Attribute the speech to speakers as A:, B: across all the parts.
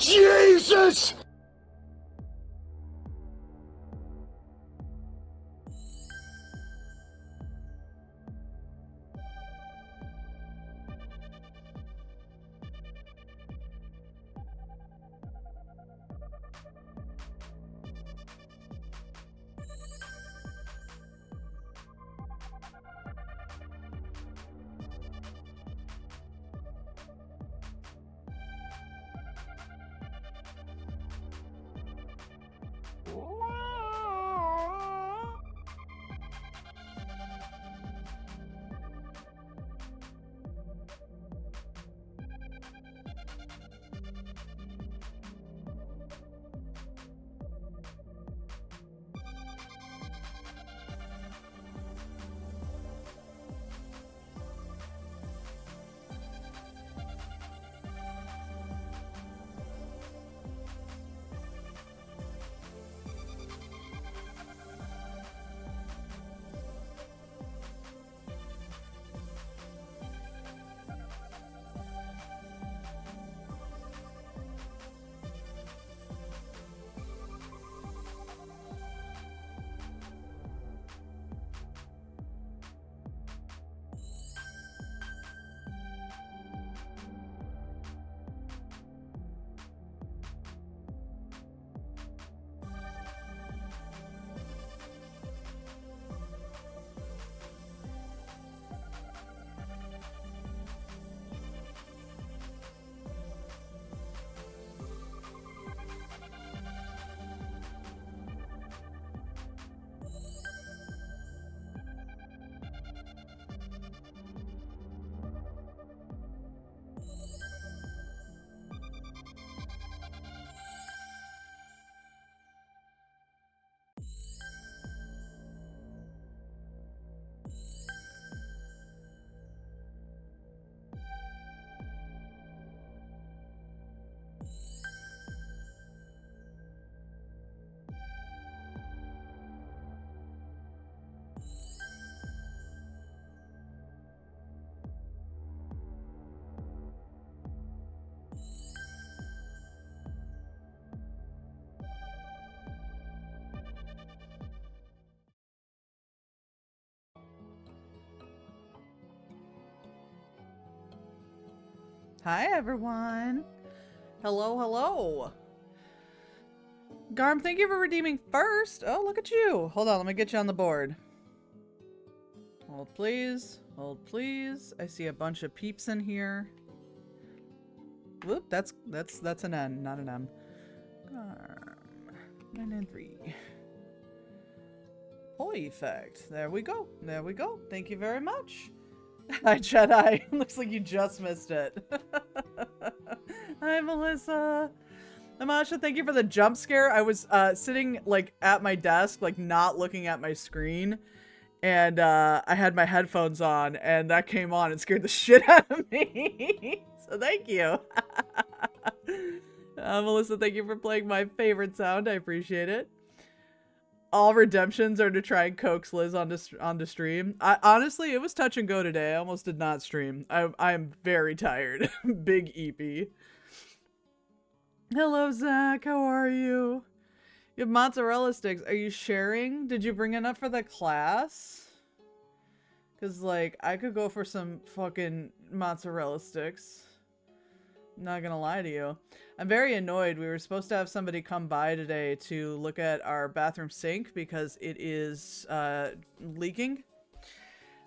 A: Jesus!
B: Hi, everyone. Hello, hello. Garm, thank you for redeeming first. Oh, look at you. Hold on, let me get you on the board. Hold, please. Hold, please. I see a bunch of peeps in here. Whoop, that's an N, not an M. Garm. 9 and 3. Perfect. There we go. There we go. Thank you very much. Hi, Jedi. Looks like you just missed it. Hi, Melissa. Amasha, thank you for the jump scare. I was sitting like at my desk, like not looking at my screen, and I had my headphones on, and that came on and scared the shit out of me. So thank you. Melissa, thank you for playing my favorite sound. I appreciate it. All redemptions are to try and coax Liz onto stream. Honestly, it was touch and go today. I almost did not stream. I'm very tired. Big EP. Hello, Zach. How are you? You have mozzarella sticks. Are you sharing? Did you bring enough for the class? Because, like, I could go for some fucking mozzarella sticks. Not gonna lie to you. I'm very annoyed. We were supposed to have somebody come by today to look at our bathroom sink because it is leaking.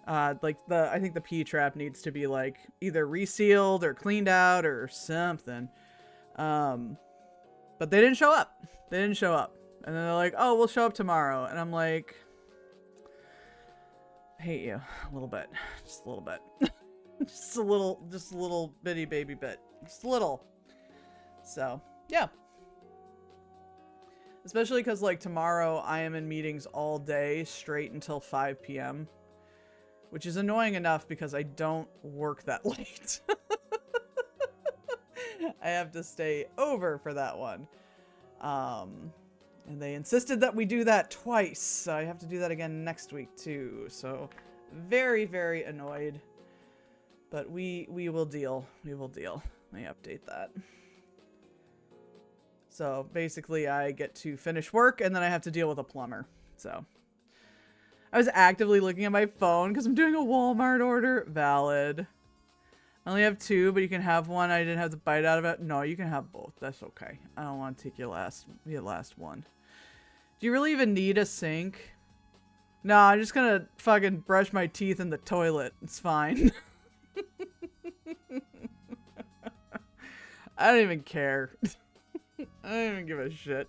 B: I think the pee trap needs to be like either resealed or cleaned out or something. But they didn't show up. They didn't show up. And then they're like, "Oh, we'll show up tomorrow." And I'm like, I hate you a little bit. Just a little bit. just a little bitty baby bit. Just a little. So, yeah. Especially because, like, tomorrow I am in meetings all day straight until 5 p.m. Which is annoying enough because I don't work that late. I have to stay over for that one. And they insisted that we do that twice. So I have to do that again next week too. So very, very annoyed. But we will deal. We will deal. Let me update that. So basically I get to finish work and then I have to deal with a plumber. So I was actively looking at my phone because I'm doing a Walmart order. Valid. I only have 2, but you can have one. I didn't have to bite out of it. No, you can have both. That's okay. I don't want to take your last one. Do you really even need a sink? No, I'm just gonna fucking brush my teeth in the toilet. It's fine. I don't even care. I don't even give a shit.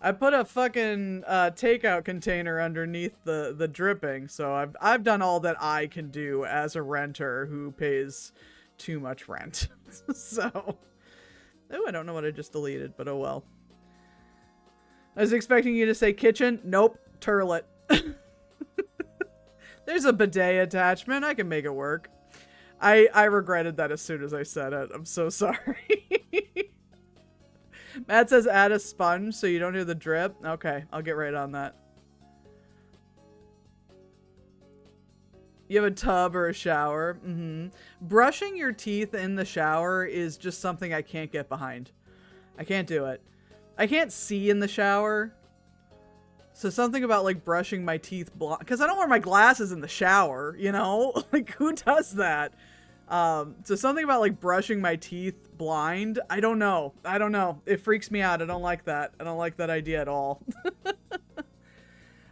B: I put a fucking takeout container underneath the dripping, so I've done all that I can do as a renter who pays too much rent. So, oh, I don't know what I just deleted, but oh well. I was expecting you to say kitchen. Nope, turlet. There's a bidet attachment. I can make it work. I regretted that as soon as I said it. I'm so sorry. Matt says add a sponge so you don't hear the drip. Okay, I'll get right on that. You have a tub or a shower. Brushing your teeth in the shower is just something I can't get behind. I can't do it. I can't see in the shower. So something about like brushing my teeth because I don't wear my glasses in the shower, you know? Like who does that? So something about like brushing my teeth blind. I don't know. It freaks me out. I don't like that. I don't like that idea at all. I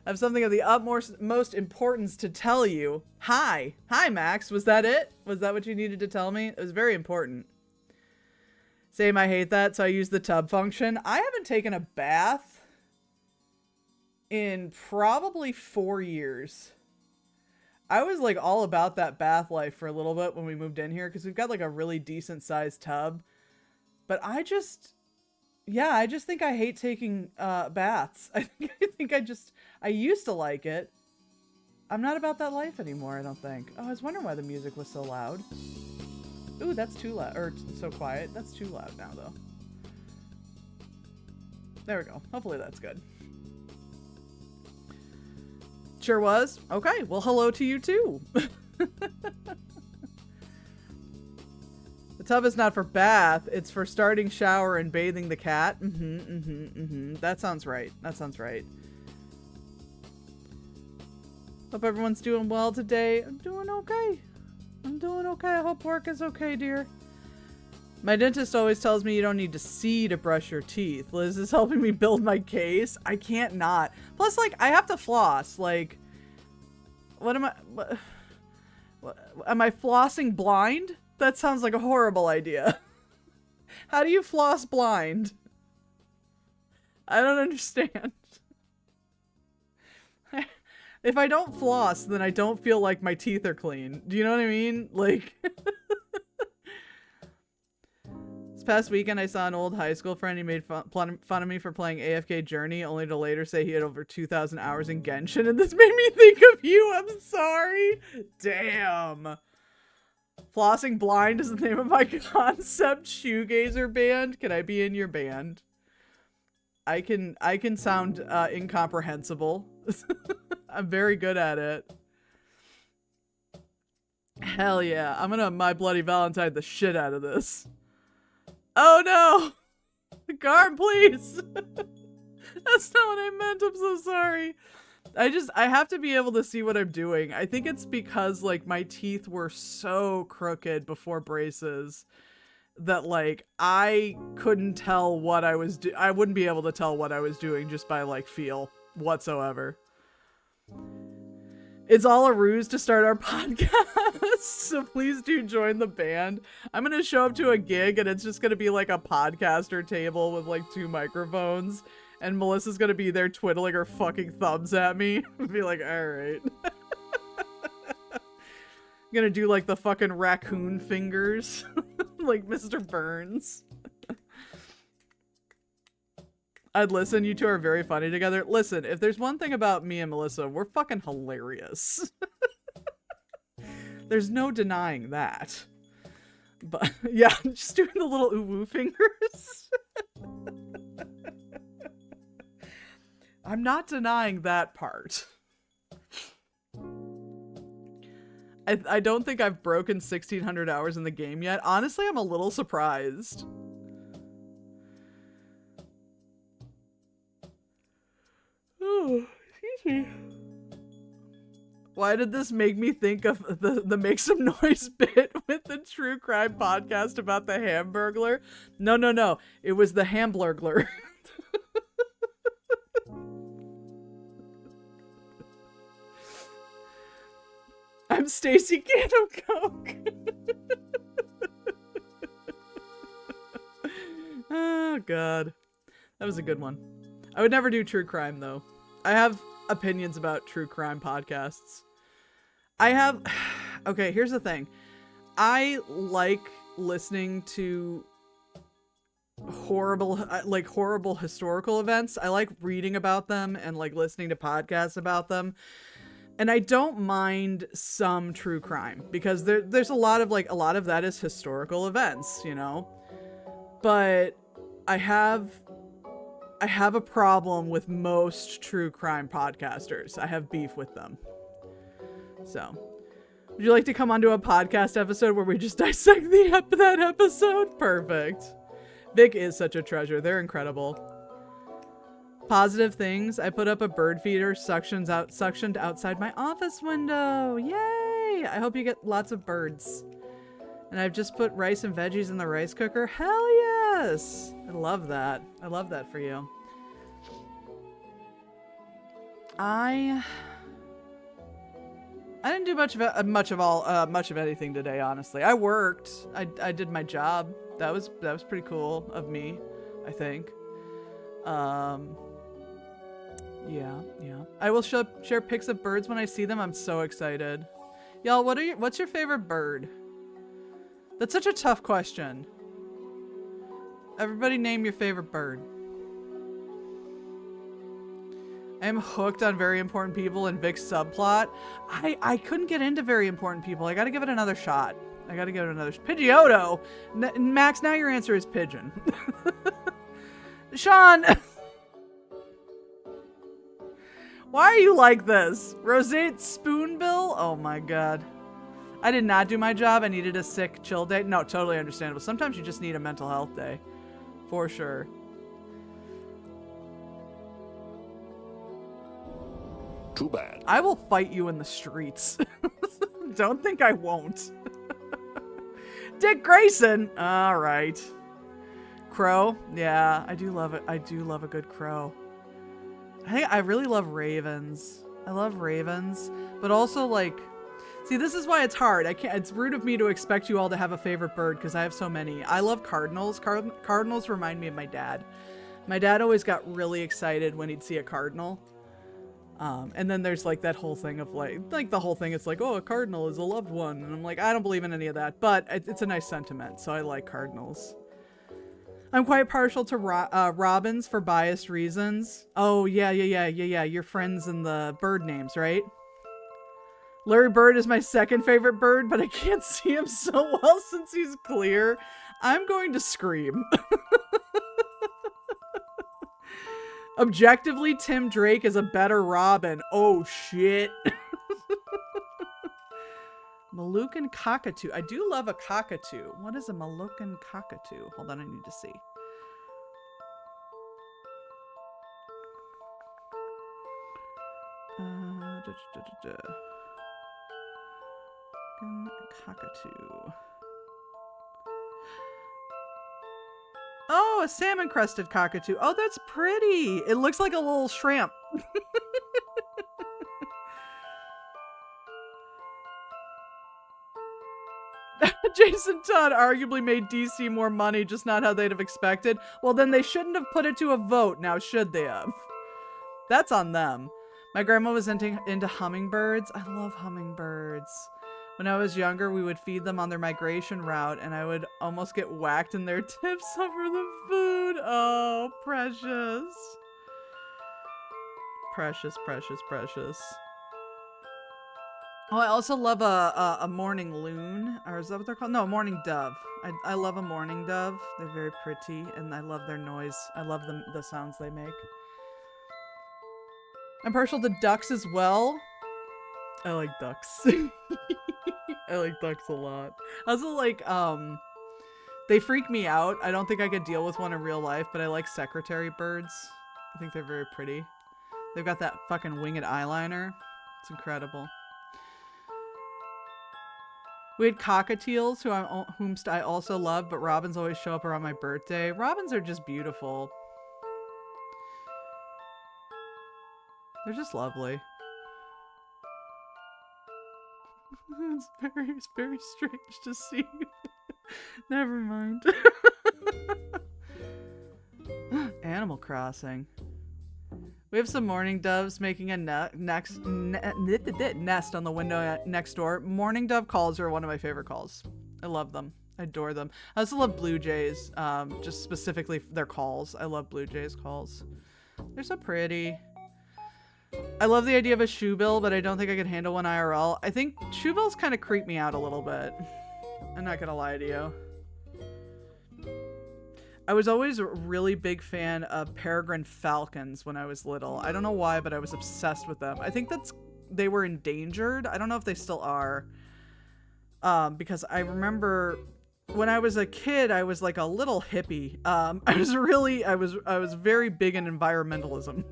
B: have something of the utmost importance to tell you. Hi, Max. Was that it? Was that what you needed to tell me? It was very important. Same, I hate that. So I use the tub function. I haven't taken a bath in probably 4 years. I was like all about that bath life for a little bit when we moved in here because we've got like a really decent sized tub. But I just think I hate taking baths. I used to like it. I'm not about that life anymore, I don't think. Oh, I was wondering why the music was so loud. Ooh, that's too loud, or so quiet. That's too loud now though. There we go. Hopefully that's good. Sure was. Okay, well hello to you too. The tub is not for bath, it's for starting shower and bathing the cat. That sounds right. That sounds right. Hope everyone's doing well today. I'm doing okay. I hope work is okay, dear. My dentist always tells me you don't need to see to brush your teeth. Liz is helping me build my case. I can't not. Plus, like, I have to floss. Like, what am I flossing blind? That sounds like a horrible idea. How do you floss blind? I don't understand. If I don't floss, then I don't feel like my teeth are clean. Do you know what I mean? Like... This past weekend, I saw an old high school friend. He made fun of me for playing AFK Journey, only to later say he had over 2,000 hours in Genshin, and this made me think of you. I'm sorry. Damn. Flossing Blind is the name of my concept shoegazer band. Can I be in your band? I can sound incomprehensible. I'm very good at it. Hell yeah. I'm gonna My Bloody Valentine the shit out of this. Oh no! Garm, please! That's not what I meant, I'm so sorry. I have to be able to see what I'm doing. I think it's because, like, my teeth were so crooked before braces that, like, I couldn't tell what I was I wouldn't be able to tell what I was doing just by, like, feel whatsoever. It's all a ruse to start our podcast, so please do join the band. I'm gonna show up to a gig and it's just gonna be like a podcaster table with like 2 microphones, and Melissa's gonna be there twiddling her fucking thumbs at me. Be like, alright. Gonna do like the fucking raccoon fingers, like Mr. Burns. I'd listen. You two are very funny together. Listen, if there's one thing about me and Melissa, we're fucking hilarious. There's no denying that. But yeah, I'm just doing the little ooh-woo fingers. I'm not denying that part. I don't think I've broken 1,600 hours in the game yet. Honestly, I'm a little surprised. Why did this make me think of the make some noise bit with the true crime podcast about the Hamburglar? No. It was the Hamburglar. I'm Stacy Can of Coke. Oh, God. That was a good one. I would never do true crime, though. I have opinions about true crime podcasts. Okay, here's the thing. I like listening to horrible historical events. I like reading about them and like listening to podcasts about them. And I don't mind some true crime because there's a lot of that is historical events, you know. But I have a problem with most true crime podcasters. I have beef with them. So, would you like to come onto a podcast episode where we just dissect that episode? Perfect. Vic is such a treasure. They're incredible. Positive things. I put up a bird feeder suctioned outside my office window. Yay! I hope you get lots of birds. And I've just put rice and veggies in the rice cooker. Hell yes! I love that. I love that for you. I didn't do much of anything today, honestly. I worked. I did my job. That was pretty cool of me, I think. Yeah. I will share pics of birds when I see them. I'm so excited. Y'all, what's your favorite bird? That's such a tough question. Everybody name your favorite bird. I am hooked on Very Important People and Vic's subplot. I couldn't get into Very Important People. I gotta give it another shot. Pidgeotto! Max, now your answer is pigeon. Sean! Why are you like this? Rosette Spoonbill? Oh my god. I did not do my job. I needed a sick chill day. No, totally understandable. Sometimes you just need a mental health day. For sure.
A: Too bad.
B: I will fight you in the streets. Don't think I won't. Dick Grayson. All right. Crow. Yeah, I do love it. I do love a good crow. I really love ravens. I love ravens, but also like, see, this is why it's hard. It's rude of me to expect you all to have a favorite bird because I have so many. I love cardinals. Cardinals remind me of my dad. My dad always got really excited when he'd see a cardinal. And then there's like that whole thing of like the whole thing. It's like, oh, a cardinal is a loved one. And I'm like, I don't believe in any of that, but it's a nice sentiment. So I like cardinals. I'm quite partial to robins for biased reasons. Oh, yeah. Your friends in the bird names, right? Larry Bird is my second favorite bird, but I can't see him so well since he's clear. I'm going to scream. Objectively, Tim Drake is a better Robin. Oh, shit. Moluccan cockatoo. I do love a cockatoo. What is a Moluccan cockatoo? Hold on, I need to see. Cockatoo. Oh, a salmon-crested cockatoo. Oh, that's pretty. It looks like a little shrimp. Jason Todd arguably made DC more money, just not how they'd have expected. Well, then they shouldn't have put it to a vote, now should they have? That's on them. My grandma was into hummingbirds. I love hummingbirds. When I was younger, we would feed them on their migration route, and I would almost get whacked in their tips over the food. Oh, precious. Precious, precious, precious. Oh, I also love a morning loon, or is that what they're called? No, a morning dove. I love a morning dove. They're very pretty, and I love their noise. I love the sounds they make. I'm partial to ducks as well. I like ducks. I like ducks a lot. I also like, they freak me out. I don't think I could deal with one in real life, but I like secretary birds. I think they're very pretty. They've got that fucking winged eyeliner. It's incredible. We had cockatiels, whomst I also love, but robins always show up around my birthday. Robins are just beautiful. They're just lovely. It's very strange to see. Never mind. Animal Crossing. We have some mourning doves making a nest on the window next door. Mourning dove calls are one of my favorite calls. I love them. I adore them. I also love blue jays, just specifically their calls. I love blue jays calls. They're so pretty. I love the idea of a shoebill, but I don't think I could handle one IRL. I think shoebills kind of creep me out a little bit. I'm not gonna lie to you. I was always a really big fan of peregrine falcons when I was little. I don't know why, but I was obsessed with them. I think they were endangered. I don't know if they still are. Because I remember when I was a kid, I was like a little hippie. I was very big in environmentalism.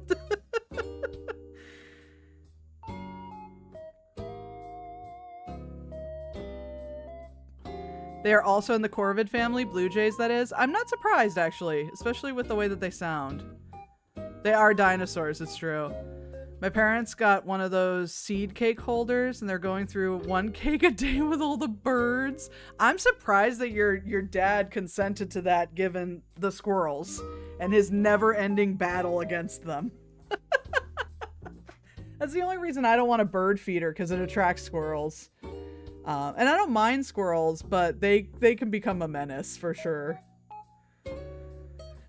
B: They are also in the corvid family, blue jays that is. I'm not surprised actually, especially with the way that they sound. They are dinosaurs, it's true. My parents got one of those seed cake holders and they're going through one cake a day with all the birds. I'm surprised that your dad consented to that given the squirrels and his never-ending battle against them. That's the only reason I don't want a bird feeder, because it attracts squirrels. And I don't mind squirrels, but they can become a menace for sure.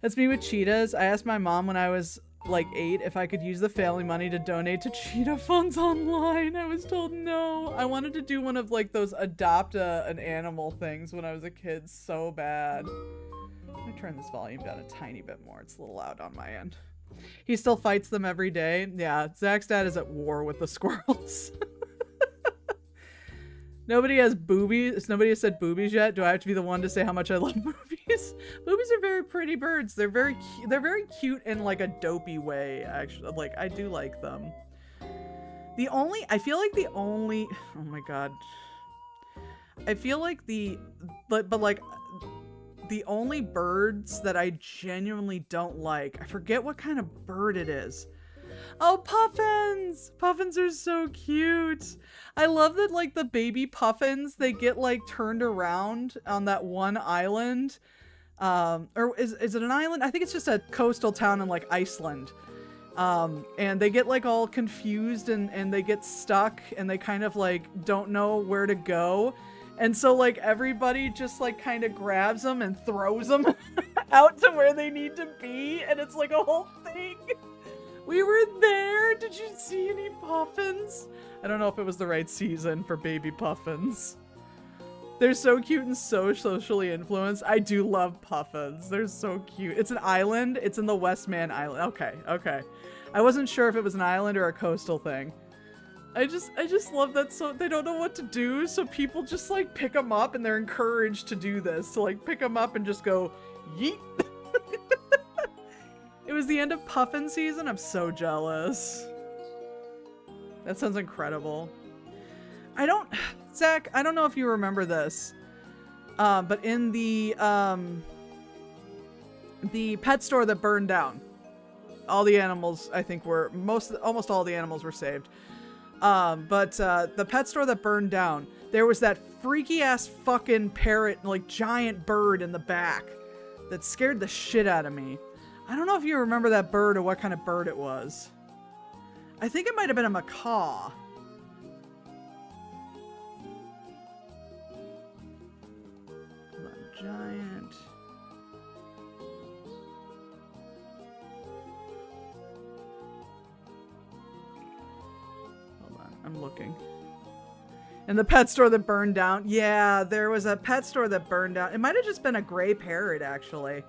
B: That's me with cheetahs. I asked my mom when I was like 8 if I could use the family money to donate to cheetah funds online. I was told no. I wanted to do one of like those adopt an animal things when I was a kid so bad. Let me turn this volume down a tiny bit more. It's a little loud on my end. He still fights them every day. Yeah, Zach's dad is at war with the squirrels. Nobody has boobies. Nobody has said boobies yet. Do I have to be the one to say how much I love boobies? Boobies are very pretty birds. They're very cute in like a dopey way, actually. Like, I do like them. I feel like the only, oh my god. I feel like but like the only birds that I genuinely don't like, I forget what kind of bird it is. Oh, puffins! Puffins are so cute. I love that, like, the baby puffins, they get, like, turned around on that one island. Or is it an island? I think it's just a coastal town in, like, Iceland. And they get, like, all confused and they get stuck and they kind of, like, don't know where to go. And so, like, everybody just, like, kind of grabs them and throws them out to where they need to be. And it's, like, a whole thing. We were there. Did you see any puffins? I don't know if it was the right season for baby puffins. They're so cute and so socially influenced. I do love puffins. They're so cute. It's an island. It's in the Westman Island. Okay. I wasn't sure if it was an island or a coastal thing. I just love that. So they don't know what to do. So people just like pick them up and they're encouraged to do this. To like pick them up and just go yeet. It was the end of puffin season. I'm so jealous. That sounds incredible. Zach, I don't know if you remember this, but in the pet store that burned down, all the animals, I think almost all the animals were saved. But the pet store that burned down, there was that freaky ass fucking parrot, like giant bird in the back that scared the shit out of me. I don't know if you remember that bird or what kind of bird it was. I think it might have been a macaw. Hold on, giant. Hold on, I'm looking. In the pet store that burned down. Yeah, there was a pet store that burned down. It might have just been a gray parrot, actually.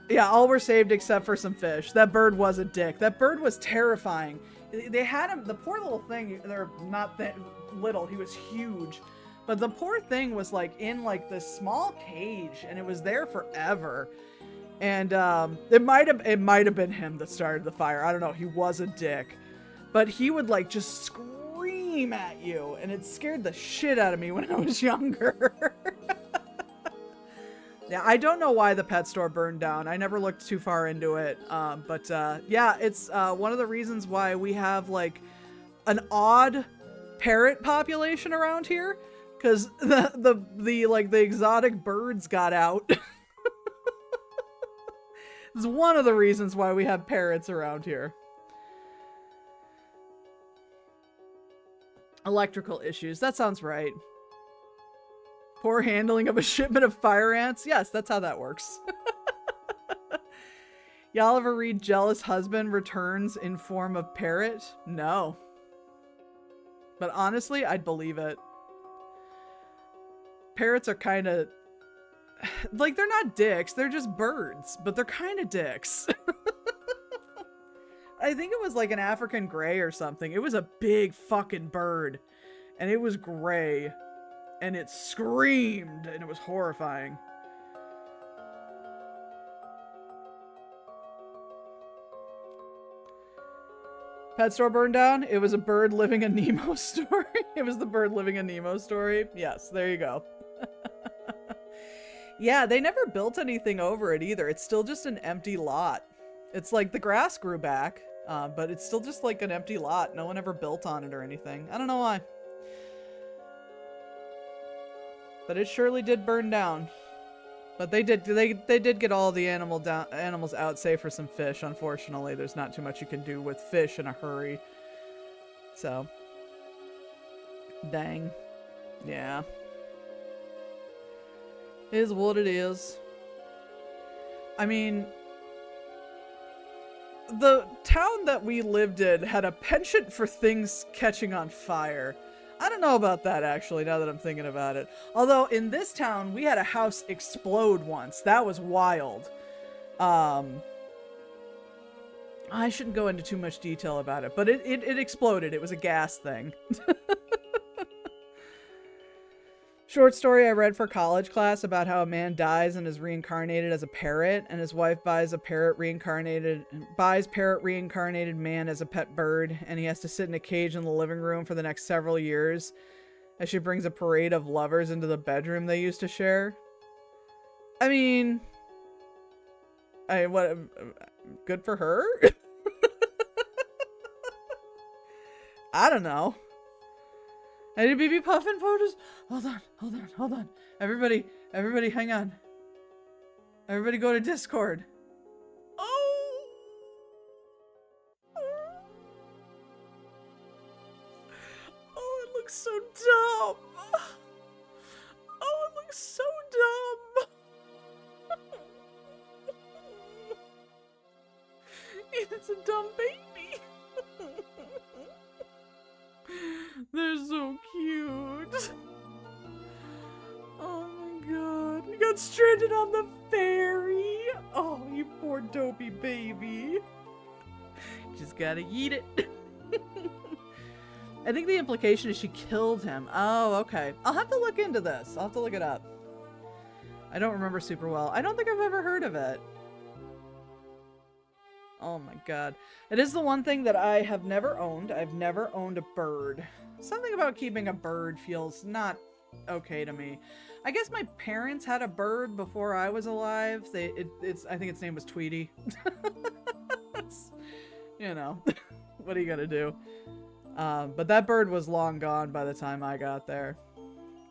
B: Yeah, all were saved except for some fish. That bird was a dick. That bird was terrifying. They had him, the poor little thing, they're not that little, he was huge. But the poor thing was like in like this small cage and it was there forever. And it might have been him that started the fire. I don't know. He was a dick, but he would like just scream at you, and it scared the shit out of me when I was younger. Yeah, I don't know why the pet store burned down. I never looked too far into it. But yeah, it's one of the reasons why we have like an odd parrot population around here, because the exotic birds got out. It's one of the reasons why we have parrots around here. Electrical issues. That sounds right. Poor handling of a shipment of fire ants. Yes, that's how that works. Y'all ever read Jealous Husband Returns in Form of Parrot? No. But honestly, I'd believe it. Parrots are kind of... like, they're not dicks. They're just birds. But they're kind of dicks. I think it was like an African gray or something. It was a big fucking bird. And it was gray. And it screamed. And it was horrifying. Pet store burned down? It was a bird living a Nemo story. It was the bird living a Nemo story. Yes, there you go. Yeah, they never built anything over it either. It's still just an empty lot. It's like the grass grew back, but it's still just like an empty lot. No one ever built on it or anything. I don't know why. But it surely did burn down. But they did get all the animals out, save for some fish. Unfortunately, there's not too much you can do with fish in a hurry. So, dang. Yeah. It is what it is. I mean, the town that we lived in had a penchant for things catching on fire. I don't know about that, actually, now that I'm thinking about it. Although, in this town, we had a house explode once. That was wild. I shouldn't go into too much detail about it, but it exploded. It was a gas thing. Short story I read for college class about how a man dies and is reincarnated as a parrot, and his wife buys parrot reincarnated man as a pet bird, and he has to sit in a cage in the living room for the next several years as she brings a parade of lovers into the bedroom they used to share. I mean, what? Good for her? I don't know. Any baby puffin photos? Hold on. Everybody, hang on. Everybody go to Discord. Oh! Oh, it looks so dumb. Oh, it looks so dumb. It's a dumb baby. They're so cute. Oh my god. You got stranded on the ferry. Oh, you poor dopey baby. Just gotta eat it. I think the implication is she killed him. Oh, okay. I'll have to look into this. I'll have to look it up. I don't remember super well. I don't think I've ever heard of it. Oh my god. It is the one thing that I have never owned. I've never owned a bird. Something about keeping a bird feels not okay to me. I guess my parents had a bird before I was alive. I think its name was Tweety. You know, what are you gonna do? But that bird was long gone by the time I got there.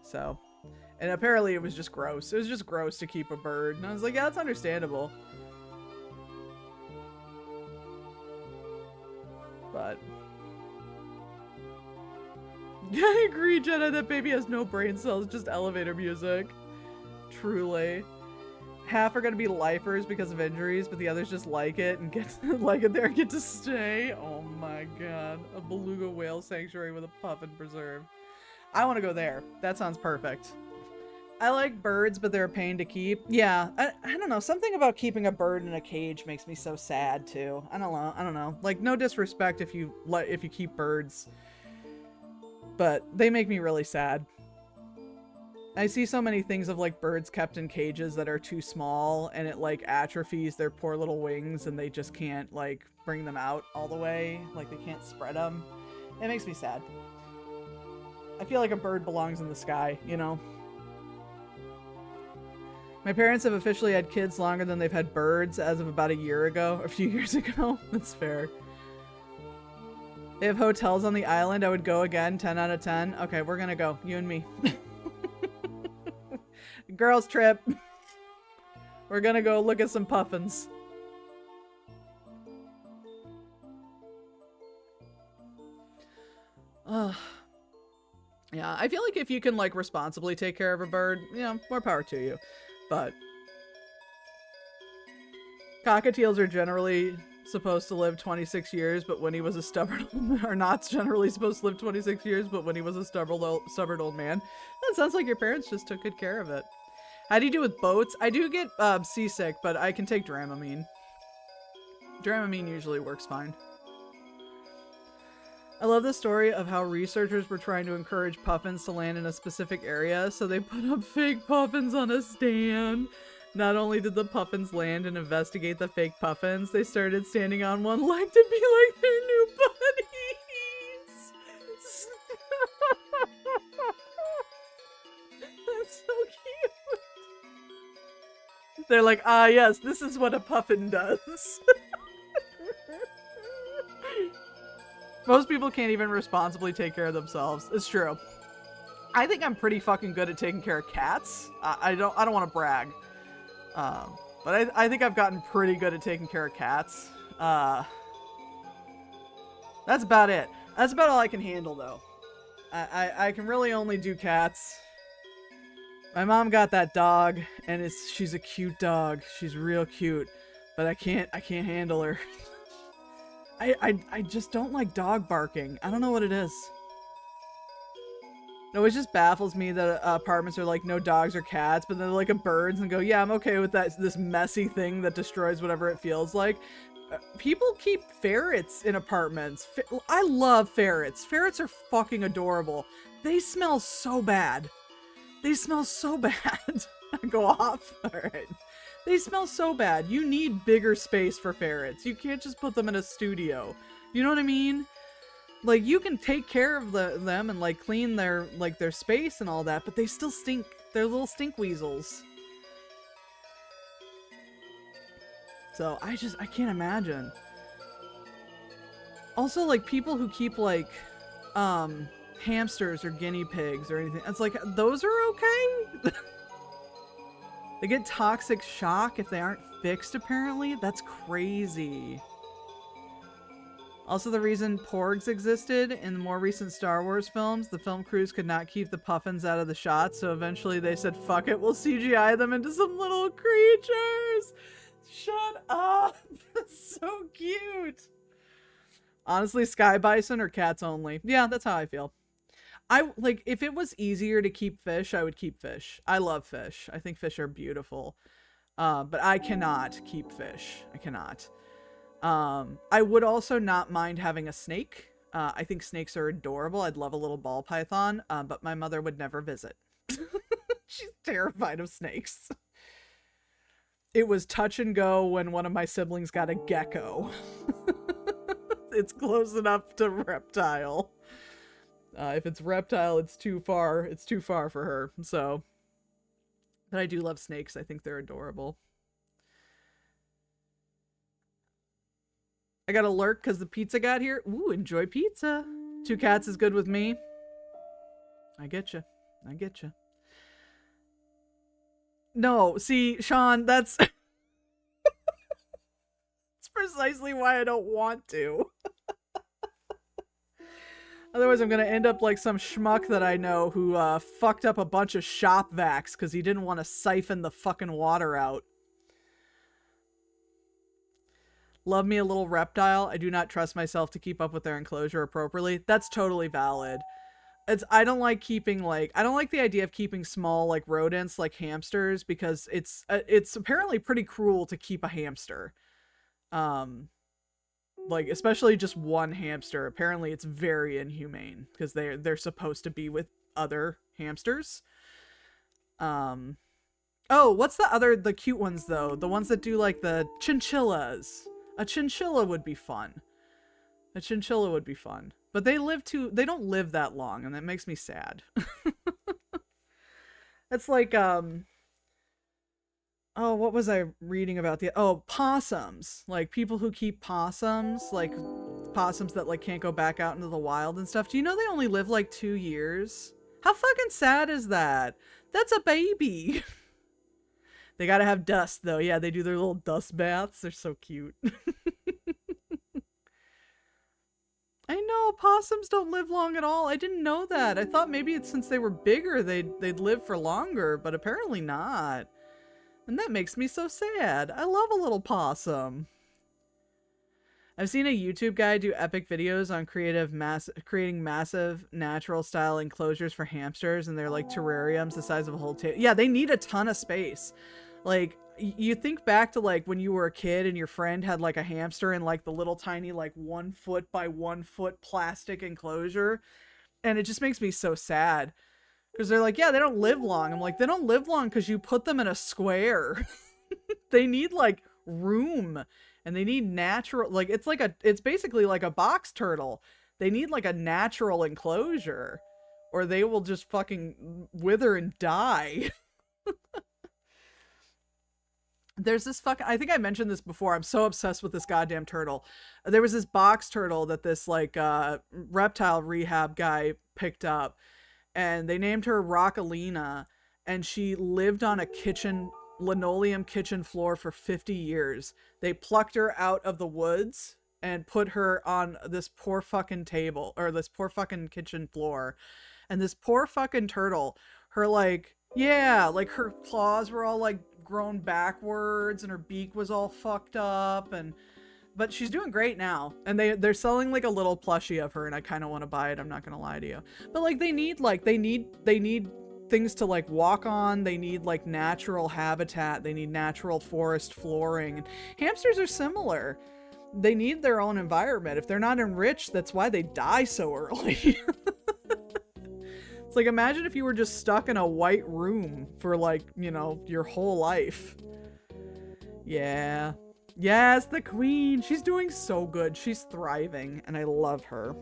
B: So, and apparently it was just gross. It was just gross to keep a bird. And I was like, yeah, that's understandable. But yeah, I agree, Jenna. That baby has no brain cells, just elevator music. Truly. Half are gonna be lifers because of injuries, but the others just like it and get like it there and get to stay. Oh my god. A beluga whale sanctuary with a puffin preserve. I want to go there. That sounds perfect. I like birds, but they're a pain to keep. Yeah, I don't know. Something about keeping a bird in a cage makes me so sad too. I don't know. Like, no disrespect if you keep birds, but they make me really sad. I see so many things of like birds kept in cages that are too small, and it like atrophies their poor little wings, and they just can't like bring them out all the way. Like they can't spread them. It makes me sad. I feel like a bird belongs in the sky, you know? My parents have officially had kids longer than they've had birds as of about a few years ago. That's fair. They have hotels on the island. I would go again, 10 out of 10. Okay, we're gonna go, you and me. Girls trip. We're gonna go look at some puffins. Yeah, I feel like if you can like responsibly take care of a bird, you know, more power to you. But cockatiels are generally supposed to live 26 years, but when he was a stubborn or not generally supposed to live 26 years, but when he was a stubborn old man. That sounds like your parents just took good care of it. How do you do with boats? I do get seasick, but I can take Dramamine. Dramamine usually works fine. I love the story of how researchers were trying to encourage puffins to land in a specific area, so they put up fake puffins on a stand. Not only did the puffins land and investigate the fake puffins, they started standing on one leg to be like their new buddies. That's so cute. They're like, ah, yes, this is what a puffin does. Most people can't even responsibly take care of themselves. It's true. I think I'm pretty fucking good at taking care of cats. I don't want to brag. But I think I've gotten pretty good at taking care of cats. That's about it. That's about all I can handle, though. I can really only do cats. My mom got that dog, and she's a cute dog. She's real cute, but I can't handle her. I just don't like dog barking. I don't know what it is. No, it just baffles me that apartments are like no dogs or cats, but then they're like a birds and go, yeah, I'm okay with this messy thing that destroys whatever it feels like. People keep ferrets in apartments. I love ferrets. Ferrets are fucking adorable. They smell so bad. They smell so bad. Go off. All right. They smell so bad. You need bigger space for ferrets. You can't just put them in a studio. You know what I mean? Like, you can take care of them and like clean their space and all that, but they still stink. They're little stink weasels. So I can't imagine. Also, like, people who keep like hamsters or guinea pigs or anything, it's like, those are okay? They get toxic shock if they aren't fixed, apparently. That's crazy. Also, the reason porgs existed in the more recent Star Wars films, the film crews could not keep the puffins out of the shot, so eventually they said, fuck it, we'll CGI them into some little creatures! Shut up! That's so cute! Honestly, sky bison or cats only. Yeah, that's how I feel. If it was easier to keep fish, I would keep fish. I love fish. I think fish are beautiful. But I cannot keep fish. I cannot. I would also not mind having a snake. I think snakes are adorable. I'd love a little ball python, but my mother would never visit. She's terrified of snakes. It was touch and go when one of my siblings got a gecko. It's close enough to reptile. If it's reptile, it's too far. It's too far for her. So, but I do love snakes. I think they're adorable. I got to lurk because the pizza got here. Ooh, enjoy pizza. 2 cats is good with me. I get you. I get you. No, see, Sean, that's that's precisely why I don't want to. Otherwise, I'm going to end up like some schmuck that I know who fucked up a bunch of shop vacs because he didn't want to siphon the fucking water out. Love me a little reptile. I do not trust myself to keep up with their enclosure appropriately. That's totally valid. I don't like the idea of keeping small like rodents like hamsters because it's apparently pretty cruel to keep a hamster. Like, especially just one hamster. Apparently it's very inhumane because they're supposed to be with other hamsters. Oh, what's the cute ones though? The ones that do like the chinchillas. A chinchilla would be fun. A chinchilla would be fun. But they don't live that long, and that makes me sad. It's like, oh, what was I reading about possums. Like people who keep possums, like possums that like can't go back out into the wild and stuff. Do you know they only live like 2 years? How fucking sad is that? That's a baby. They gotta have dust though. Yeah, they do their little dust baths. They're so cute. I know, possums don't live long at all. I didn't know that. I thought maybe it's since they were bigger they'd live for longer, but apparently not. And that makes me so sad. I love a little possum. I've seen a YouTube guy do epic videos on creating massive natural style enclosures for hamsters, and they're like terrariums the size of a whole table. Yeah, they need a ton of space. Like, you think back to like when you were a kid and your friend had like a hamster in like the little tiny like 1 foot by 1 foot plastic enclosure, and it just makes me so sad because they're like, yeah, they don't live long. I'm like, they don't live long because you put them in a square. They need like room, and they need natural, like it's basically like a box turtle. They need like a natural enclosure or they will just fucking wither and die. There's this I think I mentioned this before. I'm so obsessed with this goddamn turtle. There was this box turtle that this like reptile rehab guy picked up, and they named her Rockalina, and she lived on a linoleum kitchen floor for 50 years. They plucked her out of the woods and put her on this poor fucking table, or this poor fucking kitchen floor. And this poor fucking turtle, her like, yeah, like her claws were all like grown backwards and her beak was all fucked up, but she's doing great now. And they're selling like a little plushie of her, and I kind of want to buy it, I'm not gonna lie to you. But like they need things to like walk on. They need like natural habitat. They need natural forest flooring. And hamsters are similar. They need their own environment. If they're not enriched, that's why they die so early. It's like, imagine if you were just stuck in a white room for like, you know, your whole life. Yeah. Yes, the queen. She's doing so good. She's thriving, and I love her.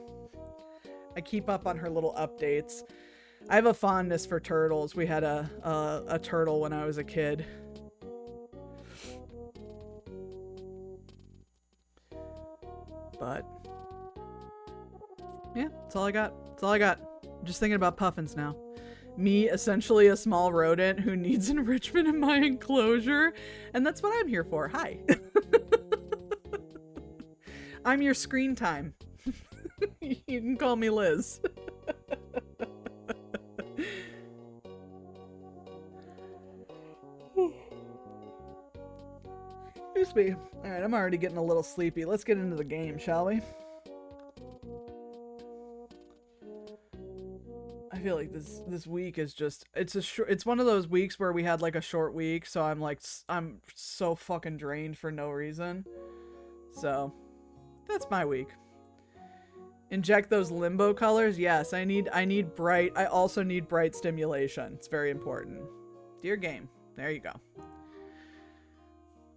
B: I keep up on her little updates. I have a fondness for turtles. We had a turtle when I was a kid. But yeah, that's all I got. That's all I got. I'm just thinking about puffins now. Me, essentially a small rodent who needs enrichment in my enclosure. And that's what I'm here for. Hi. I'm your screen time. You can call me Liz. Excuse me. Alright, I'm already getting a little sleepy. Let's get into the game, shall we? I feel like this week is just, it's one of those weeks where we had like a short week, so I'm so fucking drained for no reason. So that's my week. Inject those limbo colors. Yes, I need bright. I also need bright stimulation. It's very important. Dear game. There you go.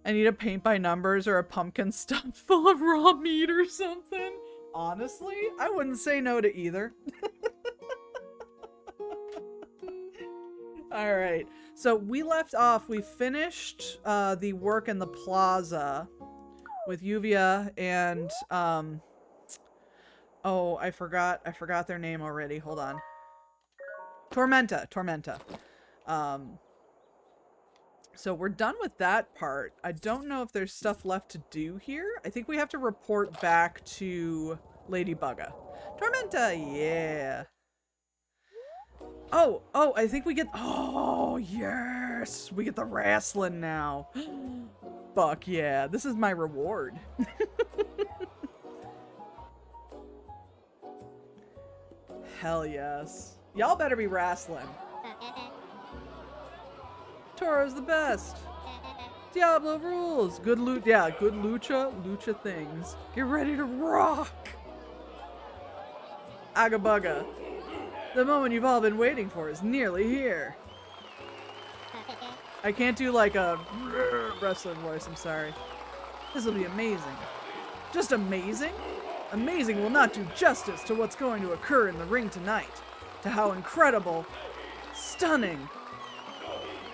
B: I need a paint by numbers or a pumpkin stuffed full of raw meat or something. Honestly, I wouldn't say no to either. All right, so we left off, we finished the work in the plaza with Yuvia and, oh, I forgot their name already. Hold on. Tormenta. So we're done with that part. I don't know if there's stuff left to do here. I think we have to report back to Ladybugga. Tormenta, yeah. Oh, I think we get, oh, yes, we get the wrestling now. Fuck yeah, this is my reward. Hell yes. Y'all better be wrestling. Toro's the best. Diablo rules. Good loot, yeah, good lucha things. Get ready to rock. Agabugga. The moment you've all been waiting for is nearly here. I can't do like a wrestler voice, I'm sorry. This will be amazing. Just amazing? Amazing will not do justice to what's going to occur in the ring tonight. To how incredible, stunning,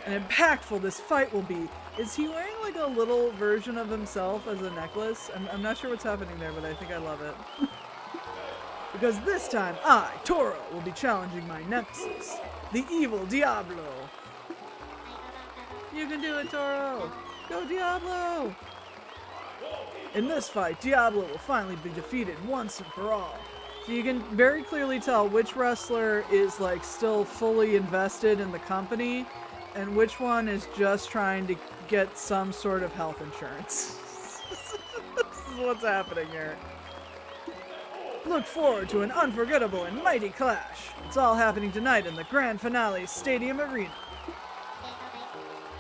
B: and impactful this fight will be. Is he wearing like a little version of himself as a necklace? I'm not sure what's happening there, but I think I love it. Because this time, I, Toro, will be challenging my nemesis, the evil Diablo. You can do it, Toro! Go, Diablo! In this fight, Diablo will finally be defeated once and for all. So you can very clearly tell which wrestler is like still fully invested in the company and which one is just trying to get some sort of health insurance. This is what's happening here. Look forward to an unforgettable and mighty clash. It's all happening tonight in the grand finale stadium arena.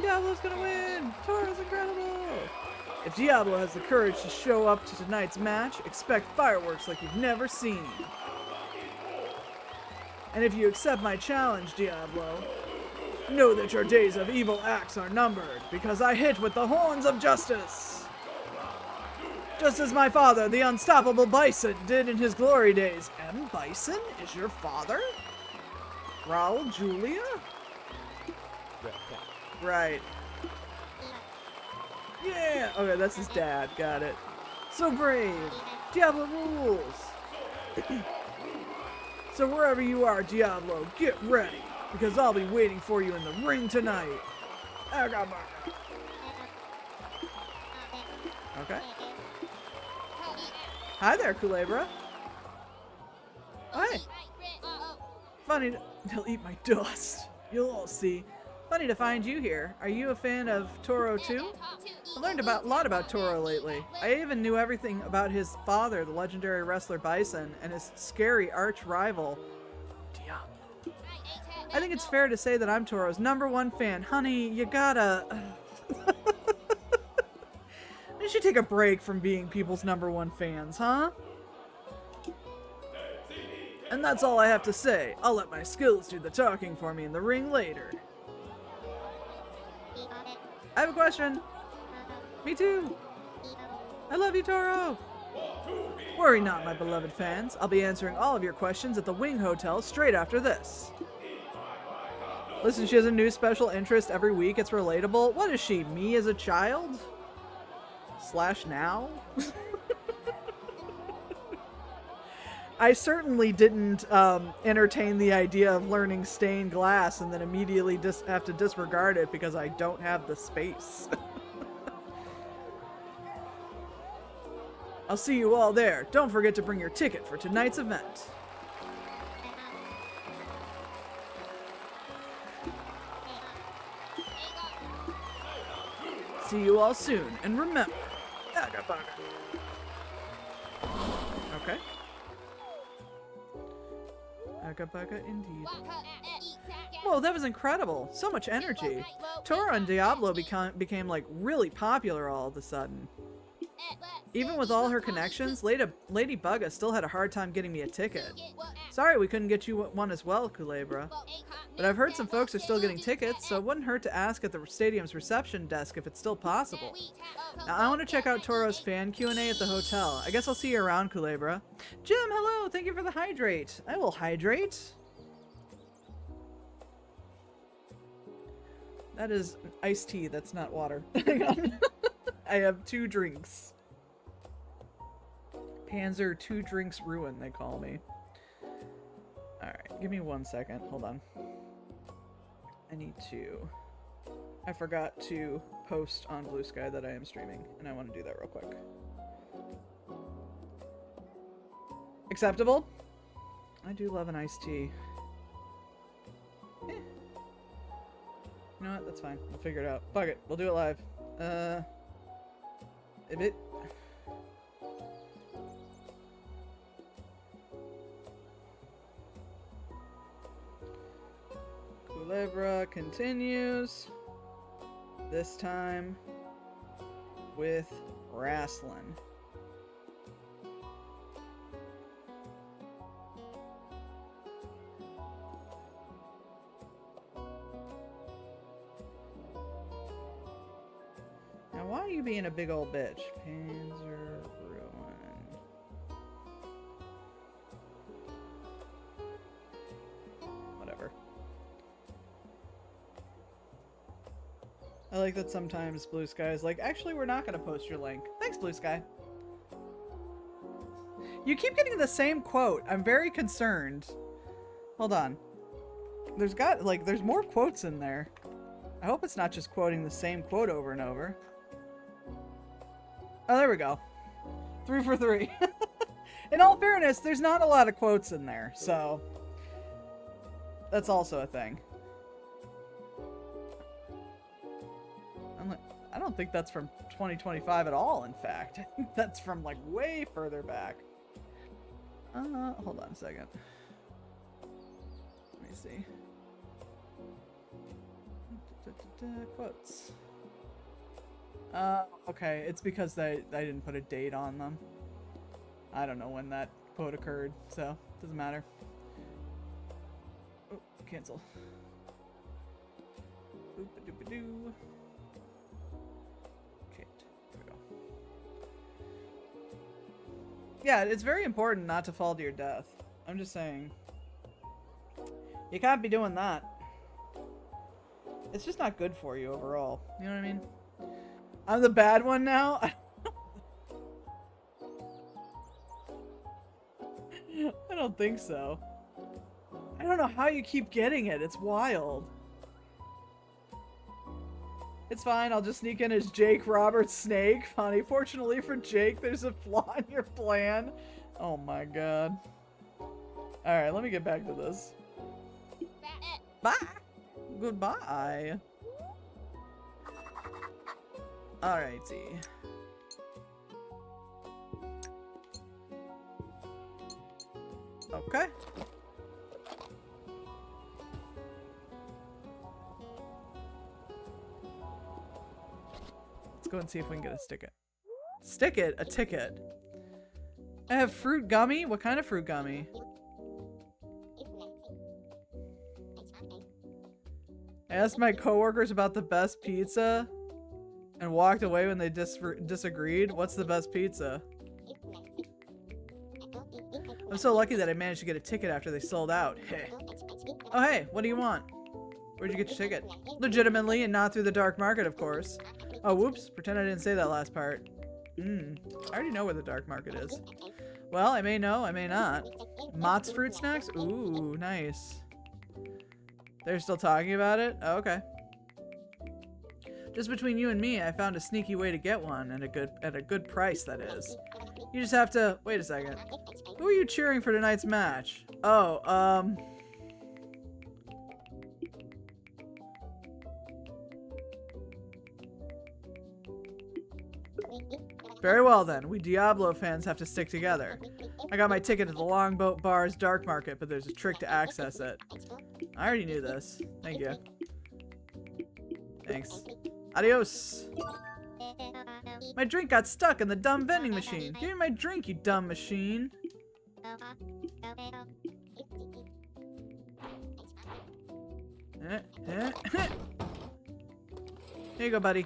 B: Diablo's gonna win! Toro's incredible! If Diablo has the courage to show up to tonight's match, expect fireworks like you've never seen. And if you accept my challenge, Diablo, know that your days of evil acts are numbered, because I hit with the horns of justice. Just as my father, the unstoppable Bison, did in his glory days. M. Bison is your father? Raul Julia? Right. Yeah! Okay, that's his dad. Got it. So brave. Diablo rules. So wherever you are, Diablo, get ready, because I'll be waiting for you in the ring tonight. Okay. Hi there, Kulebra. Hi. Funny they'll eat my dust. You'll all see. Funny to find you here. Are you a fan of Toro too? I learned a lot about Toro lately. I even knew everything about his father, the legendary wrestler Bison, and his scary arch rival, Diablo. I think it's fair to say that I'm Toro's #1 fan. Honey, you gotta... You should take a break from being people's #1 fans, huh? And that's all I have to say. I'll let my skills do the talking for me in the ring later. I have a question. Me too. I love you, Toro. Worry not, my beloved fans. I'll be answering all of your questions at the Wing Hotel straight after this. Listen, she has a new special interest every week. It's relatable. What is she, me as a child? / now? I certainly didn't entertain the idea of learning stained glass and then immediately have to disregard it because I don't have the space. I'll see you all there. Don't forget to bring your ticket for tonight's event. See you all soon, and remember, okay. Aga indeed. Whoa, that was incredible. So much energy. Toro and Diablo became like really popular all of a sudden. Even with all her connections, Lady Bugga still had a hard time getting me a ticket. Sorry we couldn't get you one as well, Kulebra. But I've heard some folks are still getting tickets, so it wouldn't hurt to ask at the stadium's reception desk if it's still possible. Now, I want to check out Toro's fan Q&A at the hotel. I guess I'll see you around, Kulebra. Jim, hello! Thank you for the hydrate. I will hydrate. That is iced tea, that's not water. Hang on. I have 2 drinks. Panzer 2 drinks ruin, they call me. Alright, give me 1 second. Hold on. I forgot to post on Blue Sky that I am streaming, and I want to do that real quick. Acceptable? I do love an iced tea. Eh. You know what? That's fine. We'll figure it out. Fuck it. We'll do it live. A bit. Kulebra continues. This time with wrestling. why are you being a big old bitch? Panzer Ruin. Whatever. I like that sometimes Blue Sky is like, actually, we're not going to post your link. Thanks, Blue Sky. You keep getting the same quote. I'm very concerned. Hold on. There's more quotes in there. I hope it's not just quoting the same quote over and over. Oh, there we go. 3 for 3. In all fairness, there's not a lot of quotes in there, so that's also a thing. I don't think that's from 2025 at all, in fact. I think that's from, like, way further back. Hold on a second. Let me see. Quotes. Okay, it's because I didn't put a date on them. I don't know when that quote occurred, so doesn't matter. Oh, cancel. Oop-a-doop-a-doo. Okay, there we go. Yeah, it's very important not to fall to your death. I'm just saying. You can't be doing that. It's just not good for you overall. You know what I mean? I'm the bad one now? I don't think so. I don't know how you keep getting it. It's wild. It's fine. I'll just sneak in as Jake Roberts Snake. Funny. Fortunately for Jake, there's a flaw in your plan. Oh my god. Alright, let me get back to this. Bye! Goodbye. Alrighty. Okay. Let's go and see if we can get a stick it. Stick it? A ticket. I have fruit gummy? What kind of fruit gummy? I asked my coworkers about the best pizza and walked away when they disagreed. What's the best pizza? I'm so lucky that I managed to get a ticket after they sold out. Hey. Oh, hey, what do you want? Where'd you get your ticket? Legitimately and not through the dark market, of course. Oh, whoops. Pretend I didn't say that last part. I already know where the dark market is. Well, I may know, I may not. Mott's fruit snacks? Ooh, nice. They're still talking about it? Oh, okay. Just between you and me, I found a sneaky way to get one at a good price, that is. You just have to wait a second. Who are you cheering for tonight's match? Oh, very well then. We Diablo fans have to stick together. I got my ticket at the Longboat Bar's Dark Market, but there's a trick to access it. I already knew this. Thank you. Thanks. Adios. My drink got stuck in the dumb vending machine. Give me my drink, you dumb machine. Here you go, buddy.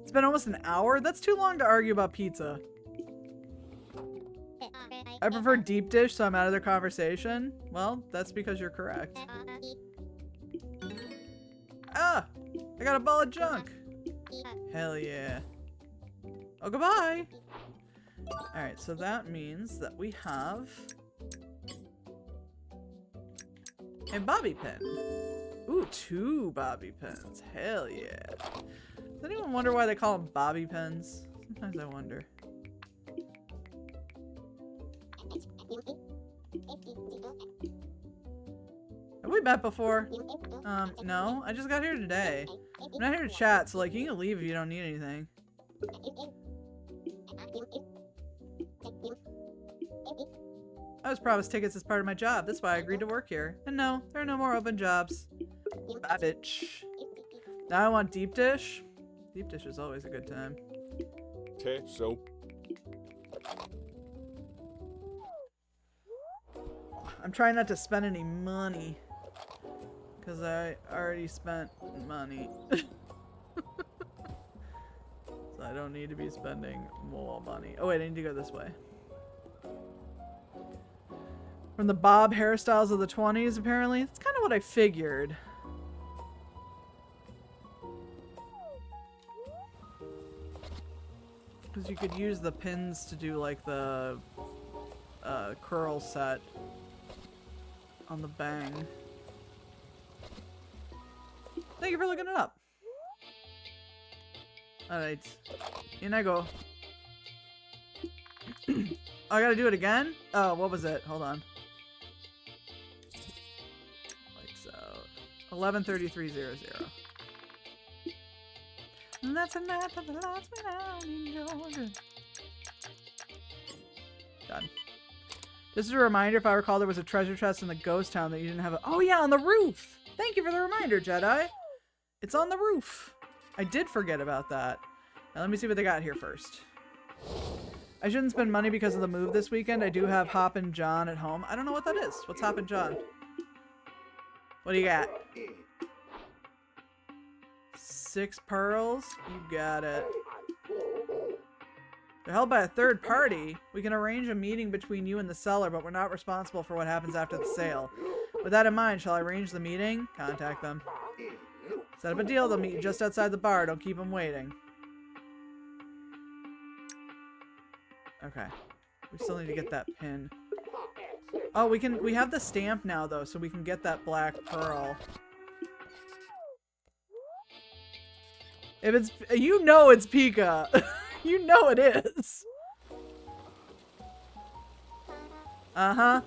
B: It's been almost an hour? That's too long to argue about pizza. I prefer deep dish, so I'm out of their conversation. Well, that's because you're correct. Ah! I got a ball of junk! Hell yeah. Oh, goodbye! Alright, so that means that we have a bobby pin. Ooh, 2 bobby pins. Hell yeah. Does anyone wonder why they call them bobby pins? Sometimes I wonder. Have we met before? No. I just got here today. I'm not here to chat, so like you can leave if you don't need anything. I was promised tickets as part of my job. That's why I agreed to work here. And no, there are no more open jobs. Bye, bitch. Now I want deep dish. Deep dish is always a good time.
A: Okay, so
B: I'm trying not to spend any money. Because I already spent money. I don't need to be spending more money. Oh wait, I need to go this way. From the bob hairstyles of the 20s, apparently. That's kind of what I figured. Because you could use the pins to do like the curl set on the bang. Thank you for looking it up. Alright. In I go. Oh, I gotta do it again? Oh, what was it? Hold on. Lights out. 11:33:00. And that's a night for the lights went out in Georgia. Done. This is a reminder, if I recall, there was a treasure chest in the ghost town that you didn't have a— Oh yeah, on the roof! Thank you for the reminder, Jedi! It's on the roof! I did forget about that. Now let me see what they got here first. I shouldn't spend money because of the move this weekend. I do have Hoppin' John at home. I don't know what that is. What's Hoppin' John? What do you got? 6 pearls? You got it. They're held by a third party. We can arrange a meeting between you and the seller, but we're not responsible for what happens after the sale. With that in mind, shall I arrange the meeting? Contact them. Set up a deal. They'll meet you just outside the bar. Don't keep them waiting. Okay. We still need to get that pin. Oh, we have the stamp now though, so we can get that black pearl. If it's, you know it's Pika. You know it is. Uh-huh.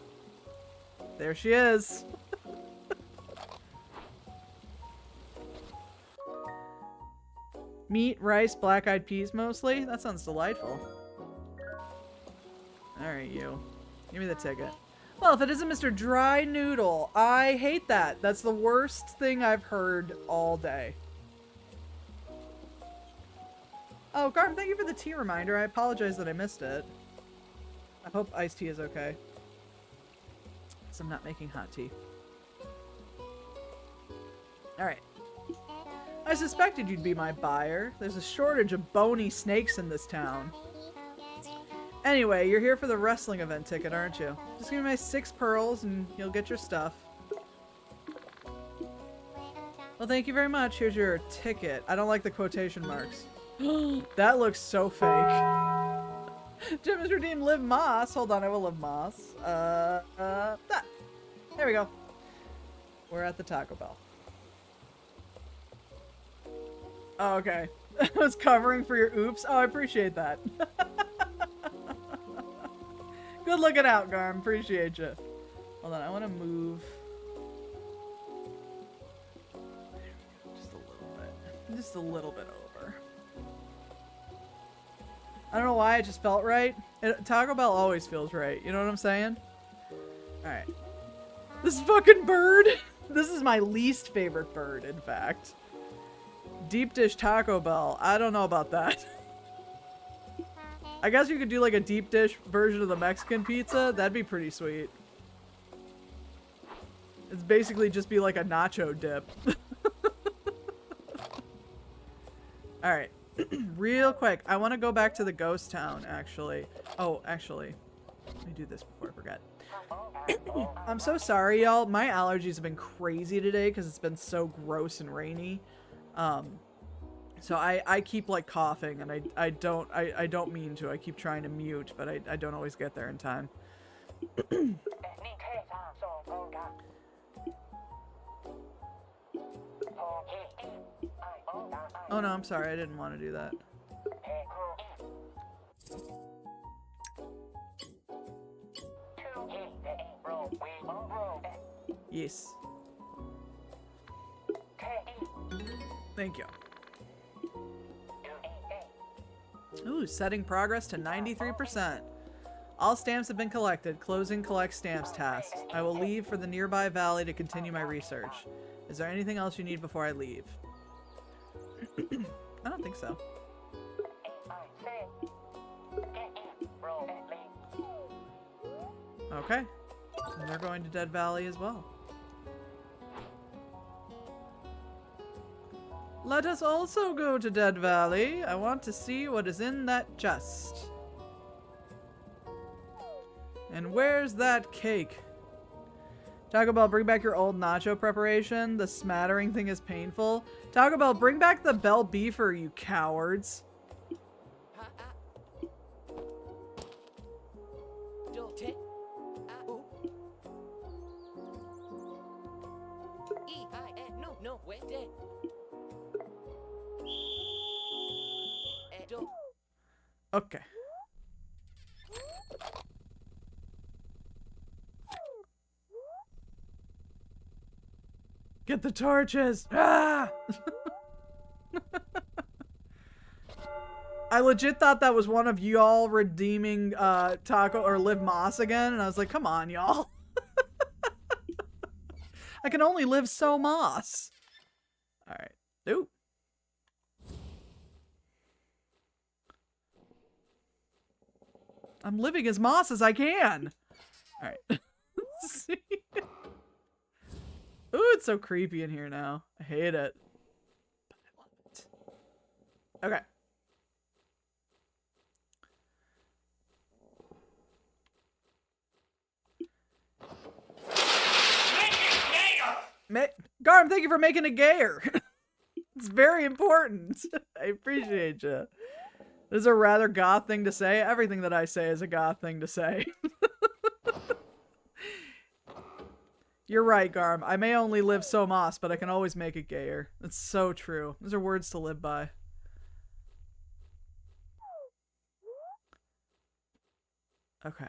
B: There she is. Meat, rice, black-eyed peas mostly? That sounds delightful. Alright, you. Give me the ticket. Well, if it isn't Mr. Dry Noodle, I hate that. That's the worst thing I've heard all day. Oh, Garm, thank you for the tea reminder. I apologize that I missed it. I hope iced tea is okay. Because I'm not making hot tea. Alright. I suspected you'd be my buyer. There's a shortage of bony snakes in this town. Anyway, you're here for the wrestling event ticket, aren't you? Just give me my 6 pearls and you'll get your stuff. Well, thank you very much. Here's your ticket. I don't like the quotation marks. That looks so fake. Jim has redeemed Live Moss. Hold on, I will Live Moss. That. There we go. We're at the Taco Bell. Oh, okay. I was covering for your oops. Oh, I appreciate that. Good looking out, Garm. Appreciate you. Hold on, I want to move. Just a little bit. Just a little bit over. I don't know why, it just felt right. Taco Bell always feels right. You know what I'm saying? Alright. This fucking bird. This is my least favorite bird, in fact. Deep dish Taco Bell. I don't know about that. I guess you could do like a deep dish version of the Mexican pizza. That'd be pretty sweet. It's basically just be like a nacho dip. Alright. Real quick. I want to go back to the ghost town, actually. Oh, actually. Let me do this before I forget. I'm so sorry, y'all. My allergies have been crazy today because it's been so gross and rainy. So I keep like coughing and I don't mean to. I keep trying to mute, but I don't always get there in time. Oh no, I'm sorry. I didn't want to do that. Yes. Thank you. Ooh, setting progress to 93%. All stamps have been collected. Closing collect stamps tasks. I will leave for the nearby valley to continue my research. Is there anything else you need before I leave? I don't think so. Okay. And they're going to Dead Valley as well. Let us also go to Dead Valley. I want to see what is in that chest. And where's that cake? Taco Bell, bring back your old nacho preparation. The smattering thing is painful. Taco Bell, bring back the bell beefer, you cowards. Okay. Get the torches! Ah! I legit thought that was one of y'all redeeming Taco or Live Moss again, and I was like, come on, y'all. I can only live so Moss. Alright. Ooh. I'm living as Moss as I can. Alright. Let's see. Ooh, it's so creepy in here now. I hate it. But I love it. Okay. Garm, thank you for making it gayer. It's very important. I appreciate you. This is a rather goth thing to say. Everything that I say is a goth thing to say. You're right, Garm. I may only live so Moss, but I can always make it gayer. That's so true. Those are words to live by. Okay.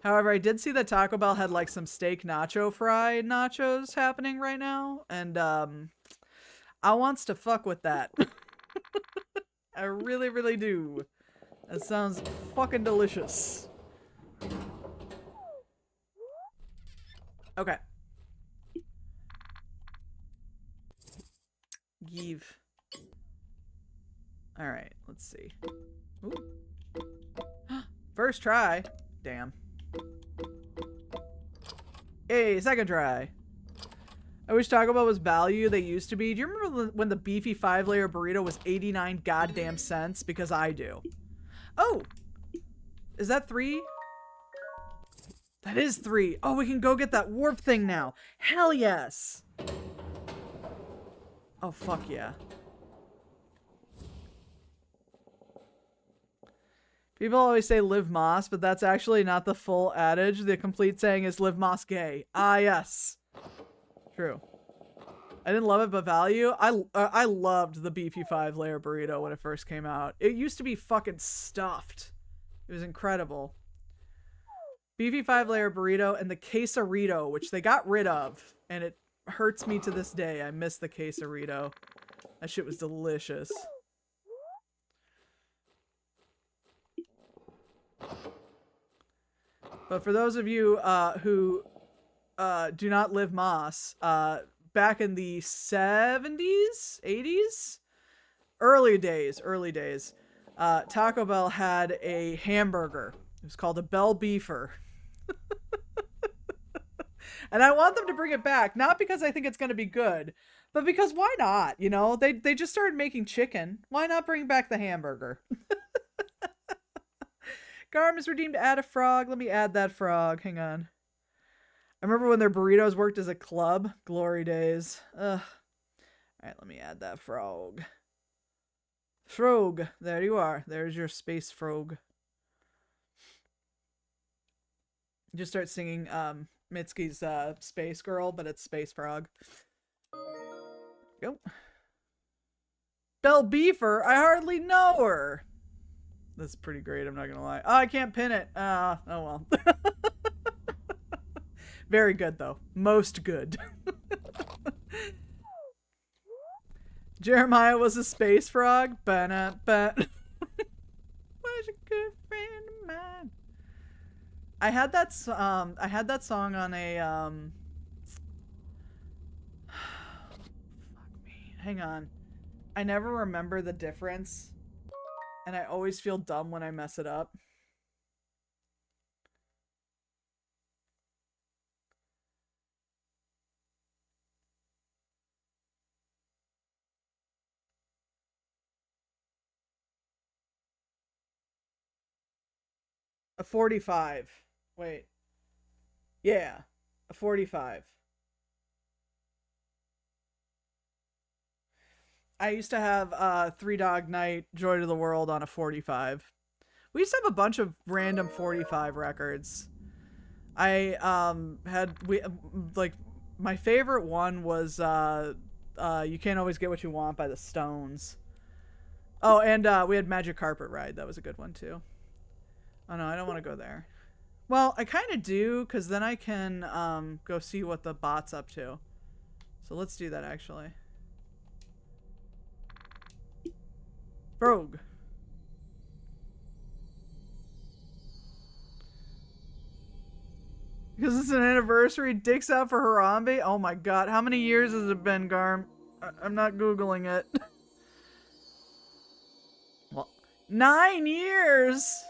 B: However, I did see that Taco Bell had like some steak nacho fry nachos happening right now, and I wants to fuck with that. I really, really do. That sounds fucking delicious. Okay. Give. Alright, let's see. Ooh. First try. Damn. Hey, second try. I wish Taco Bell was value they used to be. Do you remember when the beefy 5-layer burrito was 89 goddamn cents? Because I do. Oh! Is that 3? That is 3. Oh, we can go get that warp thing now. Hell yes! Oh, fuck yeah. People always say live Moss, but that's actually not the full adage. The complete saying is live Moss gay. Ah, yes. True. I didn't love it, but value. I loved the beefy 5-layer burrito when it first came out. It used to be fucking stuffed. It was incredible. Beefy 5-layer burrito and the quesarito, which they got rid of, and it hurts me to this day. I miss the quesarito. That shit was delicious. But for those of you who do not live Moss, back in the 70s, 80s, early days, Taco Bell had a hamburger. It was called a Bell Beefer. And I want them to bring it back, not because I think it's going to be good, but because why not? You know, they just started making chicken. Why not bring back the hamburger? Garm is redeemed to add a frog. Let me add that frog. Hang on. I remember when their burritos worked as a club. Glory days. Ugh. Alright, let me add that frog. Frog. There you are. There's your space frog. Just start singing Mitsuki's Space Girl, but it's Space Frog. Go. Belle Beefer? I hardly know her. That's pretty great, I'm not gonna lie. Oh, I can't pin it. Oh well. Very good, though. Most good. Jeremiah was a space frog. Ba-na-ba. Was a good friend of mine. I had that song on a fuck me. Hang on. I never remember the difference. And I always feel dumb when I mess it up. A 45. Wait. Yeah. A 45. I used to have Three Dog Night, Joy to the World on a 45. We used to have a bunch of random 45 records. I like my favorite one was You Can't Always Get What You Want by the Stones. Oh, and we had Magic Carpet Ride. That was a good one too. Oh no, I don't want to go there. Well, I kind of do, because then I can go see what the bot's up to. So let's do that actually. Brogue. Because it's an anniversary, Dick's out for Harambe? Oh my god, how many years has it been, Garm? I'm not Googling it. Well, 9 years!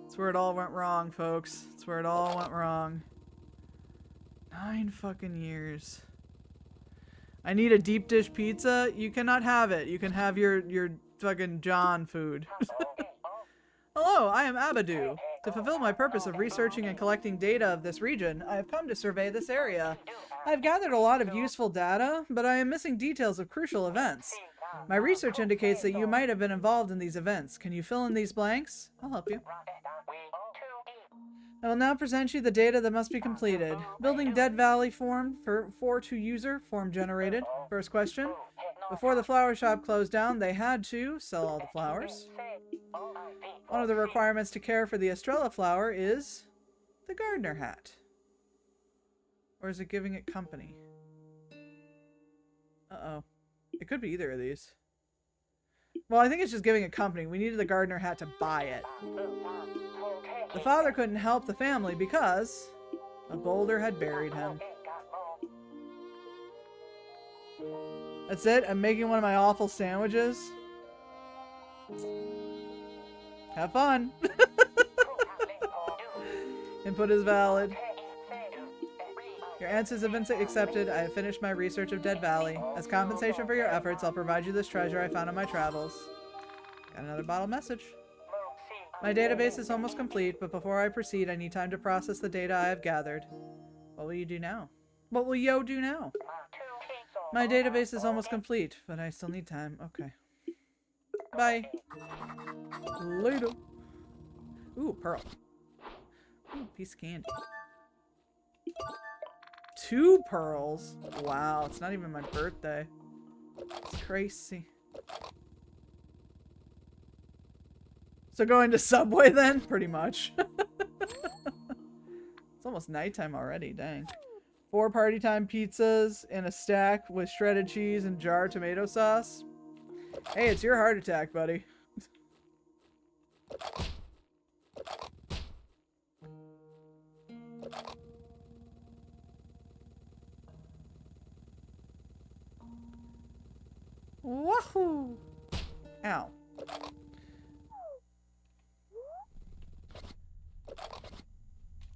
B: That's where it all went wrong, folks. That's where it all went wrong. 9 fucking years. I need a deep dish pizza. You cannot have it. You can have your fucking John food. Hello, I am Abadu. To fulfill my purpose of researching and collecting data of this region, I have come to survey this area. I have gathered a lot of useful data, but I am missing details of crucial events. My research indicates that you might have been involved in these events. Can you fill in these blanks? I'll help you. I will now present you the data that must be completed. Building Dead Valley form for to user, form generated. First question. Before the flower shop closed down, they had to sell all the flowers. One of the requirements to care for the Estrella flower is the gardener hat. Or is it giving it company? Uh-oh. It could be either of these. Well, I think it's just giving it company. We needed the gardener hat to buy it. The father couldn't help the family because a boulder had buried him. That's it? I'm making one of my awful sandwiches. Have fun. Input is valid. Your answers have been accepted. I have finished my research of Dead Valley. As compensation for your efforts, I'll provide you this treasure I found on my travels. Got another bottle message. My database is almost complete, but before I proceed, I need time to process the data I have gathered. What will you do now? What will yo do now? My database is almost complete, but I still need time. Okay. Bye. Later. Ooh, pearl. Ooh, piece of candy. 2 pearls? Wow, it's not even my birthday. It's crazy. So going to Subway then? Pretty much. It's almost nighttime already, dang. 4 party time pizzas in a stack with shredded cheese and jar tomato sauce. Hey, it's your heart attack, buddy. Wahoo! Ow.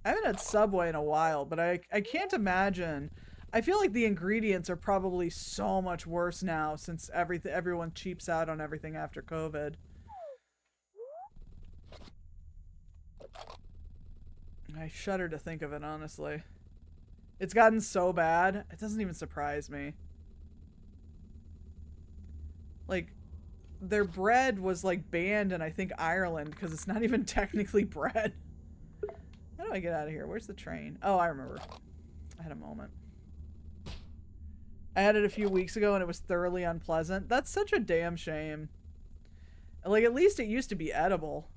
B: I haven't had Subway in a while, but I can't imagine. I feel like the ingredients are probably so much worse now since everyone cheaps out on everything after COVID. I shudder to think of it, honestly. It's gotten so bad, it doesn't even surprise me. Like, their bread was like banned in I think Ireland because it's not even technically bread. How do I get out of here? Where's the train? Oh, I remember. I had a moment. I had it a few weeks ago and it was thoroughly unpleasant. That's such a damn shame. Like, at least it used to be edible.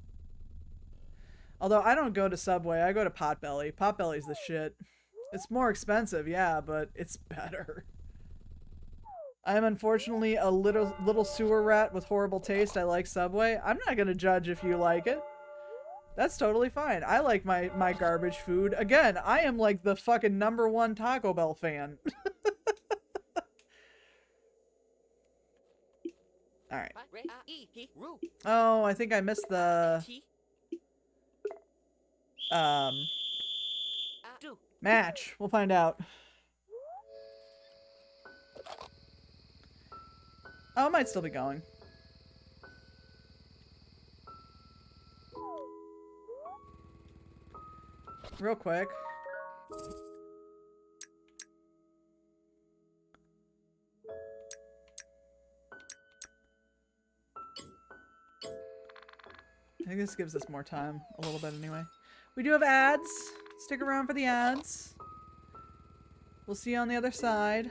B: Although I don't go to Subway, I go to Potbelly. Potbelly's the shit. It's more expensive, yeah, but it's better. I am unfortunately a little sewer rat with horrible taste. I like Subway. I'm not gonna judge if you like it. That's totally fine. I like my garbage food. Again, I am like the fucking #1 Taco Bell fan. Alright. Oh, I think I missed the... match. We'll find out. Oh, it might still be going. real quick. I think this gives us more time, a little bit anyway. We do have ads. Stick around for the ads. We'll see you on the other side.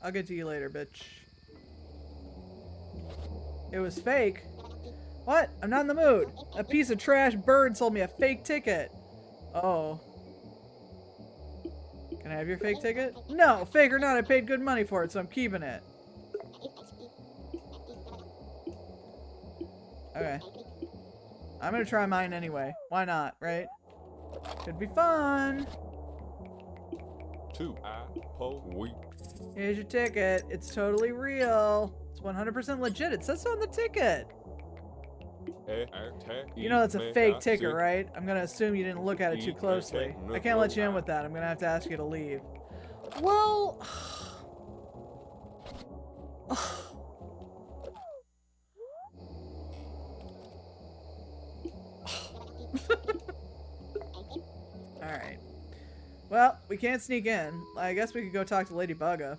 B: I'll get to you later, bitch. It was fake. What? I'm not in the mood. A piece of trash bird sold me a fake ticket. Oh. Can I have your fake ticket? No, fake or not, I paid good money for it, so I'm keeping it. Okay. I'm gonna try mine anyway. Why not, right? Could be fun.
A: 2 apple wheat.
B: Here's your ticket. It's totally real. It's 100% legit. It says so on the ticket. You know that's a fake ticket, right? I'm gonna assume you didn't look at it too closely. I can't let you in with that. I'm gonna have to ask you to leave. Well... Alright. Well, we can't sneak in. I guess we could go talk to Lady Bugga.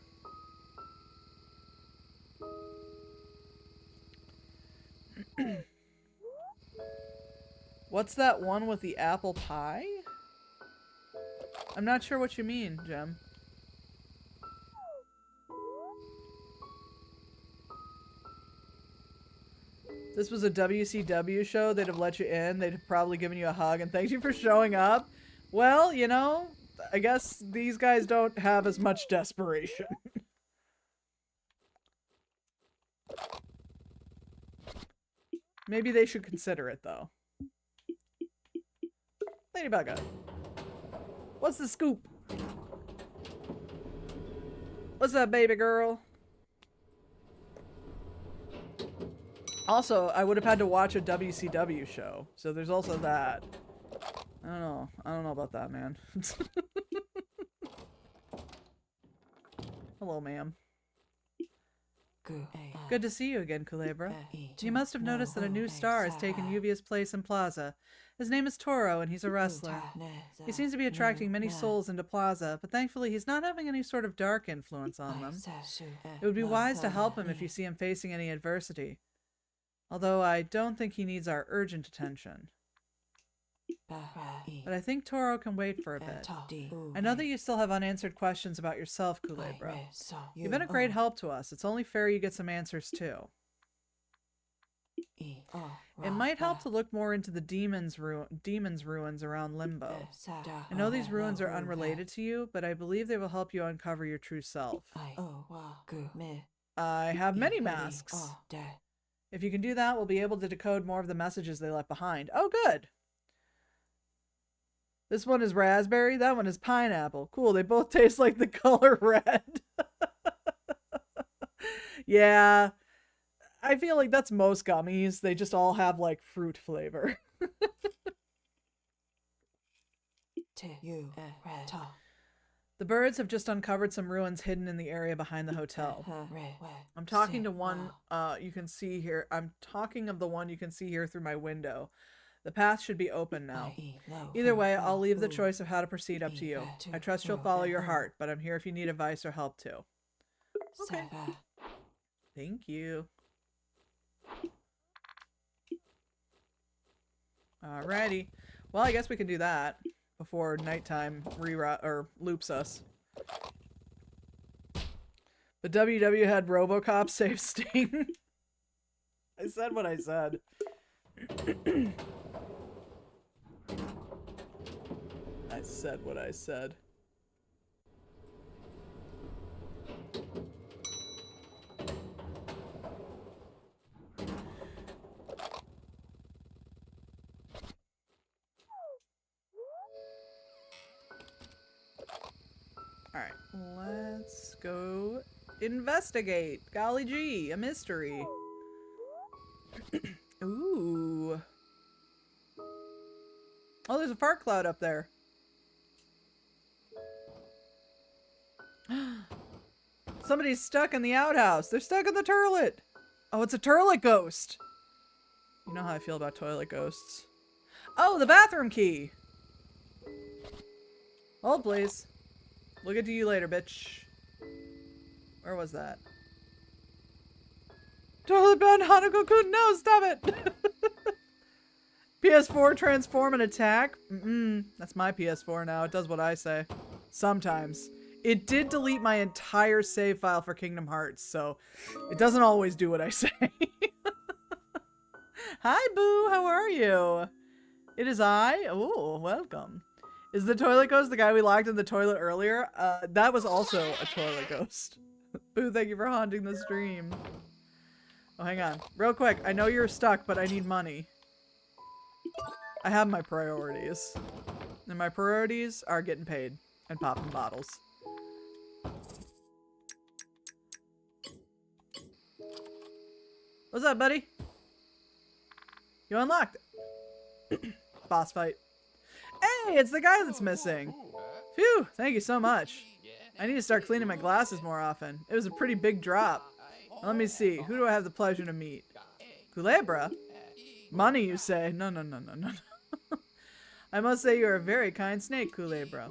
B: What's that one with the apple pie? I'm not sure what you mean, Jem. If this was a WCW show, they'd have let you in. They'd have probably given you a hug and thank you for showing up. Well, you know, I guess these guys don't have as much desperation. Maybe they should consider it, though. Lady Bugga. What's the scoop? What's up, baby girl? Also, I would have had to watch a WCW show, so there's also that. I don't know. I don't know about that, man. Hello, ma'am. Good to see you again, Kulebra. You must have noticed that a new star has taken Yuvia's place in Plaza. His name is Toro, and he's a wrestler. He seems to be attracting many souls into Plaza, but thankfully he's not having any sort of dark influence on them. It would be wise to help him if you see him facing any adversity. Although I don't think he needs our urgent attention. But I think Toro can wait for a bit. I know that you still have unanswered questions about yourself, Kulebra. You've been a great help to us. It's only fair you get some answers too. It might help to look more into the demon's ruins around Limbo. I know these ruins are unrelated to you, but I believe they will help you uncover your true self. I have many masks. If you can do that, we'll be able to decode more of the messages they left behind. Oh, good! This one is raspberry, that one is pineapple. Cool, they both taste like the color red. Yeah, I feel like that's most gummies. They just all have, like, fruit flavor. The birds have just uncovered some ruins hidden in the area behind the hotel. I'm talking to one you can see here. I'm talking of the one you can see here through my window. The path should be open now. Either way, I'll leave the choice of how to proceed up to you. I trust you'll follow your heart, but I'm here if you need advice or help too. Okay. Thank you. Alrighty. Well, I guess we can do that before nighttime loops us. The WW had RoboCop save Sting. I said what I said. I said what I said. Alright, let's go investigate. Golly gee, a mystery. Ooh. Oh, there's a fart cloud up there. Somebody's stuck in the outhouse. They're stuck in the turlet. Oh, it's a toilet ghost. You know how I feel about toilet ghosts. Oh, the bathroom key. Hold, please. Look into you later, bitch. Where was that? Toilet bound Hanako-kun, no, stop it! PS4 transform and attack? That's my PS4 now. It does what I say. Sometimes. It did delete my entire save file for Kingdom Hearts, so it doesn't always do what I say. Hi, Boo. How are you? It is I. Oh, welcome. Is the toilet ghost the guy we locked in the toilet earlier? That was also a toilet ghost. Boo, thank you for haunting the stream. Oh, hang on. Real quick. I know you're stuck, but I need money. I have my priorities. And my priorities are getting paid and popping bottles. What's up, buddy? You unlocked it. Boss fight. Hey, it's the guy that's missing. Phew, thank you so much. I need to start cleaning my glasses more often. It was a pretty big drop. Let me see. Who do I have the pleasure to meet? Kulebra? Money, you say? No. I must say you are a very kind snake, Kulebra.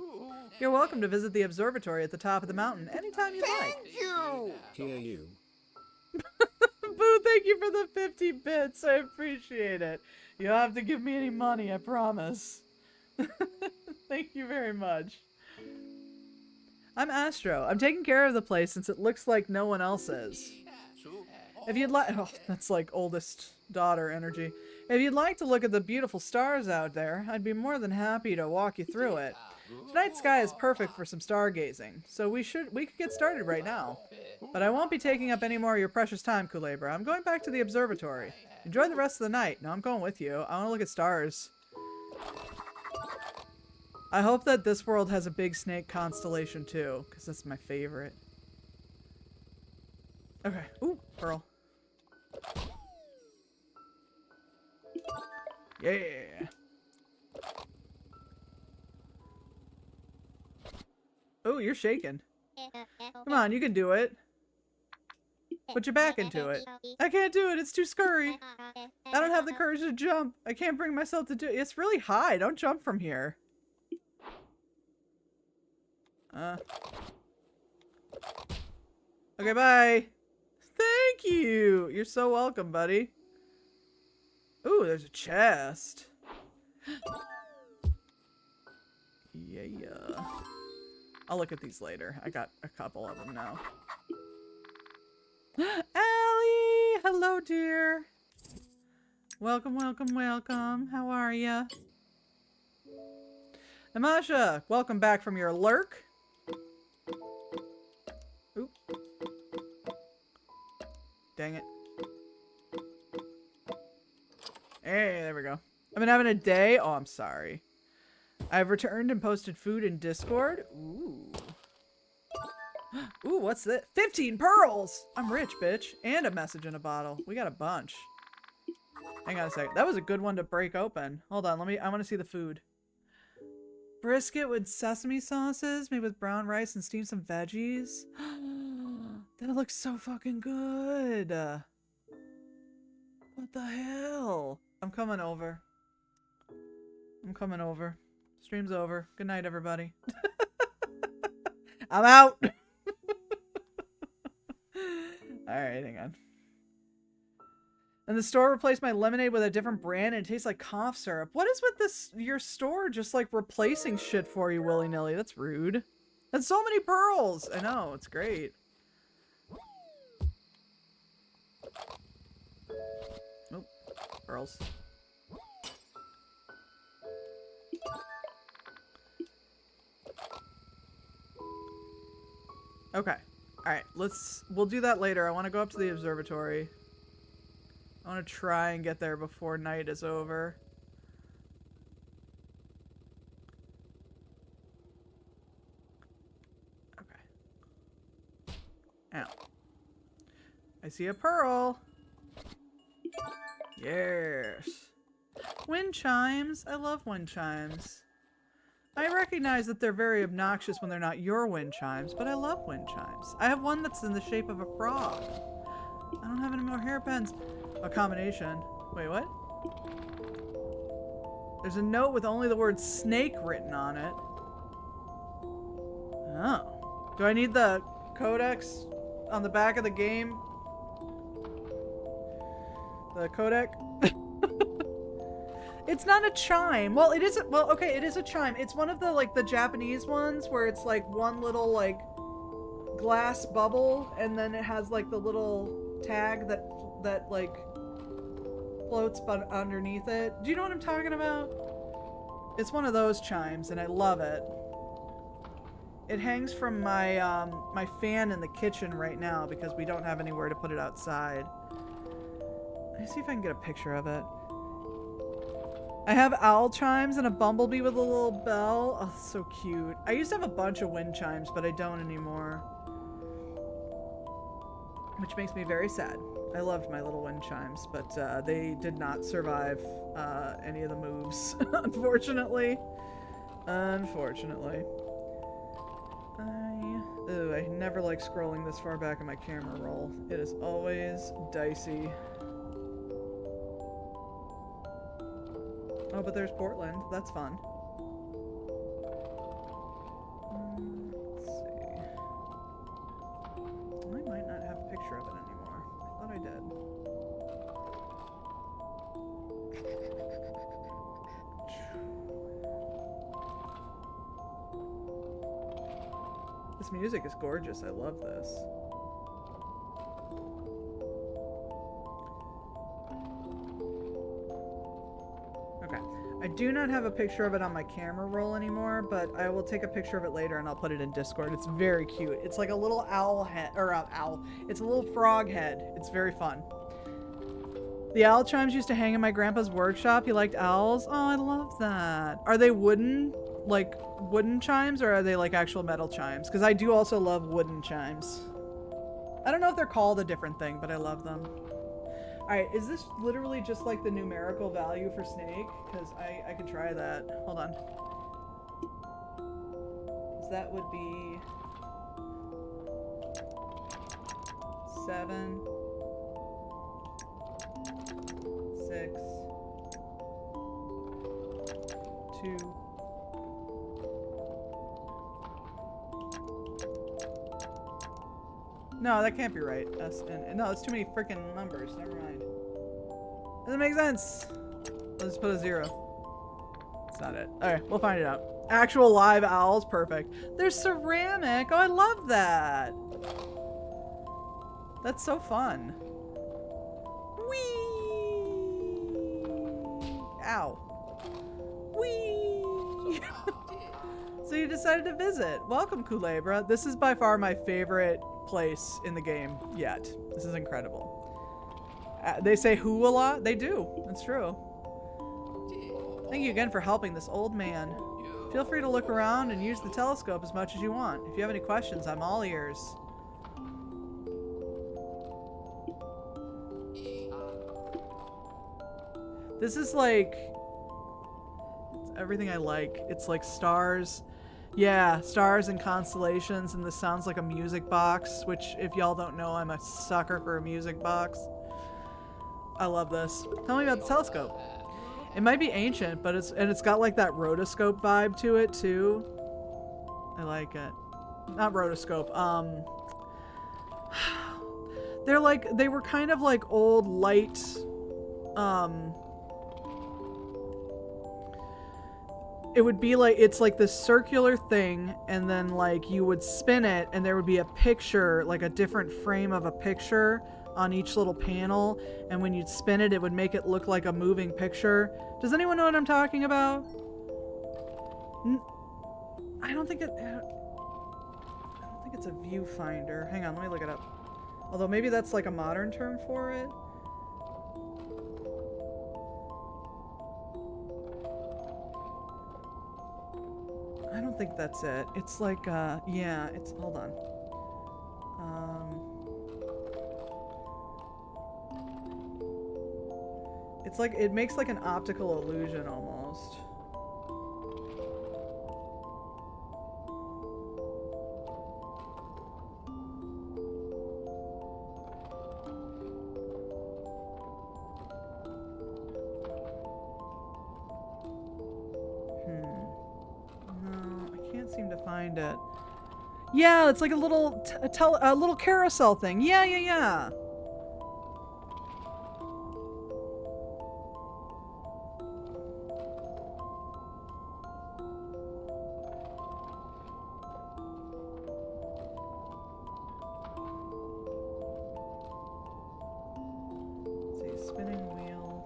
B: You're welcome to visit the observatory at the top of the mountain anytime you'd like.
A: Thank you.
C: Hear you.
B: Boo, thank you for the 50 bits. I appreciate it. You don't have to give me any money, I promise. Thank you very much. I'm Astro. I'm taking care of the place since it looks like no one else is. If you'd like... Oh, that's like oldest daughter energy. If you'd like to look at the beautiful stars out there, I'd be more than happy to walk you through it. Tonight's sky is perfect for some stargazing, so we could get started right now. But I won't be taking up any more of your precious time, Kulebra. I'm going back to the observatory. Enjoy the rest of the night. No, I'm going with you. I want to look at stars. I hope that this world has a big snake constellation too, because that's my favorite. Okay. Ooh, pearl. Yeah. Oh, you're shaking. Come on, you can do it. Put your back into it. I can't do it. It's too scurry. I don't have the courage to jump. I can't bring myself to do it. It's really high. Don't jump from here. Okay, bye. Thank you. You're so welcome, buddy. Ooh, there's a chest. Yeah. I'll look at these later. I got a couple of them now. Allie! Hello, dear. Welcome. How are ya? Amasha, welcome back from your lurk. Oop. Dang it. Hey, there we go. I've been having a day. Oh, I'm sorry. I've returned and posted food in Discord. Ooh. Ooh, what's this? 15 pearls! I'm rich, bitch. And a message in a bottle. We got a bunch. Hang on a second. That was a good one to break open. Hold on, I want to see the food. Brisket with sesame sauces, made with brown rice and steamed some veggies. That looks so fucking good. What the hell? I'm coming over. Stream's over. Good night, everybody. I'm out. Alright, hang on. And the store replaced my lemonade with a different brand and it tastes like cough syrup. What is with this, your store just like replacing shit for you willy-nilly? That's rude. That's so many pearls. I know, it's great. Nope. Pearls. Okay. Alright, we'll do that later. I want to go up to the observatory. I want to try and get there before night is over. Okay. Ow. I see a pearl. Yes. Wind chimes. I love wind chimes. I recognize that they're very obnoxious when they're not your wind chimes, but I love wind chimes. I have one that's in the shape of a frog. I don't have any more hairpins. A combination. Wait, what? There's a note with only the word snake written on it. Oh. Do I need the codex on the back of the game? The codec? It's not a chime. Well, it isn't. Well, okay, it is a chime. It's one of the, like, the Japanese ones where it's, like, one little, like, glass bubble, and then it has, like, the little tag that like, floats but underneath it. Do you know what I'm talking about? It's one of those chimes, and I love it. It hangs from my, my fan in the kitchen right now because we don't have anywhere to put it outside. Let me see if I can get a picture of it. I have owl chimes and a bumblebee with a little bell. Oh, so cute. I used to have a bunch of wind chimes, but I don't anymore. Which makes me very sad. I loved my little wind chimes, but they did not survive any of the moves, unfortunately. Unfortunately. I never like scrolling this far back in my camera roll. It is always dicey. Oh, but there's Portland. That's fun. Let's see. I might not have a picture of it anymore. I thought I did. This music is gorgeous. I love this. Okay. I do not have a picture of it on my camera roll anymore, but I will take a picture of it later and I'll put it in Discord. It's very cute. It's like a little owl head, or owl. It's a little frog head. It's very fun. The owl chimes used to hang in my grandpa's workshop. He liked owls. Oh, I love that. Are they wooden, like wooden chimes, or are they like actual metal chimes? Because I do also love wooden chimes. I don't know if they're called a different thing, but I love them. Alright, is this literally just like the numerical value for snake? Because I could try that. Hold on. So that would be 7, 6, 2. No, that can't be right. No, it's too many freaking numbers. Never mind. Doesn't make sense. Let's put a 0. That's not it. Alright, we'll find it out. Actual live owls, perfect. There's ceramic. Oh, I love that. That's so fun. Whee! Ow. Whee! So you decided to visit. Welcome, Kulebra. This is by far my favorite place in the game yet. This is incredible. They say who a lot? They do. That's true. Thank you again for helping this old man. Feel free to look around and use the telescope as much as you want. If you have any questions, I'm all ears. This is like... it's everything I like. It's like stars. Yeah, stars and constellations, and this sounds like a music box, which, if y'all don't know, I'm a sucker for a music box. I love this. Tell me about the telescope. It might be ancient, but it's got like that rotoscope vibe to it too. I like it. Not rotoscope. They were kind of like old light. It would be like, it's like this circular thing, and then like you would spin it and there would be a picture, like a different frame of a picture on each little panel, and when you'd spin it, it would make it look like a moving picture. Does anyone know what I'm talking about? I don't think it's a viewfinder. Hang on, let me look it up. Although maybe that's like a modern term for it. I don't think that's it. It's like, yeah, it's, hold on. It's like, it makes like an optical illusion almost. find it. Yeah, it's like a little a little carousel thing. Yeah. Let's see, spinning wheel.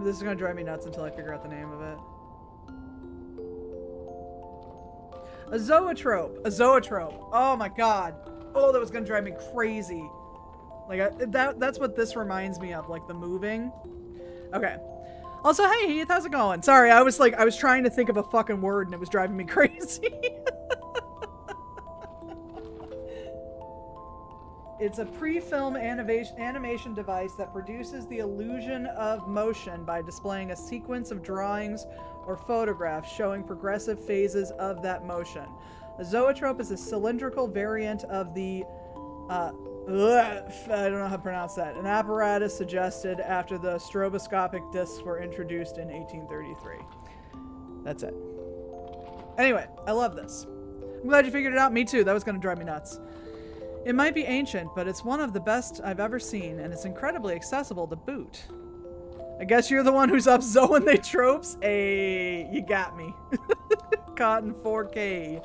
B: This is gonna drive me nuts until I figure out the name of it. A zoetrope. A zoetrope. Oh my god. Oh, that was gonna drive me crazy. Like that's what this reminds me of, like the moving. Okay. Also, hey Heath, how's it going? Sorry, I was trying to think of a fucking word and it was driving me crazy. It's a pre-film animation device that produces the illusion of motion by displaying a sequence of drawings or photographs showing progressive phases of that motion. A zoetrope is a cylindrical variant of the I don't know how to pronounce that. An apparatus suggested after the stroboscopic discs were introduced in 1833. That's it. Anyway, I love this. I'm glad you figured it out. Me too. That was going to drive me nuts. It might be ancient, but it's one of the best I've ever seen, and it's incredibly accessible to boot. I guess you're the one who's up zoing they tropes? Hey, you got me. Caught in 4K.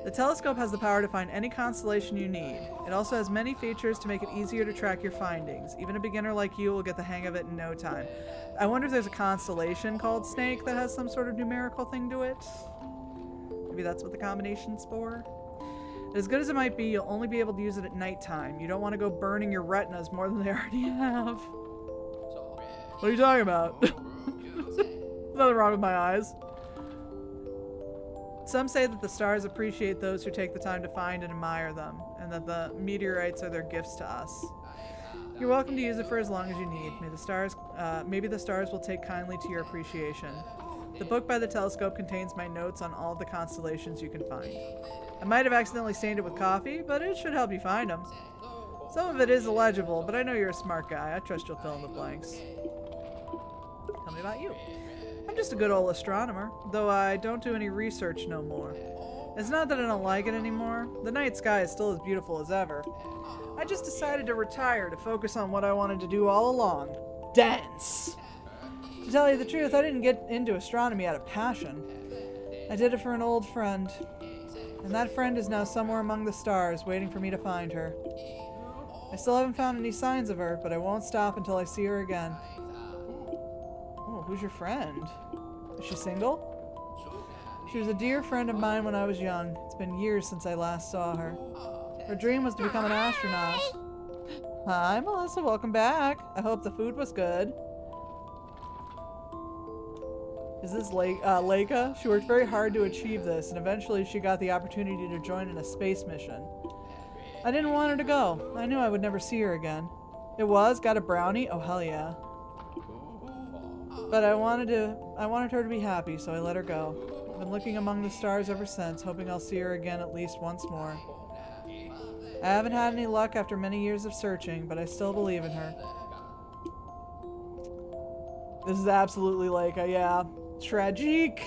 B: The telescope has the power to find any constellation you need. It also has many features to make it easier to track your findings. Even a beginner like you will get the hang of it in no time. I wonder if there's a constellation called Snake that has some sort of numerical thing to it. Maybe that's what the combination's for. As good as it might be, you'll only be able to use it at nighttime. You don't want to go burning your retinas more than they already have. What are you talking about? Nothing wrong with my eyes. Some say that the stars appreciate those who take the time to find and admire them, and that the meteorites are their gifts to us. You're welcome to use it for as long as you need. Maybe the stars will take kindly to your appreciation. The book by the telescope contains my notes on all of the constellations you can find. I might have accidentally stained it with coffee, but it should help you find them. Some of it is illegible, but I know you're a smart guy. I trust you'll fill in the blanks. Tell me about you. I'm just a good old astronomer, though I don't do any research no more. It's not that I don't like it anymore. The night sky is still as beautiful as ever. I just decided to retire to focus on what I wanted to do all along. Dance! To tell you the truth, I didn't get into astronomy out of passion. I did it for an old friend. And that friend is now somewhere among the stars, waiting for me to find her. I still haven't found any signs of her, but I won't stop until I see her again. Oh, who's your friend? Is she single? She was a dear friend of mine when I was young. It's been years since I last saw her. Her dream was to become an astronaut. Hi, Melissa. Welcome back. I hope the food was good. Is this Leica? She worked very hard to achieve this, and eventually she got the opportunity to join in a space mission. I didn't want her to go. I knew I would never see her again. It was? Got a brownie? Oh, hell yeah. But I wanted her to be happy, so I let her go. I've been looking among the stars ever since, hoping I'll see her again at least once more. I haven't had any luck after many years of searching, but I still believe in her. This is absolutely Leica, yeah. Tragique.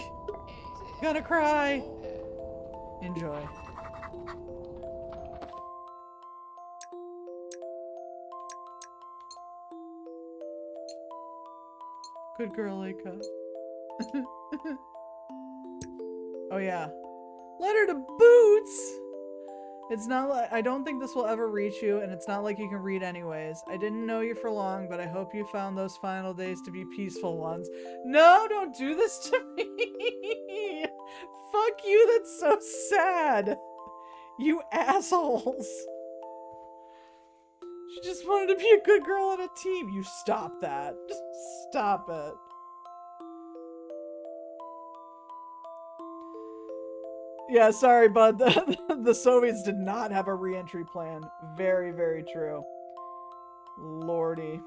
B: Gonna cry. Enjoy. Good girl, Leica. Oh yeah. Letter to Boots! It's not like, I don't think this will ever reach you, and it's not like you can read anyways. I didn't know you for long, but I hope you found those final days to be peaceful ones. No, don't do this to me! Fuck you, that's so sad! You assholes! She just wanted to be a good girl on a team. You stop that. Just stop it. Yeah, sorry, bud. The Soviets did not have a re-entry plan. Very, very true. Lordy.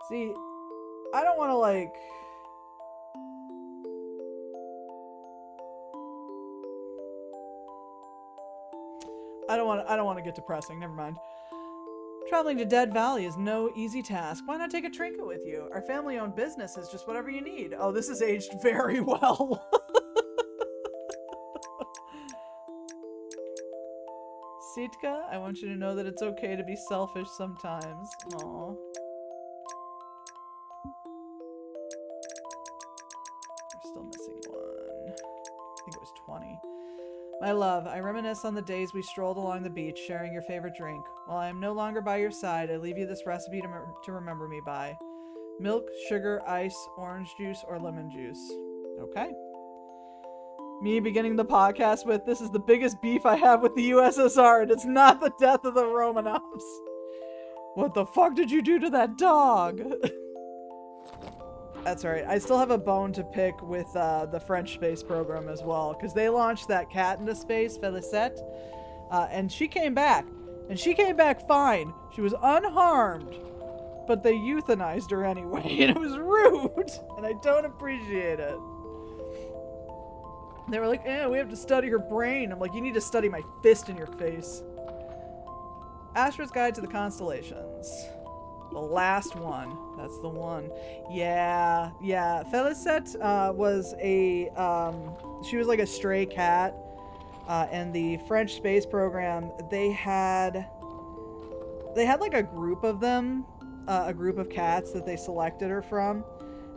B: See, I don't want to, like... I don't want to get depressing. Never mind. Traveling to Dead Valley is no easy task. Why not take a trinket with you? Our family-owned business is just whatever you need. Oh, this is aged very well. Sitka, I want you to know that it's okay to be selfish sometimes. Aw. We're still missing one. I think it was 20. My love, I reminisce on the days we strolled along the beach, sharing your favorite drink. While I am no longer by your side, I leave you this recipe to remember me by. Milk, sugar, ice, orange juice, or lemon juice. Okay. Me beginning the podcast with, this is the biggest beef I have with the USSR, and it's not the death of the Romanovs. What the fuck did you do to that dog? That's all right. I still have a bone to pick with the French space program as well, because they launched that cat into space, Félicette, and she came back. And she came back fine. She was unharmed, but they euthanized her anyway, and it was rude, and I don't appreciate it. They were like, we have to study her brain. I'm like, you need to study my fist in your face. Astra's Guide to the Constellations. The last one. That's the one. Yeah. Félicette was a, she was like a stray cat. And the French space program, they had like a group of them, a group of cats that they selected her from.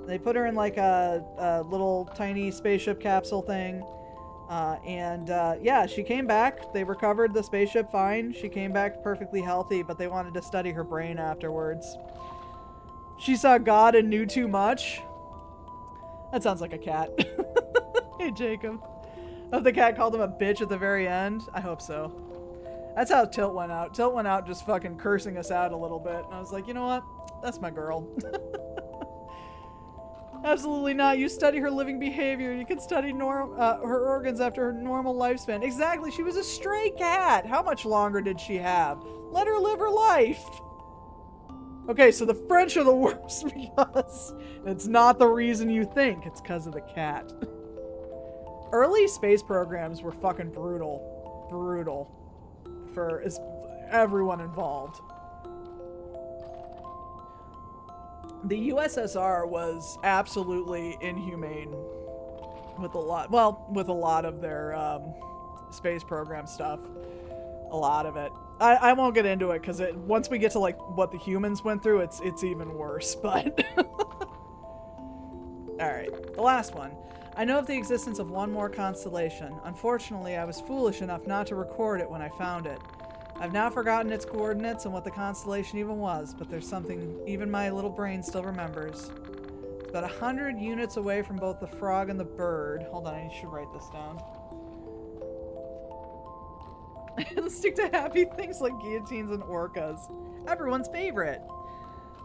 B: They put her in like a little tiny spaceship capsule thing. Yeah, she came back. They recovered the spaceship fine. She came back perfectly healthy, but they wanted to study her brain afterwards. She saw God and knew too much. That sounds like a cat. Hey, Jacob. Oh, the cat called him a bitch at the very end? I hope so. That's how Tilt went out. Tilt went out just fucking cursing us out a little bit. And I was like, you know what? That's my girl. Absolutely not. You study her living behavior. You can study her organs after her normal lifespan. Exactly. She was a stray cat. How much longer did she have? Let her live her life. Okay, so the French are the worst because it's not the reason you think. It's because of the cat. Early space programs were fucking brutal. Brutal. For everyone involved. The USSR was absolutely inhumane with a lot of their space program stuff. A lot of it. I won't get into it because once we get to like what the humans went through, it's even worse. But all right, the last one. I know of the existence of one more constellation. Unfortunately, I was foolish enough not to record it when I found it. I've now forgotten its coordinates and what the constellation even was, but there's something even my little brain still remembers. It's about 100 units away from both the frog and the bird. Hold on, I should write this down. Let's stick to happy things like guillotines and orcas. Everyone's favorite.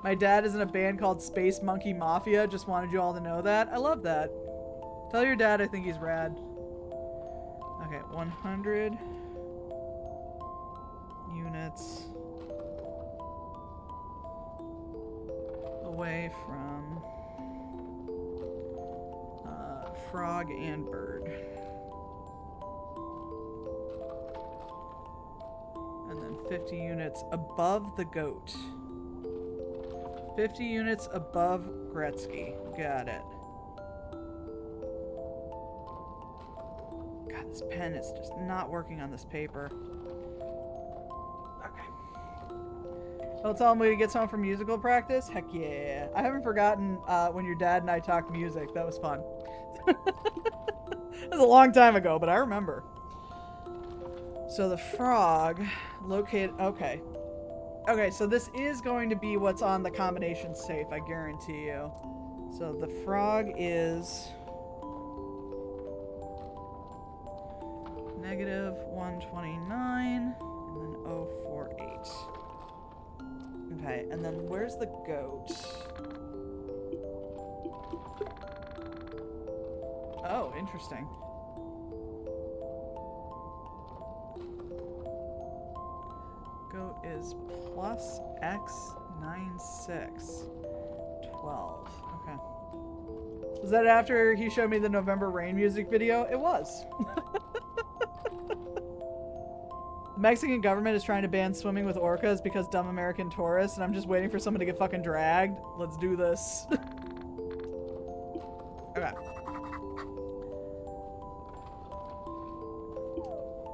B: My dad is in a band called Space Monkey Mafia. Just wanted you all to know that. I love that. Tell your dad I think he's rad. Okay, 100 units away from frog and bird. And then 50 units above the goat. 50 units above Gretzky. Got it. God, this pen is just not working on this paper. Okay. Don't tell him when he gets home from musical practice? Heck yeah. I haven't forgotten when your dad and I talked music. That was fun. It was a long time ago, but I remember. So the frog located... Okay. Okay, so this is going to be what's on the combination safe, I guarantee you. So the frog is... negative 129, and then 048. Okay, and then where's the goat? Oh, interesting. Goat is plus X96. 12. Okay. Was that after he showed me the November Rain music video? It was. Mexican government is trying to ban swimming with orcas because dumb American tourists, and I'm just waiting for someone to get fucking dragged. Let's do this. Okay.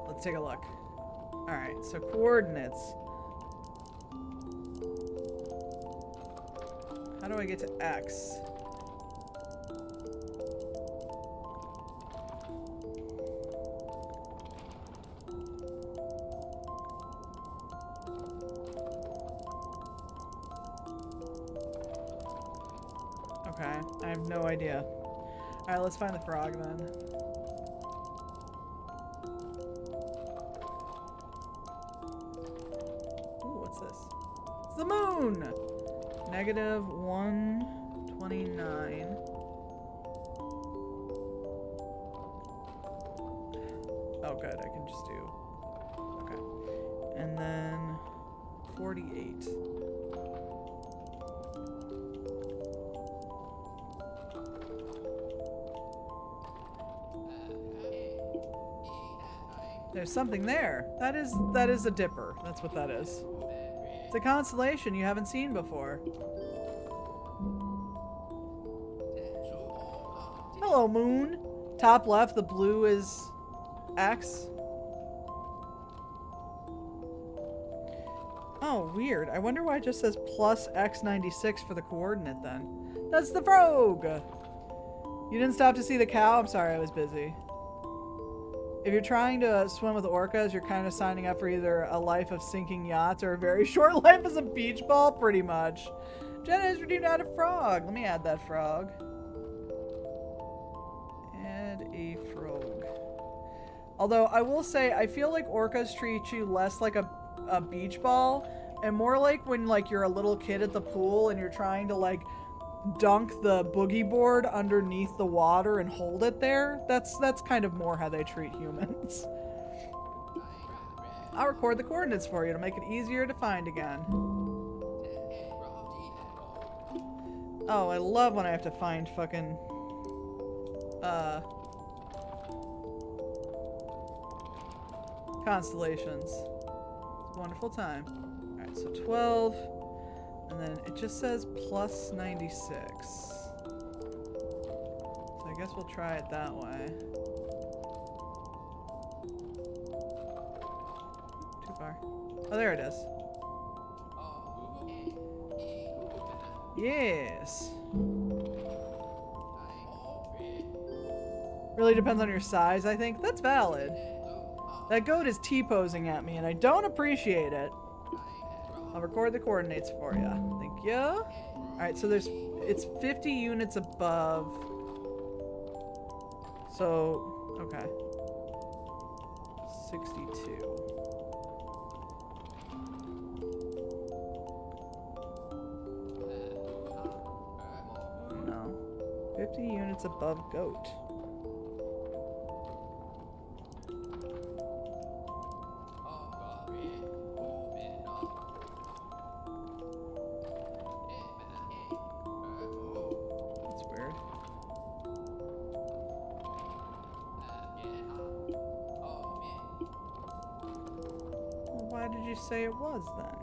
B: Let's take a look. Alright, so coordinates. How do I get to X? Okay, I have no idea. Alright, let's find the frog then. Ooh, what's this? It's the moon! Negative 129. Oh, good, I can just do... Okay. And then... 48. There's something there. That is a dipper. That's what that is. It's a constellation you haven't seen before. Hello, moon. Top left, the blue is X. Oh, weird. I wonder why it just says plus X96 for the coordinate then. That's the frog! You didn't stop to see the cow? I'm sorry, I was busy. If you're trying to swim with orcas, you're kind of signing up for either a life of sinking yachts or a very short life as a beach ball, pretty much. Jenna has redeemed out a frog. Let me add that frog. Add a frog. Although, I will say, I feel like orcas treat you less like a beach ball and more like when, like, you're a little kid at the pool and you're trying to, like, dunk the boogie board underneath the water and hold it there. That's kind of more how they treat humans. I'll record the coordinates for you to make it easier to find again. Oh, I love when I have to find fucking constellations. It's a wonderful time. Alright, so 12. And then it just says plus 96. So I guess we'll try it that way. Too far. Oh, there it is. Yes. Really depends on your size, I think. That's valid. That goat is T-posing at me, and I don't appreciate it. I'll record the coordinates for you. Thank you. Alright, so it's 50 units above. So, okay. 62. No. 50 units above goat. Say it was then.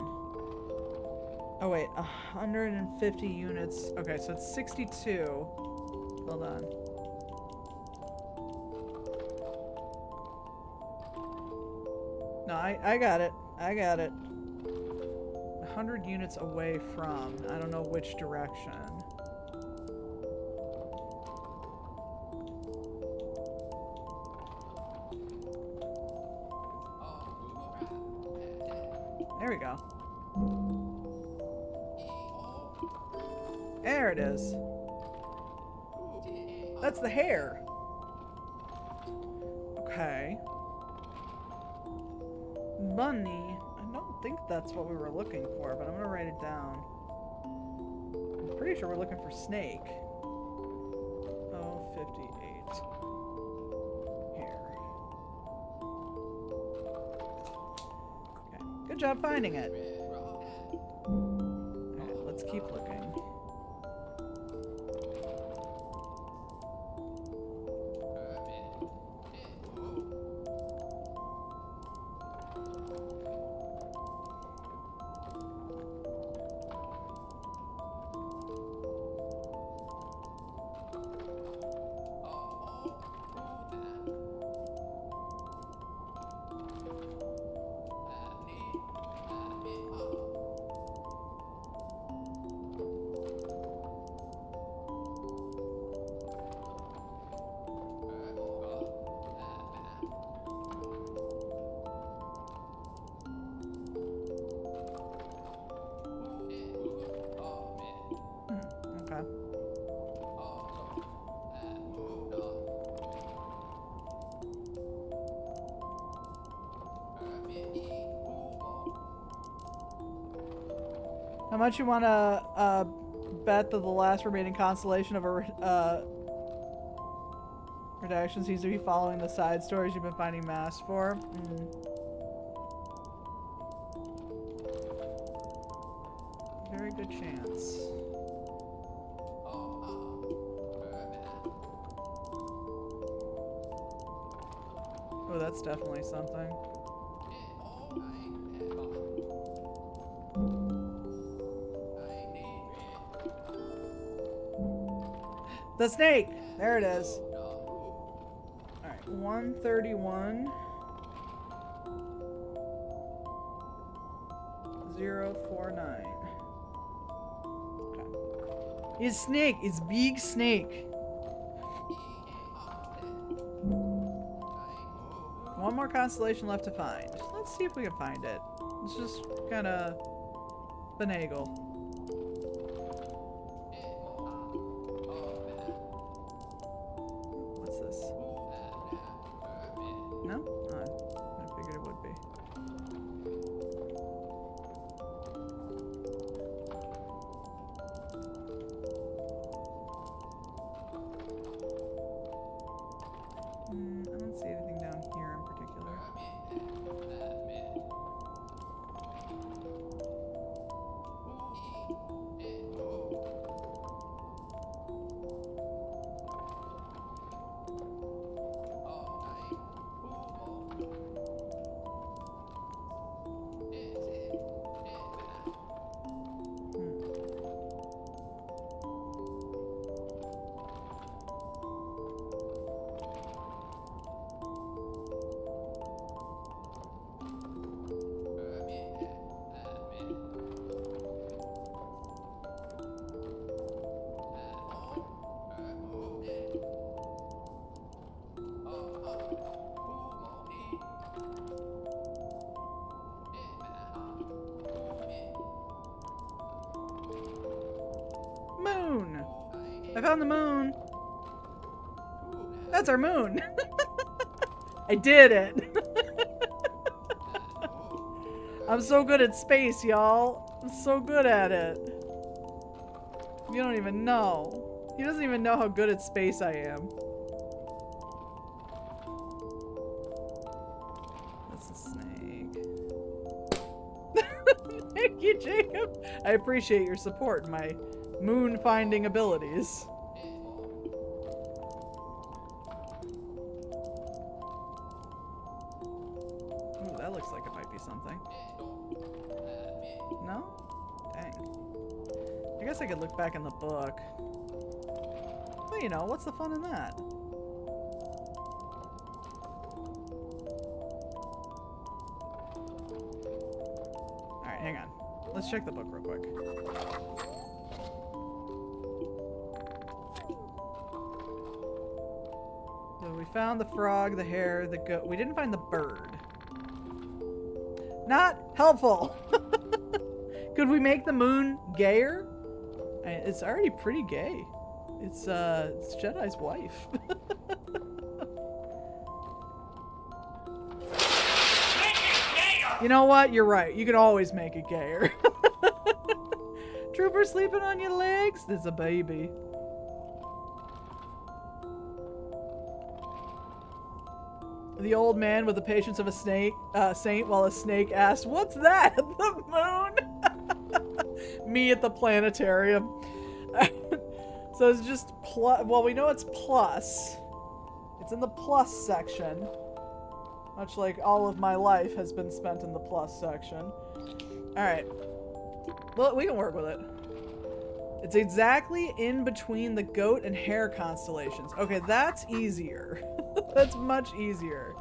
B: Oh wait, 150 units. Okay, so it's 62. Hold on. No, I got it. I got it. 100 units away from. I don't know which direction. There we go. There it is. That's the hair. Okay. Bunny. I don't think that's what we were looking for, but I'm gonna write it down. I'm pretty sure we're looking for snake. Oh, 58. Here. Okay. Good job finding it. Alright, let's keep looking. Okay. How much you want to bet that the last remaining constellation of a redaction seems to be following the side stories you've been finding masks for? Very good chance. Oh, that's definitely something. The snake! There it is. Alright, 131. 049. Okay. It's snake. It's big snake. One more constellation left to find. Let's see if we can find it. Let's just kind of finagle. What's this? No? Oh, I figured it would be. I don't see anything down here in particular. Moon! I found the moon! That's our moon! I did it! I'm so good at space, y'all. I'm so good at it. You don't even know. He doesn't even know how good at space I am. That's a snake. Thank you, Jacob. I appreciate your support in my moon finding abilities. Ooh, that looks like it might be something. No? Dang. I guess I could look back in the book. Well, you know, what's the fun in that? Alright, hang on. Let's check the book real quick. So we found the frog, the hare, the goat. We didn't find the bird. Not helpful! Could we make the moon gayer? It's already pretty gay. It's Jedi's wife. You know what? You're right. You can always make it gayer. Trooper sleeping on your legs? There's a baby. The old man with the patience of a snake, saint while a snake asked, "What's that? The moon?" Me at the planetarium. So it's just plus. Well, we know it's plus. It's in the plus section. Much like all of my life has been spent in the plus section. Alright. Well, we can work with it. It's exactly in between the goat and hare constellations. Okay, that's easier. That's much easier.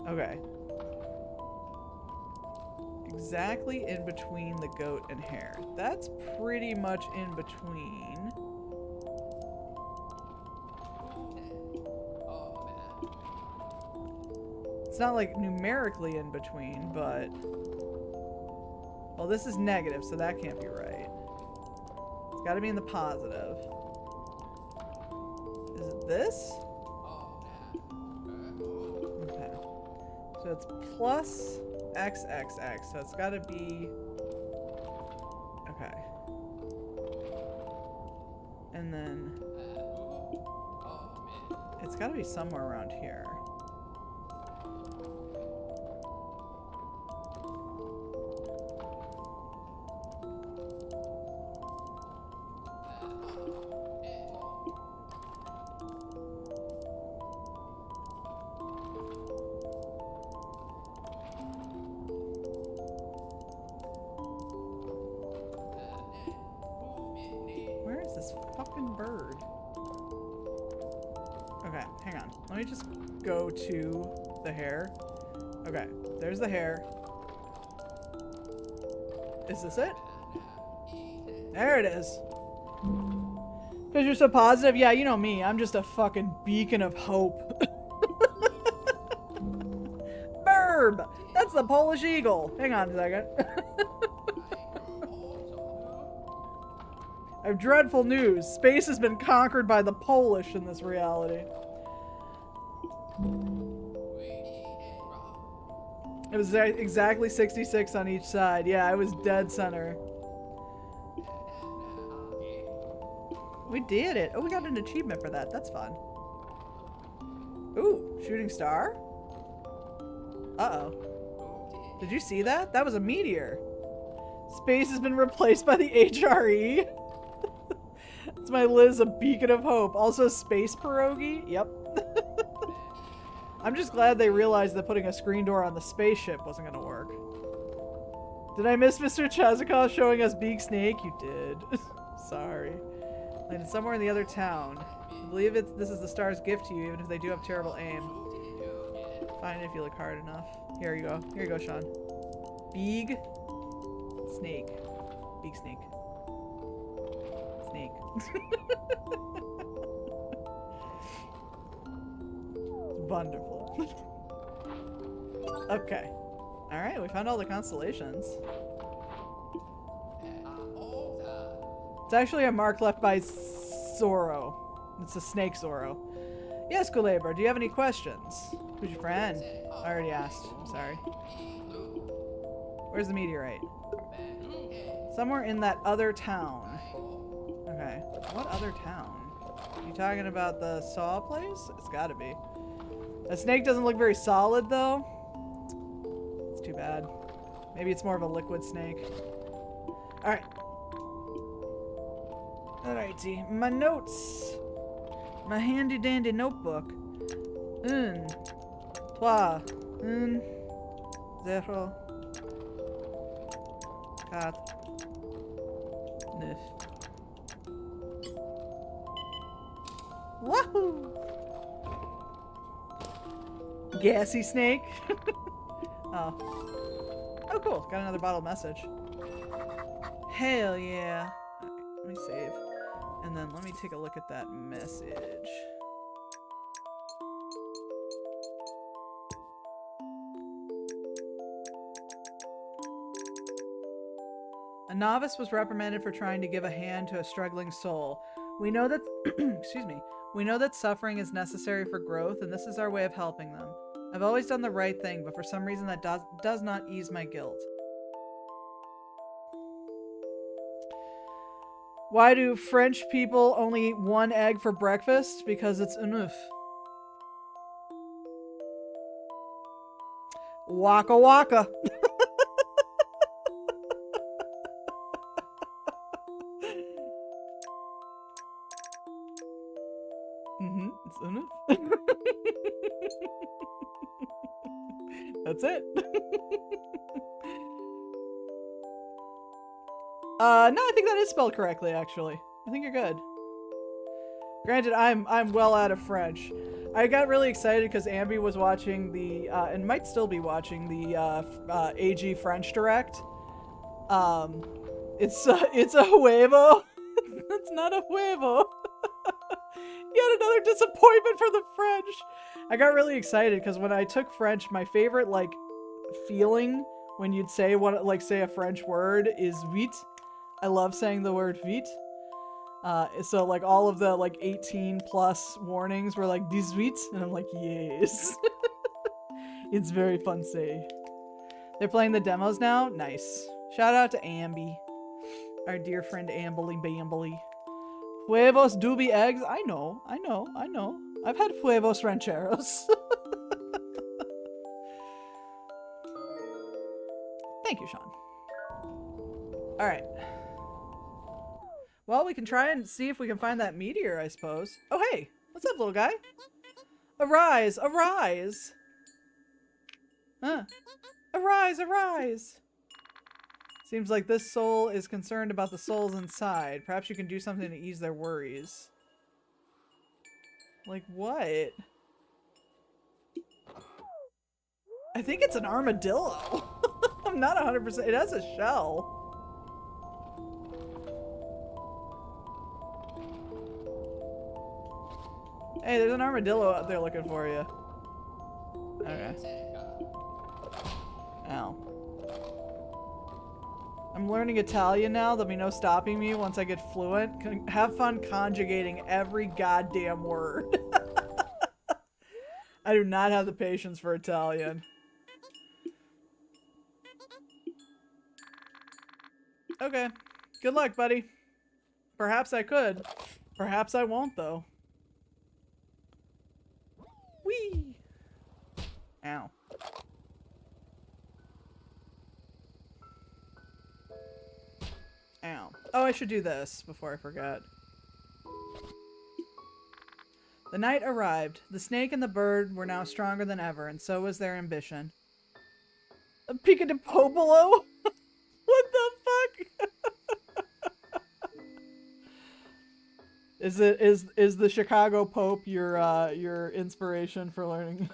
B: Okay. Exactly in between the goat and hare. That's pretty much in between. It's not like numerically in between, but... Well, this is negative, so that can't be right. It's gotta be in the positive. Is it this? Okay. So it's plus XXX. So it's gotta be... Okay. And then... It's gotta be somewhere around here. Where is this fucking bird? Okay, hang on. Let me just go to the hare. Okay, there's the hare. Is this it? There it is. Because you're so positive? Yeah, you know me. I'm just a fucking beacon of hope. Burb! That's the Polish eagle. Hang on a second. I have dreadful news. Space has been conquered by the Polish in this reality. It was exactly 66 on each side. Yeah, I was dead center. We did it. Oh, we got an achievement for that. That's fun. Ooh, shooting star? Uh-oh. Did you see that? That was a meteor. Space has been replaced by the HRE. It's my Liz, a beacon of hope. Also space pierogi? Yep. I'm just glad they realized that putting a screen door on the spaceship wasn't gonna work. Did I miss Mr. Chazikov showing us Big Snake? You did. Sorry. Landed somewhere in the other town. I believe this is the star's gift to you, even if they do have terrible aim. Fine if you look hard enough. Here you go. Here you go, Sean. Big Snake. Big Snake. Snake. Wonderful. Okay. Alright, we found all the constellations. It's actually a mark left by Zorro. It's a snake Zorro. Yes, Kulebra, do you have any questions? Who's your friend? I already asked. I'm sorry. Where's the meteorite? Somewhere in that other town. Okay. What other town? You talking about the saw place? It's gotta be. The snake doesn't look very solid, though. It's too bad. Maybe it's more of a liquid snake. Alright. Alrighty. My notes. My handy dandy notebook. Un. Trois. Un. Zero. Quatre. Neuf. Wahoo! Gassy snake. Oh. Oh, cool. Got another bottle message. Hell yeah. Alright, let me save. And then let me take a look at that message. A novice was reprimanded for trying to give a hand to a struggling soul. We know that, excuse me, we know that suffering is necessary for growth, and this is our way of helping them. I've always done the right thing, but for some reason that does not ease my guilt. Why do French people only eat one egg for breakfast? Because it's enough. Waka waka. It's enough. That's it. No, I think that is spelled correctly, actually. I think you're good. Granted, I'm well out of French. I got really excited because Ambi was watching the, and might still be watching the, AG French Direct. It's a huevo. It's not a huevo. Yet another disappointment for the French. I got really excited because when I took French, my favorite, like, feeling when you'd say say a French word is vite. I love saying the word vite. So like all of the like 18 plus warnings were like 18, and I'm like, yes. It's very fun say. They're playing the demos now? Nice. Shout out to Ambi. Our dear friend Ambly Bambly. Huevos doobie eggs? I know. I've had huevos rancheros. Thank you, Sean. Alright. Well, we can try and see if we can find that meteor, I suppose. Oh, hey! What's up, little guy? Arise! Arise! Huh. Arise! Arise! Seems like this soul is concerned about the souls inside. Perhaps you can do something to ease their worries. Like what? I think it's an armadillo. I'm not 100%. It has a shell. Hey, there's an armadillo out there looking for you. Okay. Ow. I'm learning Italian now. There'll be no stopping me once I get fluent. Have fun conjugating every goddamn word. I do not have the patience for Italian. Okay. Good luck, buddy. Perhaps I could. Perhaps I won't, though. Whee! Ow. Ow. Oh, I should do this before I forget. The night arrived. The snake and the bird were now stronger than ever, and so was their ambition. A Pica de Popolo? What the fuck? Is the Chicago Pope your inspiration for learning?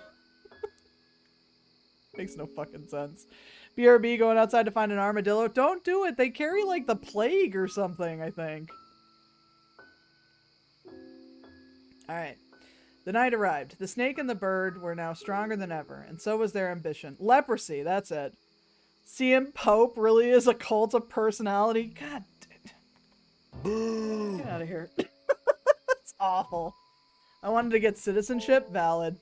B: Makes no fucking sense. BRB going outside to find an armadillo. Don't do it. They carry like the plague or something, I think. Alright. The night arrived. The snake and the bird were now stronger than ever, and so was their ambition. Leprosy, that's it. CM Pope really is a cult of personality? God damn. Get out of here. It's awful. I wanted to get citizenship? Valid.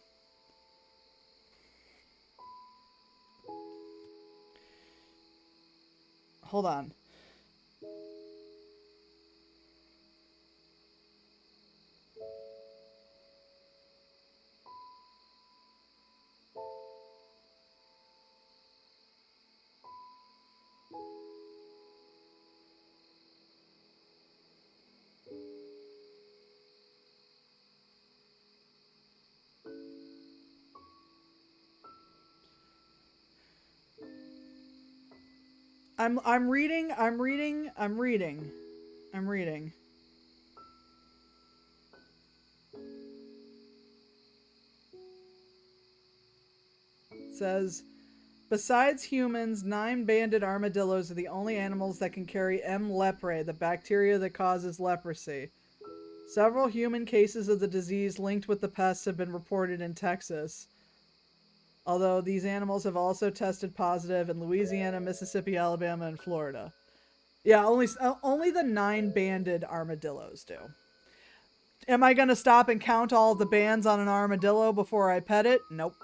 B: Hold on. I'm reading. It says, besides humans, 9-banded armadillos are the only animals that can carry M. leprae, the bacteria that causes leprosy. Several human cases of the disease linked with the pests have been reported in Texas. Although these animals have also tested positive in Louisiana, Mississippi, Alabama, and Florida. Yeah, only the 9-banded armadillos do. Am I going to stop and count all the bands on an armadillo before I pet it? Nope.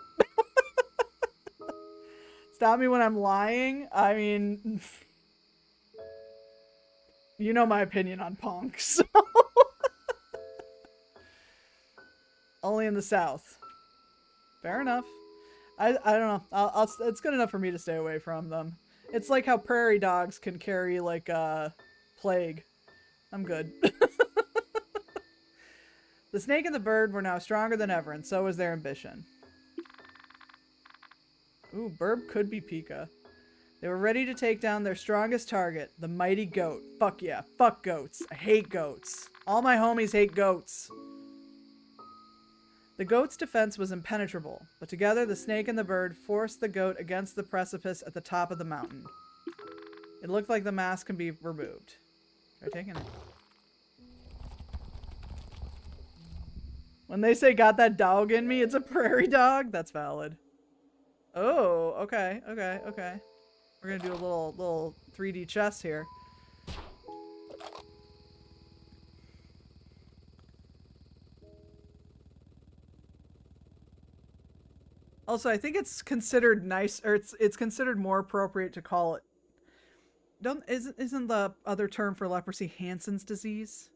B: Stop me when I'm lying? I mean, you know my opinion on punks. So. Only in the South. Fair enough. I don't know. It's good enough for me to stay away from them. It's like how prairie dogs can carry like plague. I'm good. The snake and the bird were now stronger than ever, and so was their ambition. Ooh, Burb could be Pika. They were ready to take down their strongest target, the mighty goat. Fuck yeah. Fuck goats. I hate goats. All my homies hate goats. The goat's defense was impenetrable, but together the snake and the bird forced the goat against the precipice at the top of the mountain. It looked like the mask can be removed. Try taking it. When they say got that dog in me, it's a prairie dog? That's valid. Oh, okay. We're gonna do a little 3D chess here. Also, I think it's considered nice, or it's considered more appropriate to call it. Isn't the other term for leprosy Hansen's disease?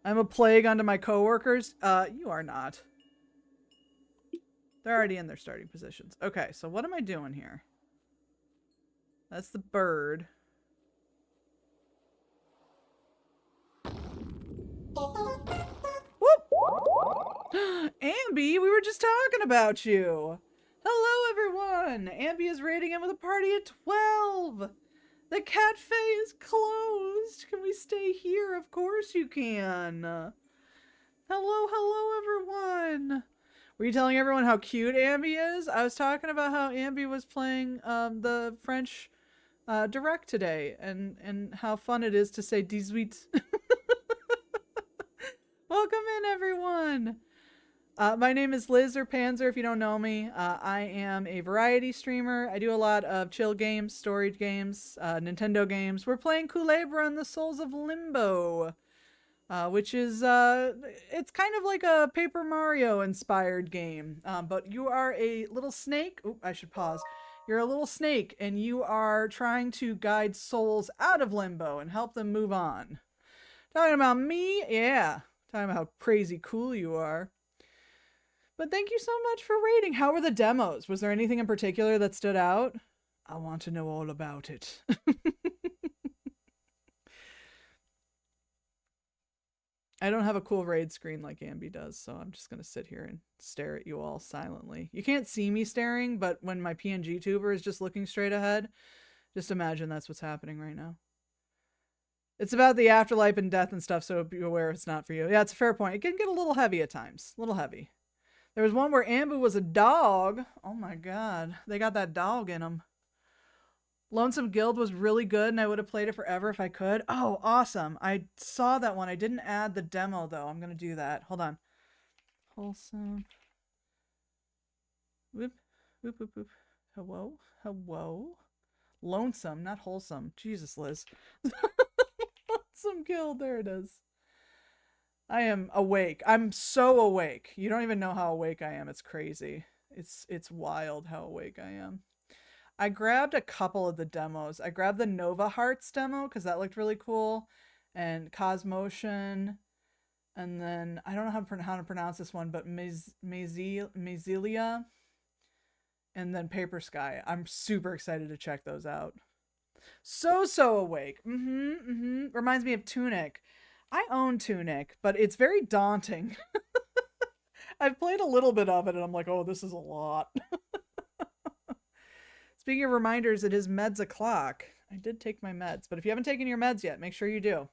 B: I'm a plague unto my coworkers. You are not. They're already in their starting positions. Okay, so what am I doing here? That's the bird. Whoop! Ambi, we were just talking about you. Hello, everyone. Ambi is raiding in with a party at 12. The cafe is closed. Can we stay here? Of course you can. Hello, everyone. Were you telling everyone how cute Ambi is? I was talking about how Ambi was playing the French direct today and how fun it is to say 18. Welcome in, everyone. My name is Liz or Panzer, if you don't know me. I am a variety streamer. I do a lot of chill games, storage games, Nintendo games. We're playing Kulebra and the Souls of Limbo, which is, it's kind of like a Paper Mario inspired game. But you are a little snake. Oh, I should pause. You're a little snake, and you are trying to guide souls out of Limbo and help them move on. Talking about me? Yeah. Talking about how crazy cool you are. But thank you so much for rating. How were the demos? Was there anything in particular that stood out? I want to know all about it. I don't have a cool raid screen like Ambi does, so I'm just going to sit here and stare at you all silently. You can't see me staring, but when my PNG tuber is just looking straight ahead, just imagine that's what's happening right now. It's about the afterlife and death and stuff, so be aware it's not for you. Yeah, it's a fair point. It can get a little heavy at times. A little heavy. There was one where Ambu was a dog. Oh my god. They got that dog in them. Lonesome Guild was really good, and I would have played it forever if I could. Oh, awesome. I saw that one. I didn't add the demo, though. I'm going to do that. Hold on. Wholesome. Whoop. Whoop, whoop, whoop. Hello? Hello? Lonesome, not wholesome. Jesus, Liz. Lonesome Guild. There it is. I am awake. I'm so awake. You don't even know how awake I am. It's crazy. It's wild how awake I am. I grabbed a couple of the demos. I grabbed the Nova Hearts demo because that looked really cool, and Cosmotion, and then I don't know how to pronounce this one, but Mazelia, and then Paper Sky. I'm super excited to check those out. So awake. Reminds me of Tunic. I own Tunic, but it's very daunting. I've played a little bit of it, and I'm like, oh, this is a lot. Speaking of reminders, it is meds o'clock. I did take my meds, but if you haven't taken your meds yet, make sure you do.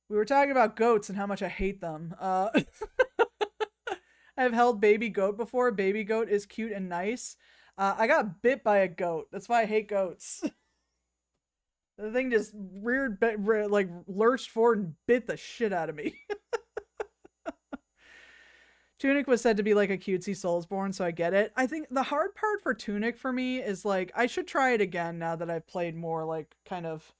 B: We were talking about goats and how much I hate them. I've held baby goat before. Baby goat is cute and nice. I got bit by a goat. That's why I hate goats. The thing just like lurched forward and bit the shit out of me. Tunic was said to be like a cutesy Soulsborne, so I get it. I think the hard part for Tunic for me is like, I should try it again now that I've played more like kind of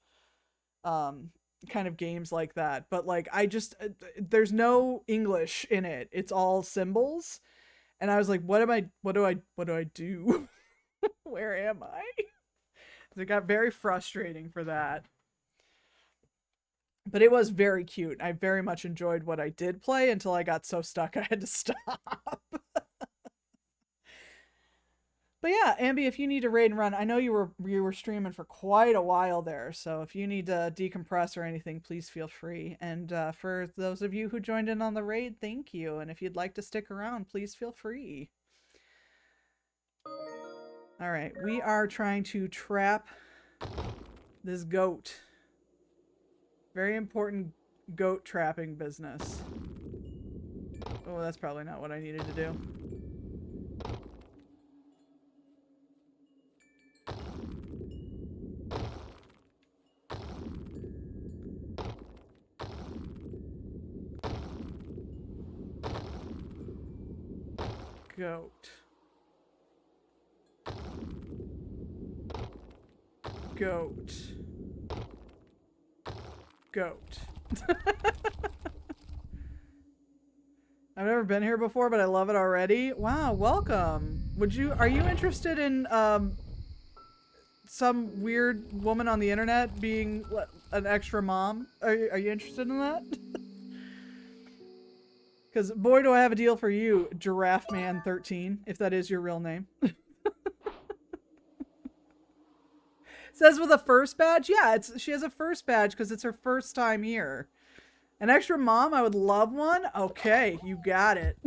B: games like that. But like, I just, there's no English in it. It's all symbols. And I was like, what do I do? Where am I? So it got very frustrating for that. But it was very cute. I very much enjoyed what I did play until I got so stuck I had to stop. But yeah, Ambi, if you need to raid and run, I know you were streaming for quite a while there, so if you need to decompress or anything, please feel free. And for those of you who joined in on the raid, thank you. And if you'd like to stick around, please feel free. All right, we are trying to trap this goat. Very important goat trapping business. Oh, that's probably not what I needed to do. Goat. Goat. Goat. I've never been here before, but I love it already. Wow, welcome. Are you interested in some weird woman on the internet being an extra mom? Are you interested in that? Because boy, do I have a deal for you, Giraffe Man 13, if that is your real name. Says with a first badge? Yeah, she has a first badge because it's her first time here. An extra mom? I would love one. Okay, you got it.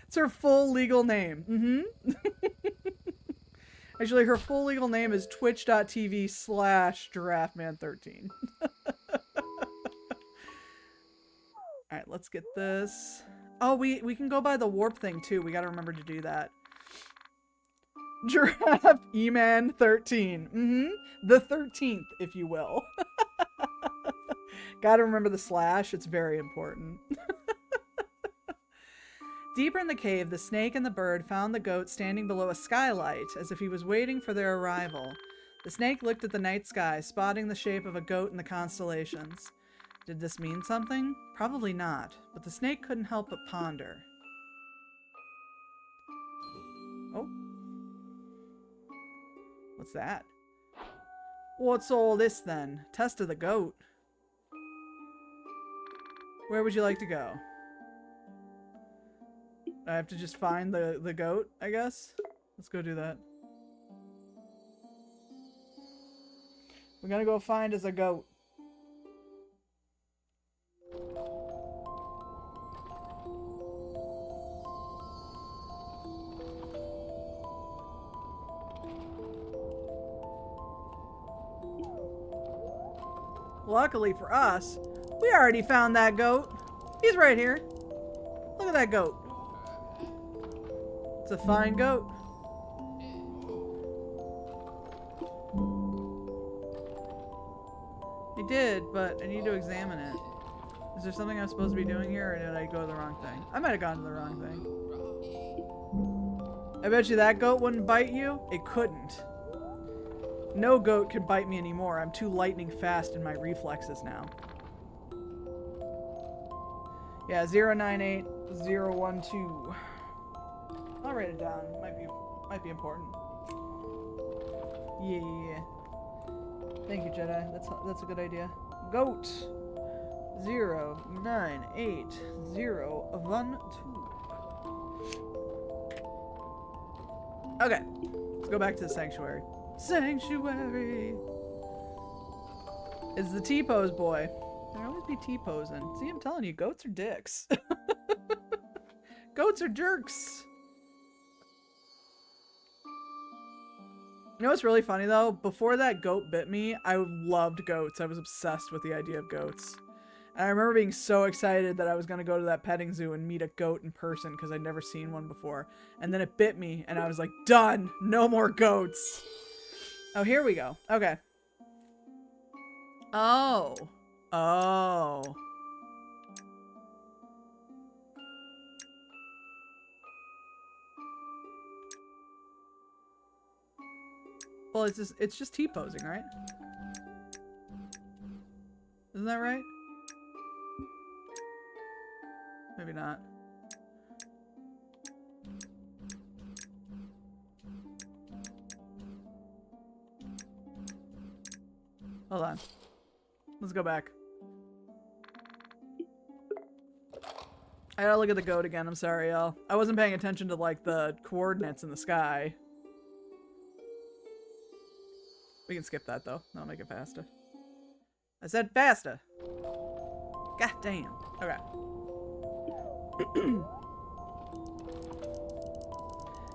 B: It's her full legal name. Mm-hmm. Actually, her full legal name is twitch.tv/giraffeman13. Alright, let's get this. Oh, we can go by the warp thing too. We gotta remember to do that. Giraffe E-Man 13. Mm-hmm. The 13th, if you will. Gotta remember the slash. It's very important. Deeper in the cave, the snake and the bird found the goat standing below a skylight, as if he was waiting for their arrival. The snake looked at the night sky, spotting the shape of a goat in the constellations. Did this mean something? Probably not, but the snake couldn't help but ponder. Oh. What's that? What's all this then? Test of the goat. Where would you like to go? I have to just find the goat, I guess? Let's go do that. We're gonna go find us a goat. Luckily for us, we already found that goat. He's right here. Look at that goat. It's a fine goat. I did, but I need to examine it. Is there something I'm supposed to be doing here, or did I go to the wrong thing? I might have gone to the wrong thing. I bet you that goat wouldn't bite you? It couldn't. No goat can bite me anymore. I'm too lightning fast in my reflexes now. Yeah, 098012. I'll write it down. Might be important. Yeah. Thank you, Jedi. That's a good idea. Goat 098012. Okay, let's go back to the sanctuary. Sanctuary is the T-pose boy. There always be T-posing. See, I'm telling you, goats are dicks. Goats are jerks. You know what's really funny though? Before that goat bit me, I loved goats. I was obsessed with the idea of goats. And I remember being so excited that I was going to go to that petting zoo and meet a goat in person because I'd never seen one before. And then it bit me and I was like, done! No more goats! Oh, here we go. Okay. Oh. Oh. Well, it's just T-posing, right? Isn't that right? Maybe not. Hold on. Let's go back. I gotta look at the goat again. I'm sorry, y'all. I wasn't paying attention to, like, the coordinates in the sky. We can skip that, though. That'll make it faster. I said faster! God damn. Okay.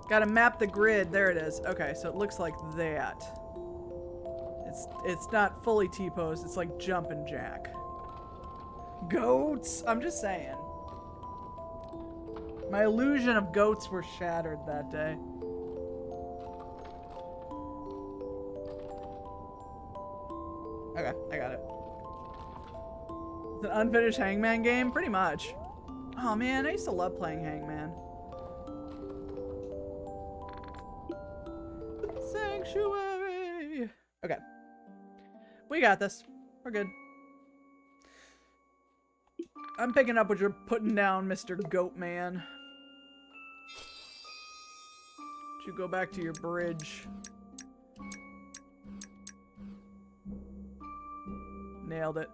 B: Gotta map the grid. There it is. Okay, so it looks like that. It's not fully T-posed. It's like jumping jack. Goats! I'm just saying. My illusion of goats were shattered that day. Okay, I got it. It's an unfinished Hangman game? Pretty much. Oh man, I used to love playing Hangman. Sanctuary! Okay. We got this. We're good. I'm picking up what you're putting down, Mr. Goat Man. You go back to your bridge. Nailed it.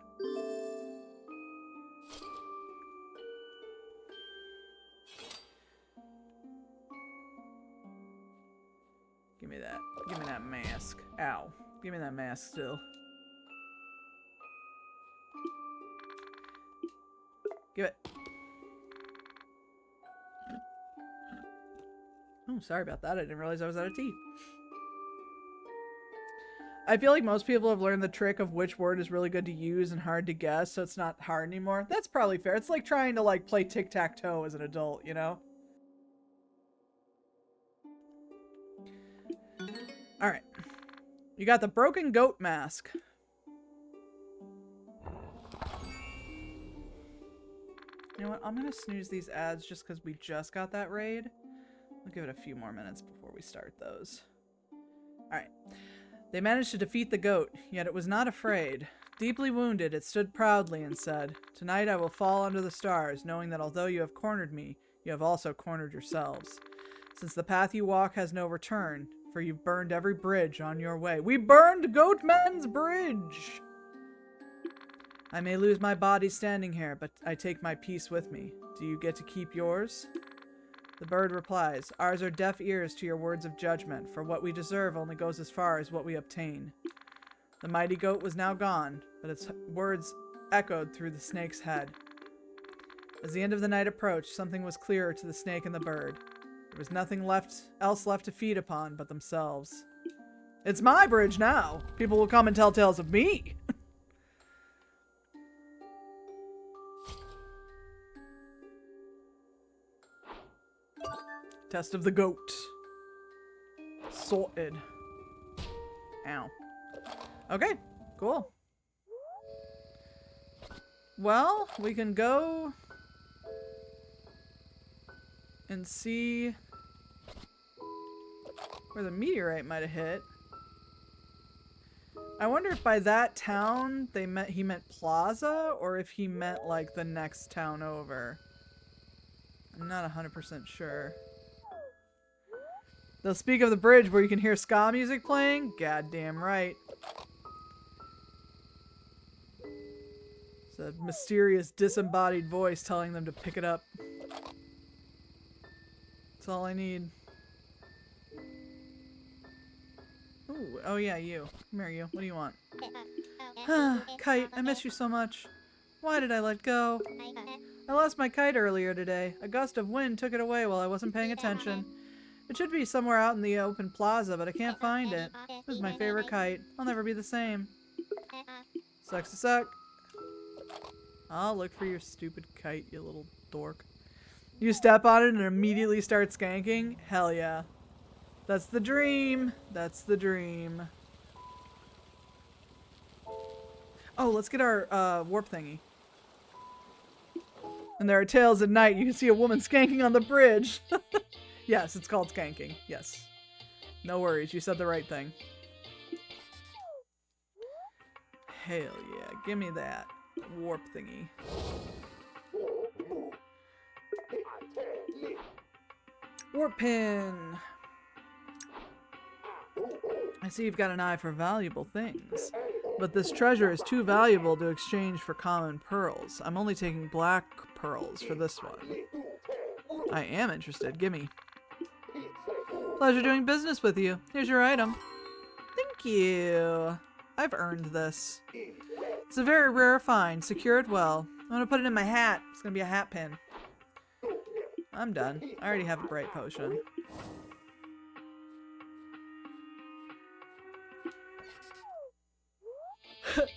B: Give me that. Give me that mask. Ow. Give me that mask still. Give it. Oh, sorry about that. I didn't realize I was out of tea. I feel like most people have learned the trick of which word is really good to use and hard to guess, so it's not hard anymore. That's probably fair. It's like trying to like play tic-tac-toe as an adult, you know? Alright. You got the broken goat mask. You know what? I'm gonna snooze these ads just because we just got that raid. I'll give it a few more minutes before we start those. Alright. They managed to defeat the goat, yet it was not afraid. Deeply wounded, it stood proudly and said, "Tonight I will fall under the stars, knowing that although you have cornered me, you have also cornered yourselves. Since the path you walk has no return, for you've burned every bridge on your way." We burned Goatman's bridge! "I may lose my body standing here, but I take my peace with me. Do you get to keep yours?" The bird replies, "Ours are deaf ears to your words of judgment, for what we deserve only goes as far as what we obtain." The mighty goat was now gone, but its words echoed through the snake's head. As the end of the night approached, something was clearer to the snake and the bird. There was nothing else left to feed upon but themselves. It's my bridge now! People will come and tell tales of me! Test of the goat. Sorted. Ow. Okay, cool. Well, we can go and see where the meteorite might have hit. I wonder if by that town he meant Plaza, or if he meant like the next town over. I'm not 100% sure. They'll speak of the bridge where you can hear ska music playing? Goddamn right. It's a mysterious disembodied voice telling them to pick it up. That's all I need. Ooh, oh yeah, you. Come here, you. What do you want? Kite, I miss you so much. Why did I let go? I lost my kite earlier today. A gust of wind took it away while I wasn't paying attention. It should be somewhere out in the open plaza, but I can't find it. It was my favorite kite. I'll never be the same. Sucks to suck. I'll look for your stupid kite, you little dork. You step on it and immediately start skanking? Hell yeah. That's the dream. That's the dream. Oh, let's get our warp thingy. And there are tales at night. You can see a woman skanking on the bridge. Yes, it's called skanking. Yes. No worries. You said the right thing. Hell yeah. Give me that warp thingy. Warp pin. I see you've got an eye for valuable things. But this treasure is too valuable to exchange for common pearls. I'm only taking black pearls for this one. I am interested. Gimme. Pleasure doing business with you. Here's your item. Thank you. I've earned this. It's a very rare find. Secure it well. I'm gonna put it in my hat. It's gonna be a hat pin. I'm done. I already have a bright potion.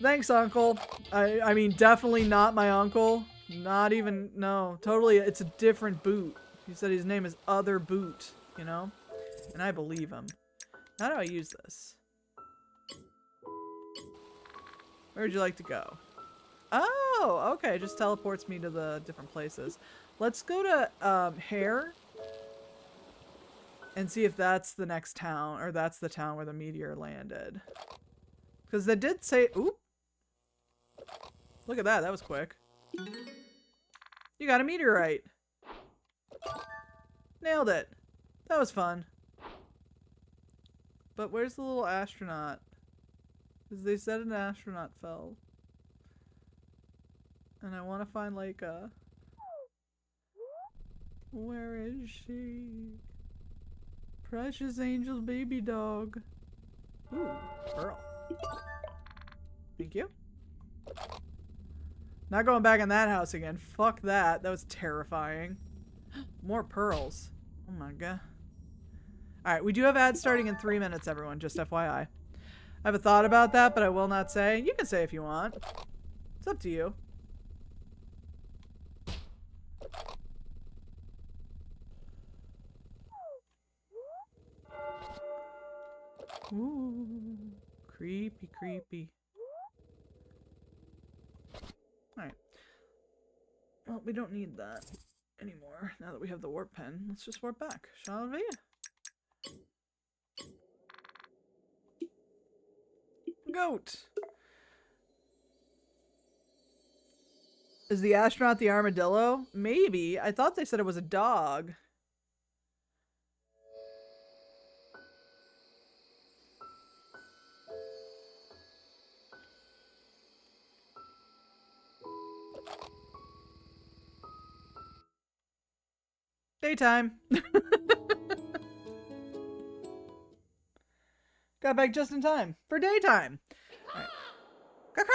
B: Thanks, uncle. I mean, definitely not my uncle. Not even, no. Totally, it's a different boot. He said his name is Other Boot, you know? And I believe him. How do I use this? Where would you like to go? Oh, okay. It just teleports me to the different places. Let's go to Hare and see if that's the next town, or that's the town where the meteor landed. Because they did say, oop. Look at that. That was quick. You got a meteorite. Nailed it. That was fun. But where's the little astronaut? Because they said an astronaut fell. And I want to find Leica. Where is she? Precious angel baby dog. Ooh, pearl. Thank you. Not going back in that house again. Fuck that. That was terrifying. More pearls. Oh my god. Alright, we do have ads starting in 3 minutes, everyone. Just FYI. I have a thought about that, but I will not say. You can say if you want. It's up to you. Ooh. Creepy, creepy. Alright. Well, we don't need that anymore now that we have the warp pen. Let's just warp back, shall we? Goat! Is the astronaut the armadillo? Maybe. I thought they said it was a dog. Daytime. Got back just in time for daytime. Right.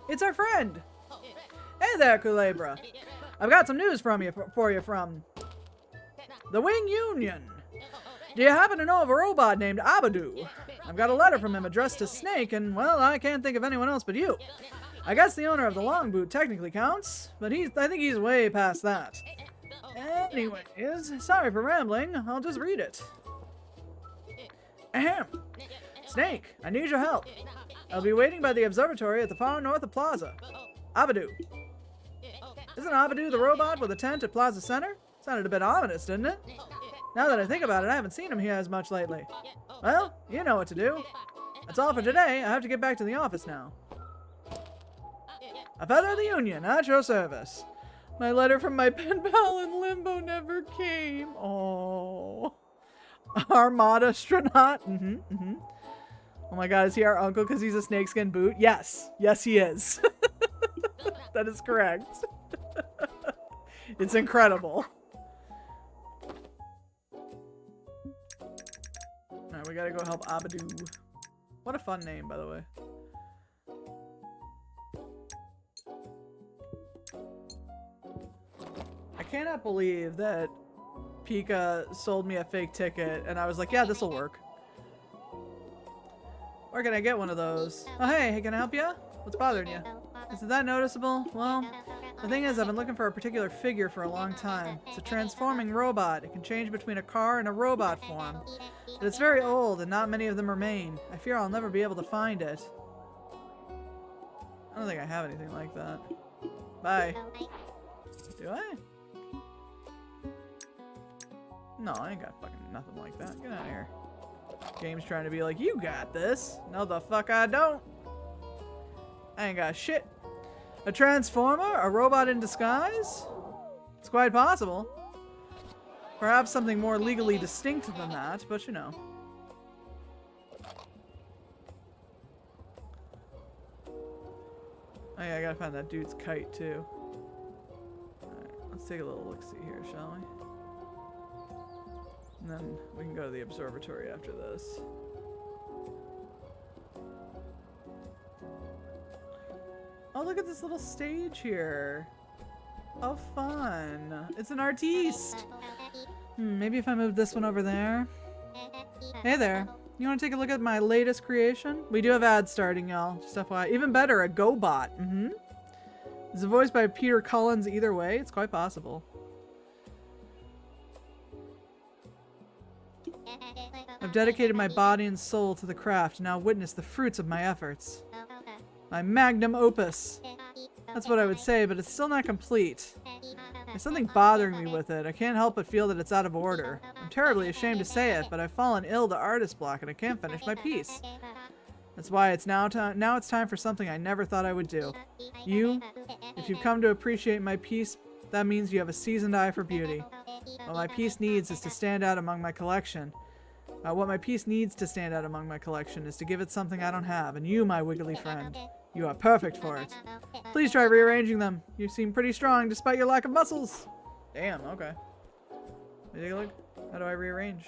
B: It's our friend. Hey there, Kulebra. I've got some news for you from the Wing Union. Do you happen to know of a robot named Abadu? I've got a letter from him addressed to Snake, and, well, I can't think of anyone else but you. I guess the owner of the long boot technically counts, but I think he's way past that. Anyways, sorry for rambling. I'll just read it. Ahem. Snake, I need your help. I'll be waiting by the observatory at the far north of Plaza. Abadu. Isn't Abadu the robot with a tent at Plaza Center? Sounded a bit ominous, didn't it? Now that I think about it, I haven't seen him here as much lately. Well, you know what to do. That's all for today. I have to get back to the office now. A feather of the Union, at your service. My letter from my pen pal in Limbo never came. Oh. Armada astronaut. Oh my god, is he our uncle because he's a snakeskin boot? Yes. Yes, he is. That is correct. It's incredible. Alright, we gotta go help Abadu. What a fun name, by the way. I cannot believe that Pika sold me a fake ticket and I was like, yeah, this'll work. Where can I get one of those? Oh, hey, can I help you? What's bothering you? Is it that noticeable? Well, the thing is, I've been looking for a particular figure for a long time. It's a transforming robot. It can change between a car and a robot form. But it's very old and not many of them remain. I fear I'll never be able to find it. I don't think I have anything like that. Bye. Do I? No, I ain't got fucking nothing like that. Get out of here. Game's trying to be like, you got this. No, the fuck I don't. I ain't got shit. A transformer? A robot in disguise? It's quite possible. Perhaps something more legally distinct than that, but you know. Oh yeah, I gotta find that dude's kite too. Alright, let's take a little look-see here, shall we? And then we can go to the observatory after this. Oh, look at this little stage here. Oh, fun. It's an artiste. Maybe if I move this one over there. Hey there. You want to take a look at my latest creation? We do have ads starting, y'all. Just FYI. Even better, a GoBot. Is it voiced by Peter Collins either way? It's quite possible. I've dedicated my body and soul to the craft, and now witness the fruits of my efforts. My magnum opus. That's what I would say, but it's still not complete. There's something bothering me with it. I can't help but feel that it's out of order. I'm terribly ashamed to say it, but I've fallen ill to artist block and I can't finish my piece. That's why it's now it's time for something I never thought I would do. You If you've come to appreciate my piece, that means you have a seasoned eye for beauty. What my piece needs is to stand out among my collection. What my piece needs to stand out among my collection is to give it something I don't have, and you, my wiggly friend, you are perfect for it. Please try rearranging them. You seem pretty strong despite your lack of muscles. Damn, okay. Let me take a look. How do I rearrange?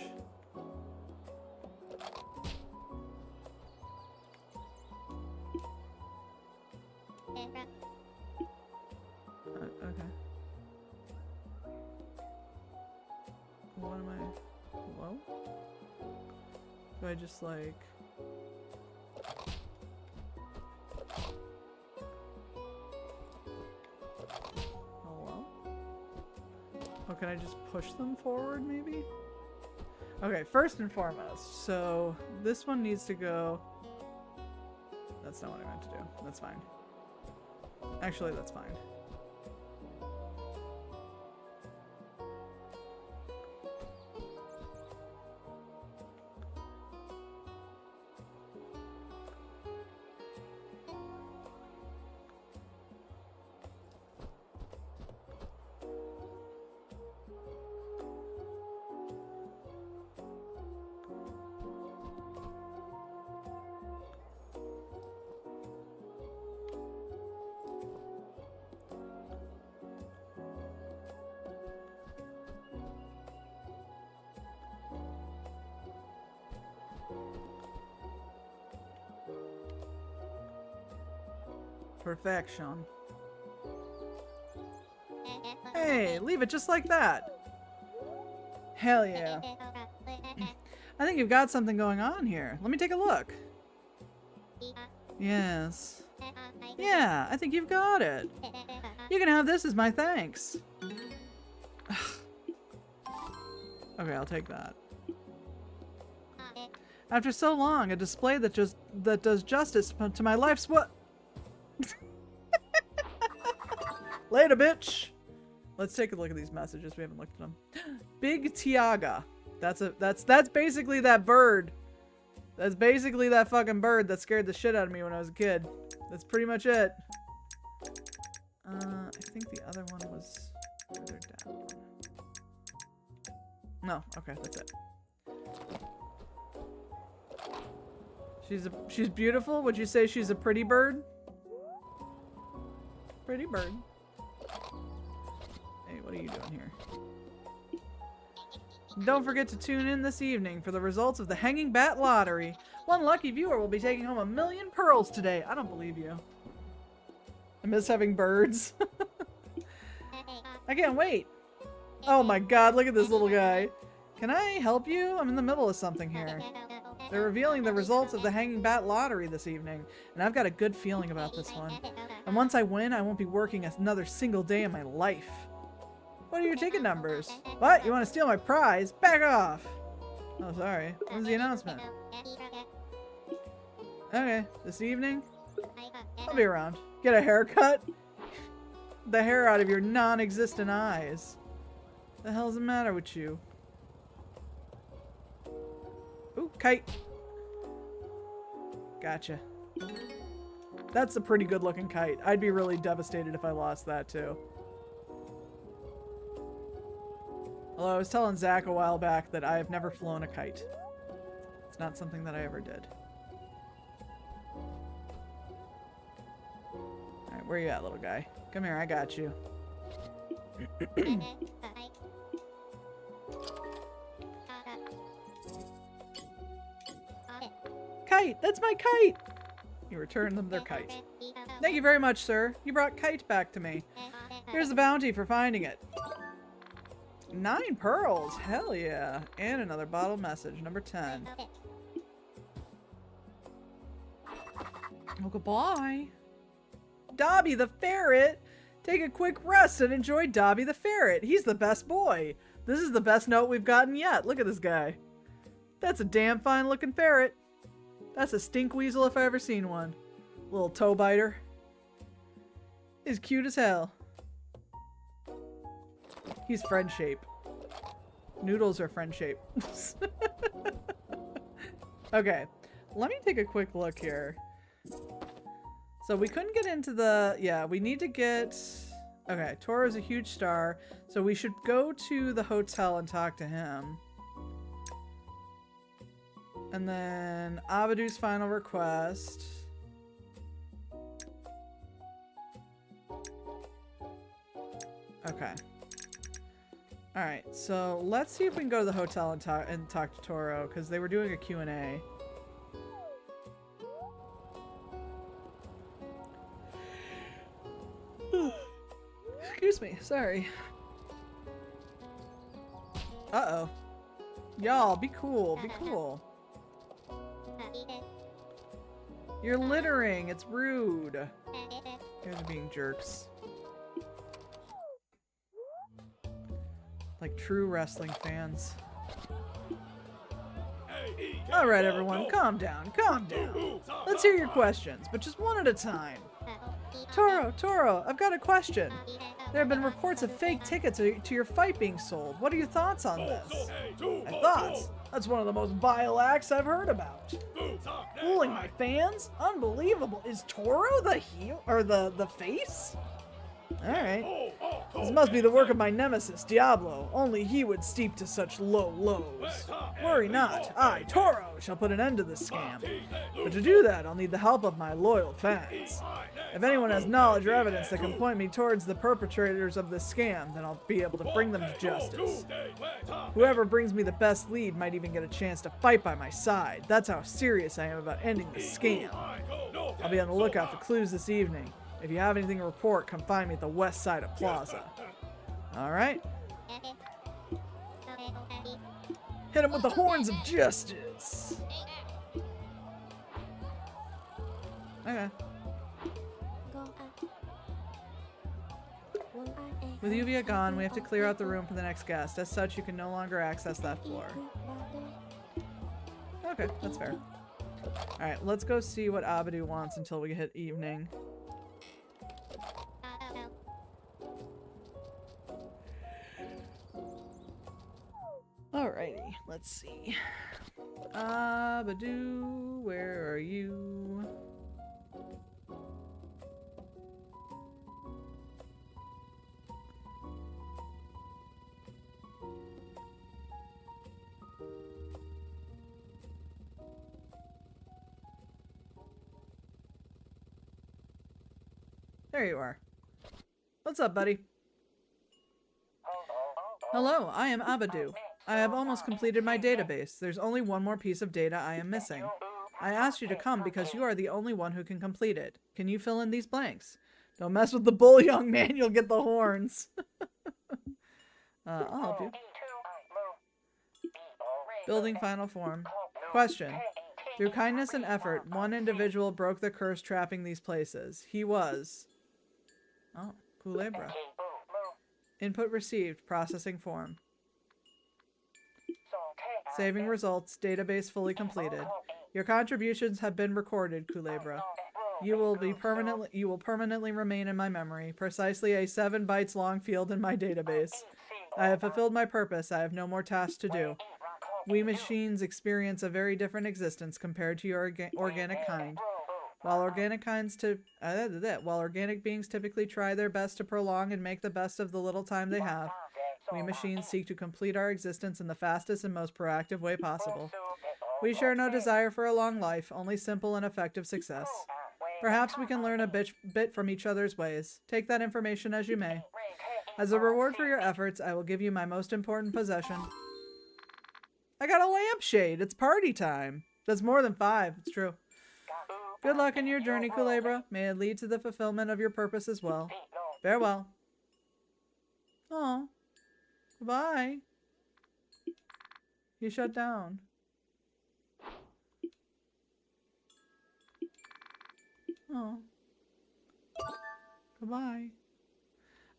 B: Okay. What am I? Hello? Do I just like... Hello? Oh, can I just push them forward maybe? Okay, first and foremost, so this one needs to go... That's not what I meant to do. That's fine. Actually, that's fine. Perfection. Hey, leave it just like that. Hell yeah. I think you've got something going on here. Let me take a look. Yes. Yeah, I think you've got it. You can have this as my thanks. Okay, I'll take that. After so long, a display that does justice to my life's what? Later, bitch. Let's take a look at these messages. We haven't looked at them. Big Tiaga. That's basically that bird. That's basically that fucking bird that scared the shit out of me when I was a kid. That's pretty much it. I think the other one was further down. No, okay, that's it. She's beautiful. Would you say she's a pretty bird? Pretty bird. Hey, what are you doing here? Don't forget to tune in this evening for the results of the Hanging Bat Lottery. One lucky viewer will be taking home 1,000,000 pearls today. I don't believe you. I miss having birds. I can't wait. Oh my god, look at this little guy. Can I help you? I'm in the middle of something here. They're revealing the results of the Hanging Bat Lottery this evening, and I've got a good feeling about this one. And once I win, I won't be working another single day in my life. What are your ticket numbers? What? You want to steal my prize? Back off! Oh, sorry. When's the announcement? Okay, this evening? I'll be around. Get a haircut? The hair out of your non-existent eyes. The hell's the matter with you? Ooh, kite. Gotcha. That's a pretty good looking kite. I'd be really devastated if I lost that too. Although I was telling Zach a while back that I have never flown a kite. It's not something that I ever did. Alright, where you at, little guy? Come here, I got you. Kite! That's my kite! You return them their kite. Thank you very much, sir. You brought Kite back to me. Here's the bounty for finding it. 9 pearls! Hell yeah! And another bottle message, number 10. Oh, goodbye. Dobby the ferret! Take a quick rest and enjoy Dobby the ferret. He's the best boy. This is the best note we've gotten yet. Look at this guy. That's a damn fine looking ferret. That's a stink weasel if I ever seen one. Little toe biter. He's cute as hell. He's friend shape. Noodles are friend shape. Okay, let me take a quick look here. So we couldn't get into the... Yeah, we need to get... Okay, Toro's a huge star, so we should go to the hotel and talk to him. And then Abadu's final request. Okay. Alright, so let's see if we can go to the hotel and talk to Toro, because they were doing a Q&A. Excuse me, sorry. Uh-oh. Y'all, be cool, be cool. You're littering, it's rude. You guys are being jerks. Like true wrestling fans. Alright everyone, calm down, calm down. Let's hear your questions, but just one at a time. Toro, I've got a question. There have been reports of fake tickets to your fight being sold. What are your thoughts on this? My thoughts? That's one of the most vile acts I've heard about. Fooling my fans? Unbelievable. Is Toro the heel or the face? Alright. This must be the work of my nemesis, Diablo. Only he would stoop to such low lows. Worry not. I, Toro, shall put an end to this scam. But to do that, I'll need the help of my loyal fans. If anyone has knowledge or evidence that can point me towards the perpetrators of this scam, then I'll be able to bring them to justice. Whoever brings me the best lead might even get a chance to fight by my side. That's how serious I am about ending this scam. I'll be on the lookout for clues this evening. If you have anything to report, come find me at the west side of Plaza. Alright? Hit him with the horns of justice! Okay. With Yuvia gone, we have to clear out the room for the next guest. As such, you can no longer access that floor. Okay, that's fair. Alright, let's go see what Abadu wants until we hit evening. Alrighty, let's see. Abadu, where are you? There you are. What's up, buddy? Hello, I am Abadu. I have almost completed my database. There's only one more piece of data I am missing. I asked you to come because you are the only one who can complete it. Can you fill in these blanks? Don't mess with the bull, young man. You'll get the horns. I'll help you. Building final form. Question. Through kindness and effort, one individual broke the curse trapping these places. He was... Oh, Kulebra. Input received. Processing form. Saving results. Database fully completed. Your contributions have been recorded, Kulebra. You will permanently remain in my memory. Precisely a 7 bytes long field in my database. I have fulfilled my purpose. I have no more tasks to do. We machines experience a very different existence compared to your organic kind. While organic beings typically try their best to prolong and make the best of the little time they have, we machines seek to complete our existence in the fastest and most proactive way possible. We share no desire for a long life, only simple and effective success. Perhaps we can learn a bit from each other's ways. Take that information as you may. As a reward for your efforts, I will give you my most important possession. I got a lampshade. It's party time. That's more than 5. It's true. Good luck in your journey, Kulebra. May it lead to the fulfillment of your purpose as well. Farewell. Oh. Goodbye. He shut down. Oh. Goodbye.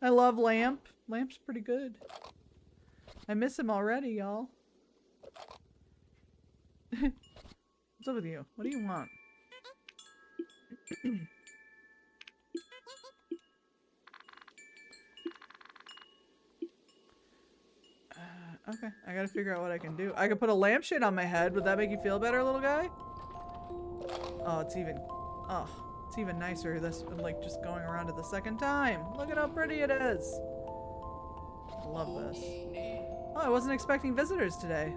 B: I love Lamp. Lamp's pretty good. I miss him already, y'all. What's up with you? What do you want? Okay, I gotta figure out what I can do. I could put a lampshade on my head. Would that make you feel better, little guy? Oh, it's even... Oh. It's even nicer this, like, just going around it the second time. Look at how pretty it is. I love this. Oh, I wasn't expecting visitors today.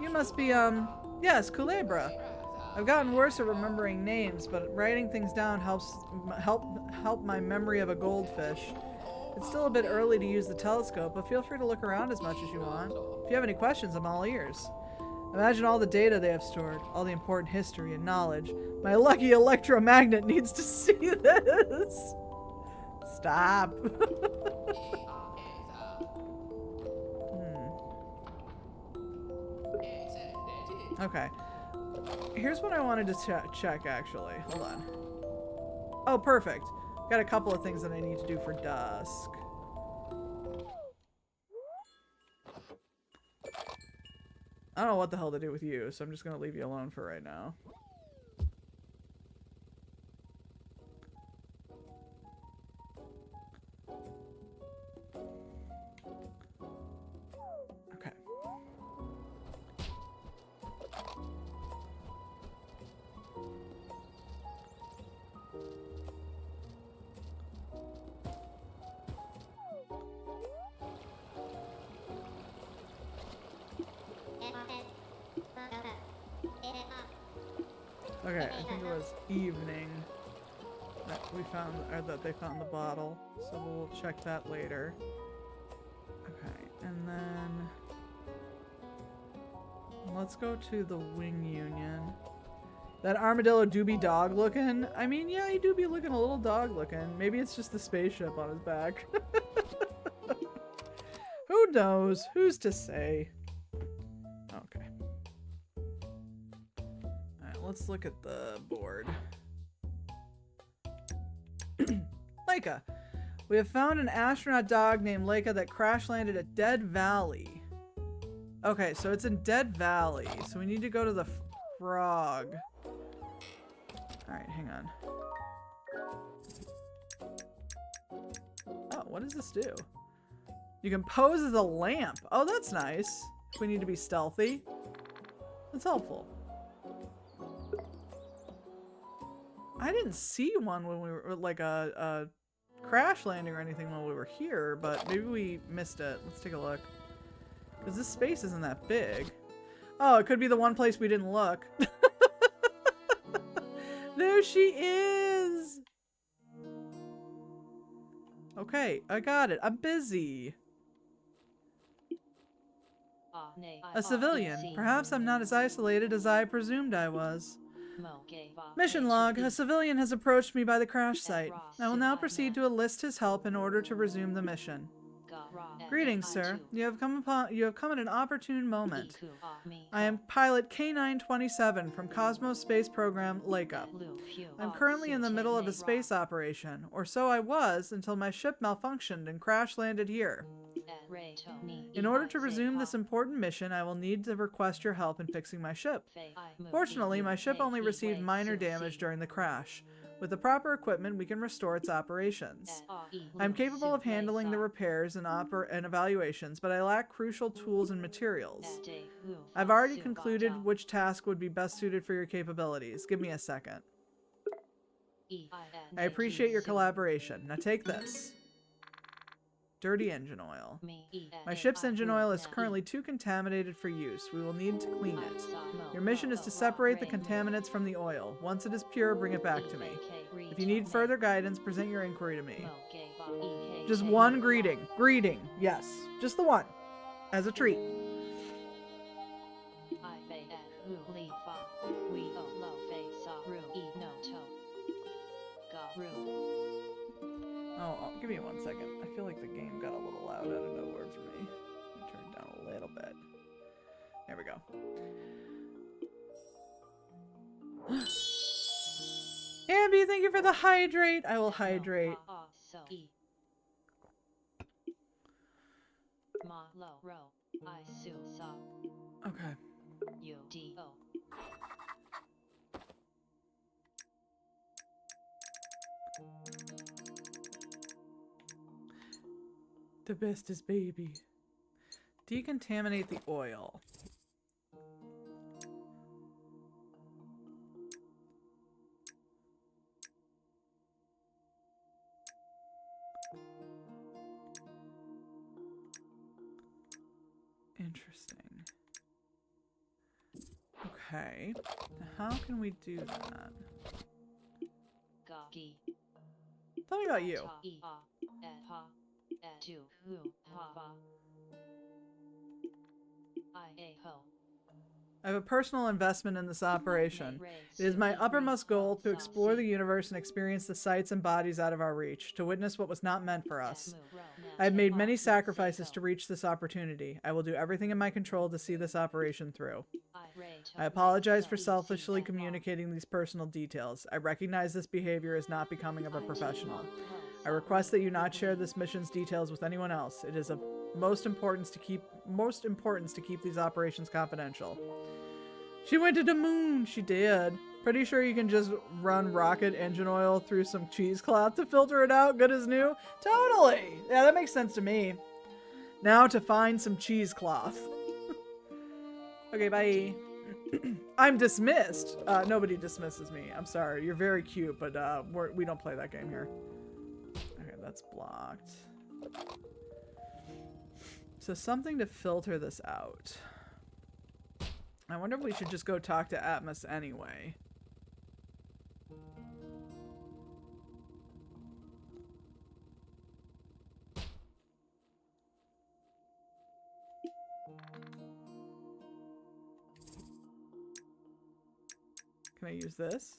B: You must be, yes, Kulebra. I've gotten worse at remembering names, but writing things down help my memory of a goldfish. It's still a bit early to use the telescope, but feel free to look around as much as you want. If you have any questions, I'm all ears. Imagine all the data they have stored, all the important history and knowledge. My lucky electromagnet needs to see this. Stop. Okay. Here's what I wanted to check, actually. Hold on. Oh, perfect. Got a couple of things that I need to do for dusk. I don't know what the hell to do with you, so I'm just gonna leave you alone for right now. Okay. Okay, I think it was evening that we found, or that they found the bottle, so we'll check that later. Okay, and then let's go to the Wing Union. That armadillo do be dog looking. I mean, yeah, he do be looking a little dog looking. Maybe it's just the spaceship on his back. Who knows? Who's to say? Okay. Alright, let's look at the board. Leica. We have found an astronaut dog named Leica that crash landed at Dead Valley. Okay, so it's in Dead Valley. So we need to go to the frog. Alright, hang on. Oh, what does this do? You can pose as a lamp. Oh, that's nice. If we need to be stealthy. That's helpful. I didn't see one when we were, like a crash landing or anything while we were here, but maybe we missed it. Let's take a look. Because this space isn't that big. Oh, it could be the one place we didn't look. There she is! Okay, I got it. I'm busy. A civilian. Perhaps I'm not as isolated as I presumed I was. Mission log. A civilian has approached me by the crash site. I will now proceed to enlist his help in order to resume the mission. Greetings, sir. You have come at an opportune moment. I am pilot K927 from Cosmos Space Program Leica. I'm currently in the middle of a space operation, or so I was until my ship malfunctioned and crash landed here. In order to resume this important mission, I will need to request your help in fixing my ship. Fortunately, my ship only received minor damage during the crash. With the proper equipment, we can restore its operations. I'm capable of handling the repairs and evaluations, but I lack crucial tools and materials. I've already concluded which task would be best suited for your capabilities. Give me a second. I appreciate your collaboration. Now take this. Dirty engine oil. My ship's engine oil is currently too contaminated for use. We will need to clean it. Your mission is to separate the contaminants from the oil. Once it is pure, bring it back to me. If you need further guidance, present your inquiry to me. Just one greeting. Greeting. Yes. Just the one. As a treat. Oh, give me 1 second. I feel like the game got a little loud out of nowhere for me. Let me turn it down a little bit. There we go. Ambi, thank you for the hydrate. I will hydrate. Okay. The best is baby. Decontaminate the oil. Interesting. Okay. How can we do that? Tell me about you. I have a personal investment in this operation. It is my uppermost goal to explore the universe and experience the sights and bodies out of our reach, to witness what was not meant for us. I have made many sacrifices to reach this opportunity. I will do everything in my control to see this operation through. I apologize for selfishly communicating these personal details. I recognize this behavior is not becoming of a professional. I request that you not share this mission's details with anyone else. It is of most importance to keep these operations confidential. She went to the moon. She did. Pretty sure you can just run rocket engine oil through some cheesecloth to filter it out. Good as new. Totally. Yeah, that makes sense to me. Now to find some cheesecloth. Okay, bye. I'm dismissed. Nobody dismisses me. I'm sorry. You're very cute, but we don't play that game here. Okay, that's blocked. So something to filter this out. I wonder if we should just go talk to Atmos anyway. Can I use this?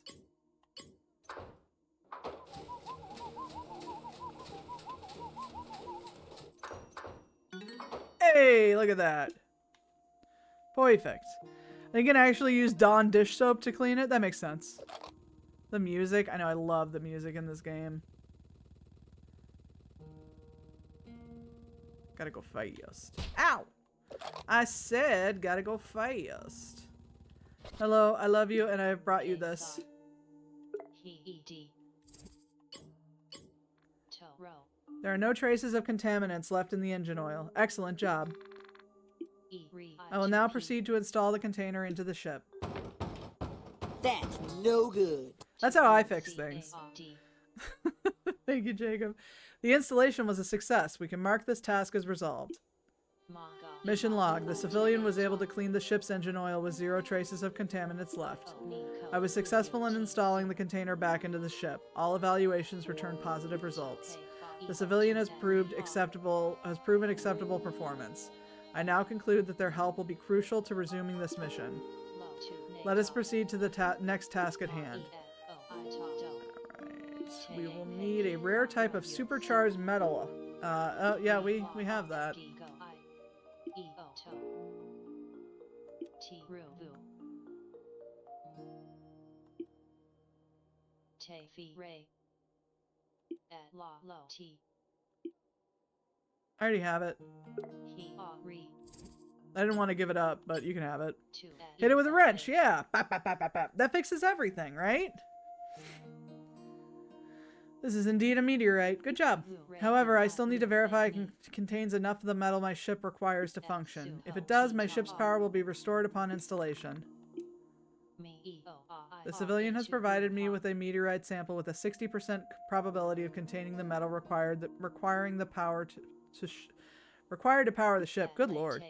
B: Hey, look at that. Perfect. They can actually use Dawn dish soap to clean it. That makes sense. The music. I know I love the music in this game. Gotta go fast. Ow! I said gotta go fast. Hello, I love you and I have brought you this. There are no traces of contaminants left in the engine oil. Excellent job. I will now proceed to install the container into the ship.
C: That's no good.
B: That's how I fix things. Thank you, Jacob. The installation was a success. We can mark this task as resolved. Mission log. The civilian was able to clean the ship's engine oil with 0 traces of contaminants left. I was successful in installing the container back into the ship. All evaluations returned positive results. The civilian has proven acceptable performance. I now conclude that their help will be crucial to resuming this mission. Let us proceed to the next task at hand. Alright, we will need a rare type of supercharged metal. Oh yeah, we have that. I already have it. I didn't want to give it up, but you can have it. Hit it with a wrench, yeah. Bap, bap, bap, bap, bap. That fixes everything, right? This is indeed a meteorite. Good job. However, I still need to verify it contains enough of the metal my ship requires to function. If it does, my ship's power will be restored upon installation. The civilian has provided me with a meteorite sample with a 60% probability of containing the metal required to power the ship. Good lord.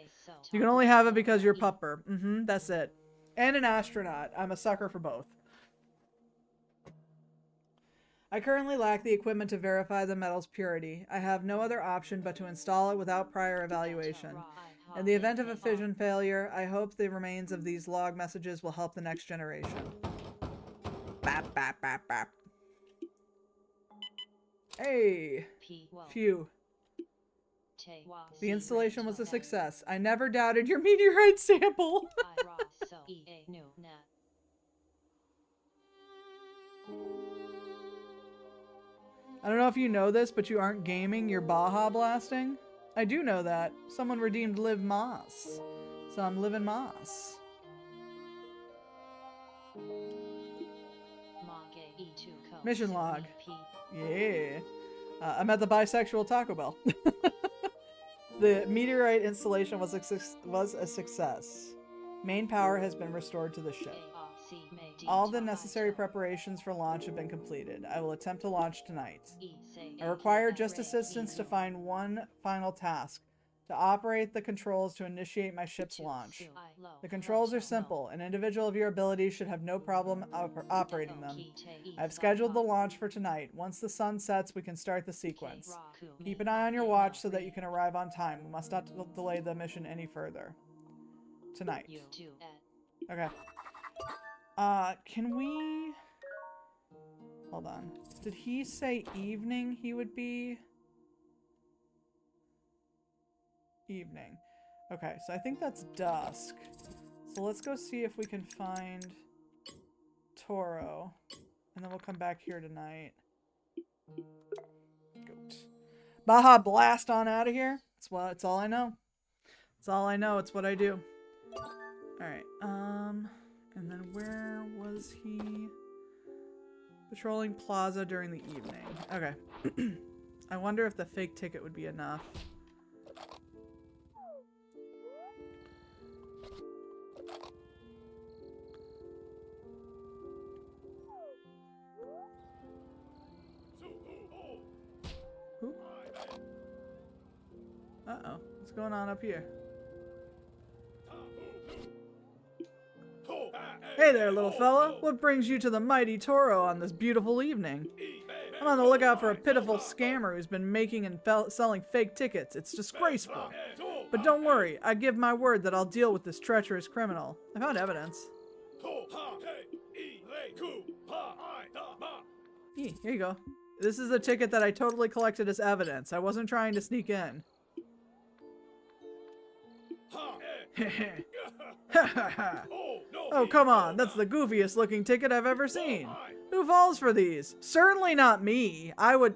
B: You can only have it because you're a pupper. That's it. And an astronaut. I'm a sucker for both. I currently lack the equipment to verify the metal's purity. I have no other option but to install it without prior evaluation. In the event of a fission failure, I hope the remains of these log messages will help the next generation. Bap, bap, bap, bap. Hey! Phew. The installation was a success. I never doubted your meteorite sample. I don't know if you know this, but you aren't gaming, you're Baja blasting. I do know that. Someone redeemed Live Moss. So I'm living Moss. Mission log. Yeah. I'm at the bisexual Taco Bell. The meteorite installation was a success. Main power has been restored to the ship. All the necessary preparations for launch have been completed. I will attempt to launch tonight. I require just assistance to find one final task. to operate the controls to initiate my ship's launch. The controls are simple. An individual of your abilities should have no problem operating them. I've scheduled the launch for tonight. Once the sun sets, we can start the sequence. Keep an eye on your watch so that you can arrive on time. We must not delay the mission any further. Tonight. Okay. Can we... Hold on. Did he say evening he would be? Evening. Okay, so I think that's dusk. So let's go see if we can find Toro. And then we'll come back here tonight. Goat. Baja blast on out of here. It's all I know. It's all I know. It's what I do. Alright, and then where was he? Patrolling Plaza during the evening. Okay. I wonder if the fake ticket would be enough. Who? Uh-oh. What's going on up here? Hey there, little fella. What brings you to the mighty Toro on this beautiful evening? I'm on the lookout for a pitiful scammer who's been making and selling fake tickets. It's disgraceful. But don't worry, I give my word that I'll deal with this treacherous criminal. I found evidence. Here you go. This is a ticket that I totally collected as evidence. I wasn't trying to sneak in. Oh, come on. That's the goofiest looking ticket I've ever seen. Who falls for these? Certainly not me. I would...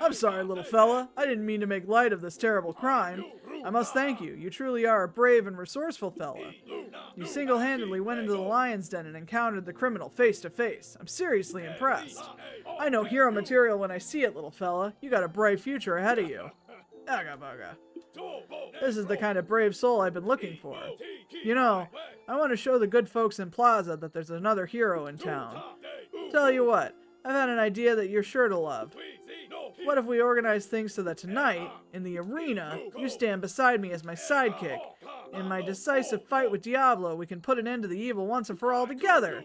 B: I'm sorry, little fella. I didn't mean to make light of this terrible crime. I must thank you. You truly are a brave and resourceful fella. You single-handedly went into the lion's den and encountered the criminal face to face. I'm seriously impressed. I know hero material when I see it, little fella. You got a bright future ahead of you. Aga baga. This is the kind of brave soul I've been looking for. You know, I want to show the good folks in Plaza that there's another hero in town. Tell you what, I've had an idea that you're sure to love. What if we organize things so that tonight, in the arena, you stand beside me as my sidekick? In my decisive fight with Diablo, we can put an end to the evil once and for all together.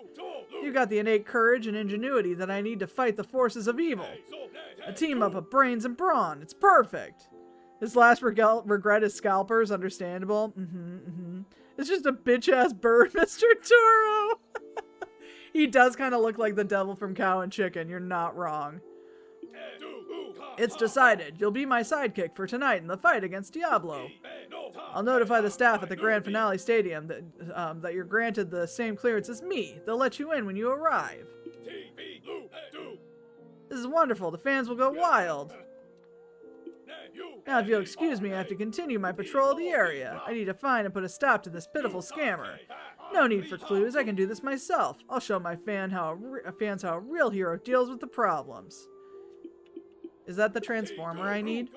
B: You've got the innate courage and ingenuity that I need to fight the forces of evil. A team up of brains and brawn. It's perfect. His last regret is scalpers, understandable. It's just a bitch-ass bird, Mr. Toro. He does kind of look like the devil from Cow and Chicken. You're not wrong. It's decided. You'll be my sidekick for tonight in the fight against Diablo. I'll notify the staff at the Grand Finale Stadium that you're granted the same clearance as me. They'll let you in when you arrive. This is wonderful. The fans will go wild. Now, if you'll excuse me, I have to continue my patrol of the area. I need to find and put a stop to this pitiful scammer. No need for clues. I can do this myself. I'll show my fans how a real hero deals with the problems. Is that the transformer I need?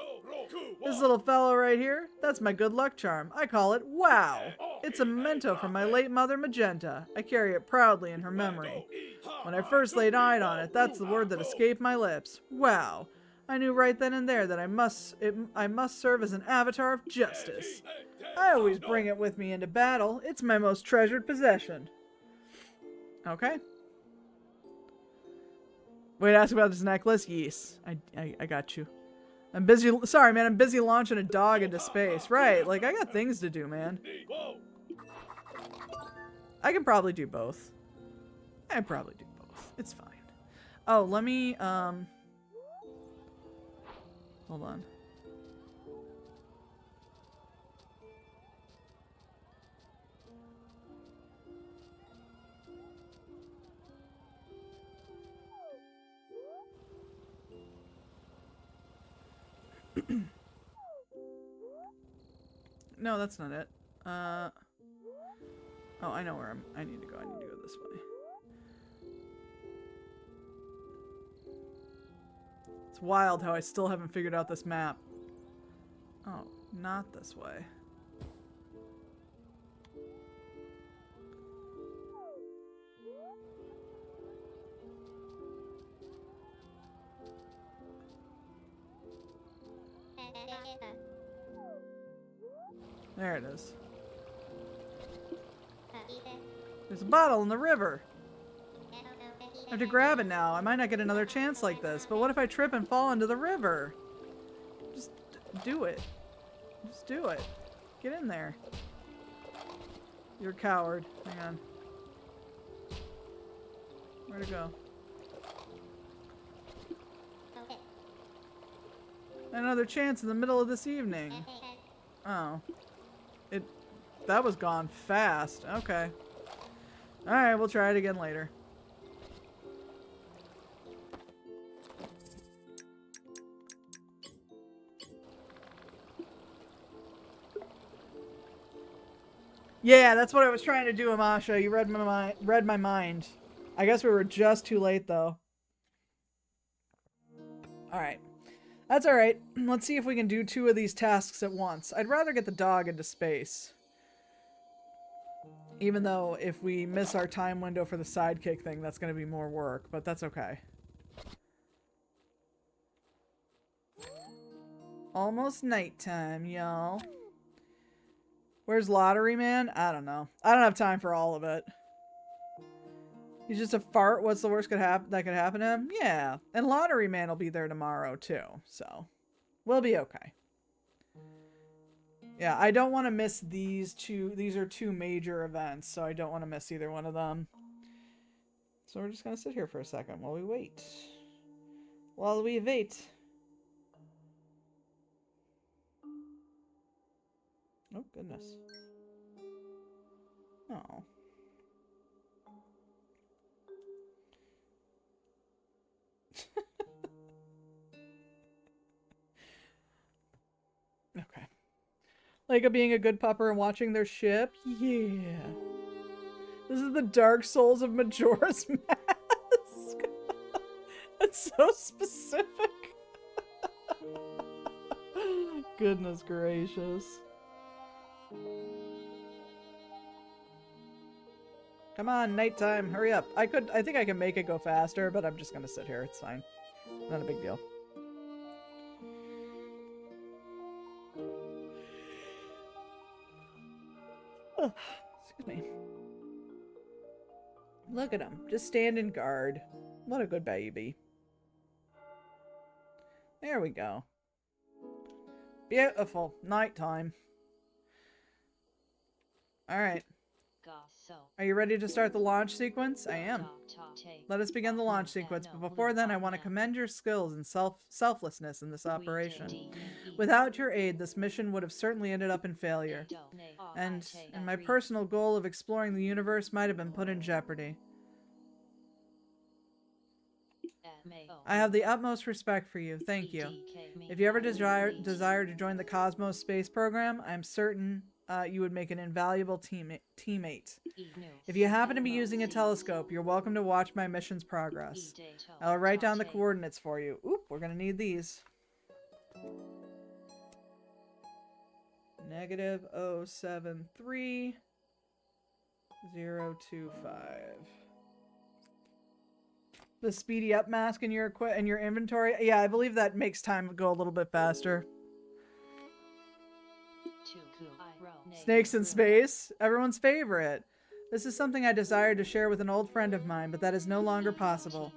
B: This little fellow right here? That's my good luck charm. I call it WOW! It's a memento from my late mother Magenta. I carry it proudly in her memory. When I first laid eyes on it, that's the word that escaped my lips. WOW! I knew right then and there that I must serve as an avatar of justice. I always bring it with me into battle. It's my most treasured possession. Okay. Wait, ask about this necklace? Yes. I got you. I'm busy. Sorry, man. I'm busy launching a dog into space. Right. Like, I got things to do, man. I can probably do both. I can probably do both. It's fine. Oh, let me, hold on. No, that's not it. Oh, I know where I need to go. I need to go this way. It's wild how I still haven't figured out this map. Oh, not this way. There it is. There's a bottle in the river. I have to grab it now. I might not get another chance like this, but what if I trip and fall into the river? Just do it. Just do it. Get in there. You're a coward. Hang on. Where'd it go? Another chance in the middle of this evening. Oh. That was gone fast. Okay. Alright, we'll try it again later. Yeah, that's what I was trying to do, Amasha. You read my mind. I guess we were just too late, though. Alright. That's alright. Let's see if we can do 2 of these tasks at once. I'd rather get the dog into space. Even though if we miss our time window for the sidekick thing, that's going to be more work. But that's okay. Almost nighttime, y'all. Where's Lottery Man? I don't know. I don't have time for all of it. He's just a fart. What's the worst that could happen to him? Yeah. And Lottery Man will be there tomorrow, too. So, we'll be okay. Yeah, I don't want to miss these 2. These are 2 major events, so I don't want to miss either one of them. So we're just going to sit here for a second while we wait. While we wait. Oh, goodness. Oh. Okay. Like being a good pupper and watching their ship? Yeah. This is the Dark Souls of Majora's Mask. That's so specific. Goodness gracious. Come on, nighttime. Hurry up. I think I can make it go faster, but I'm just gonna sit here. It's fine. Not a big deal. Oh, excuse me. Look at him. Just standing guard. What a good baby. There we go. Beautiful. Nighttime. Alright. Are you ready to start the launch sequence? I am. Let us begin the launch sequence, but before then I want to commend your skills and selflessness in this operation. Without your aid, this mission would have certainly ended up in failure. And my personal goal of exploring the universe might have been put in jeopardy. I have the utmost respect for you. Thank you. If you ever desire to join the Cosmos Space Program, I am certain you would make an invaluable teammate. If you happen to be using a telescope, you're welcome to watch my mission's progress. I'll write down the coordinates for you. Oop, we're going to need these. -073 025. The speedy up mask in your inventory. Yeah, I believe that makes time go a little bit faster. Snakes in space, everyone's favorite. This is something I desired to share with an old friend of mine, but that is no longer possible.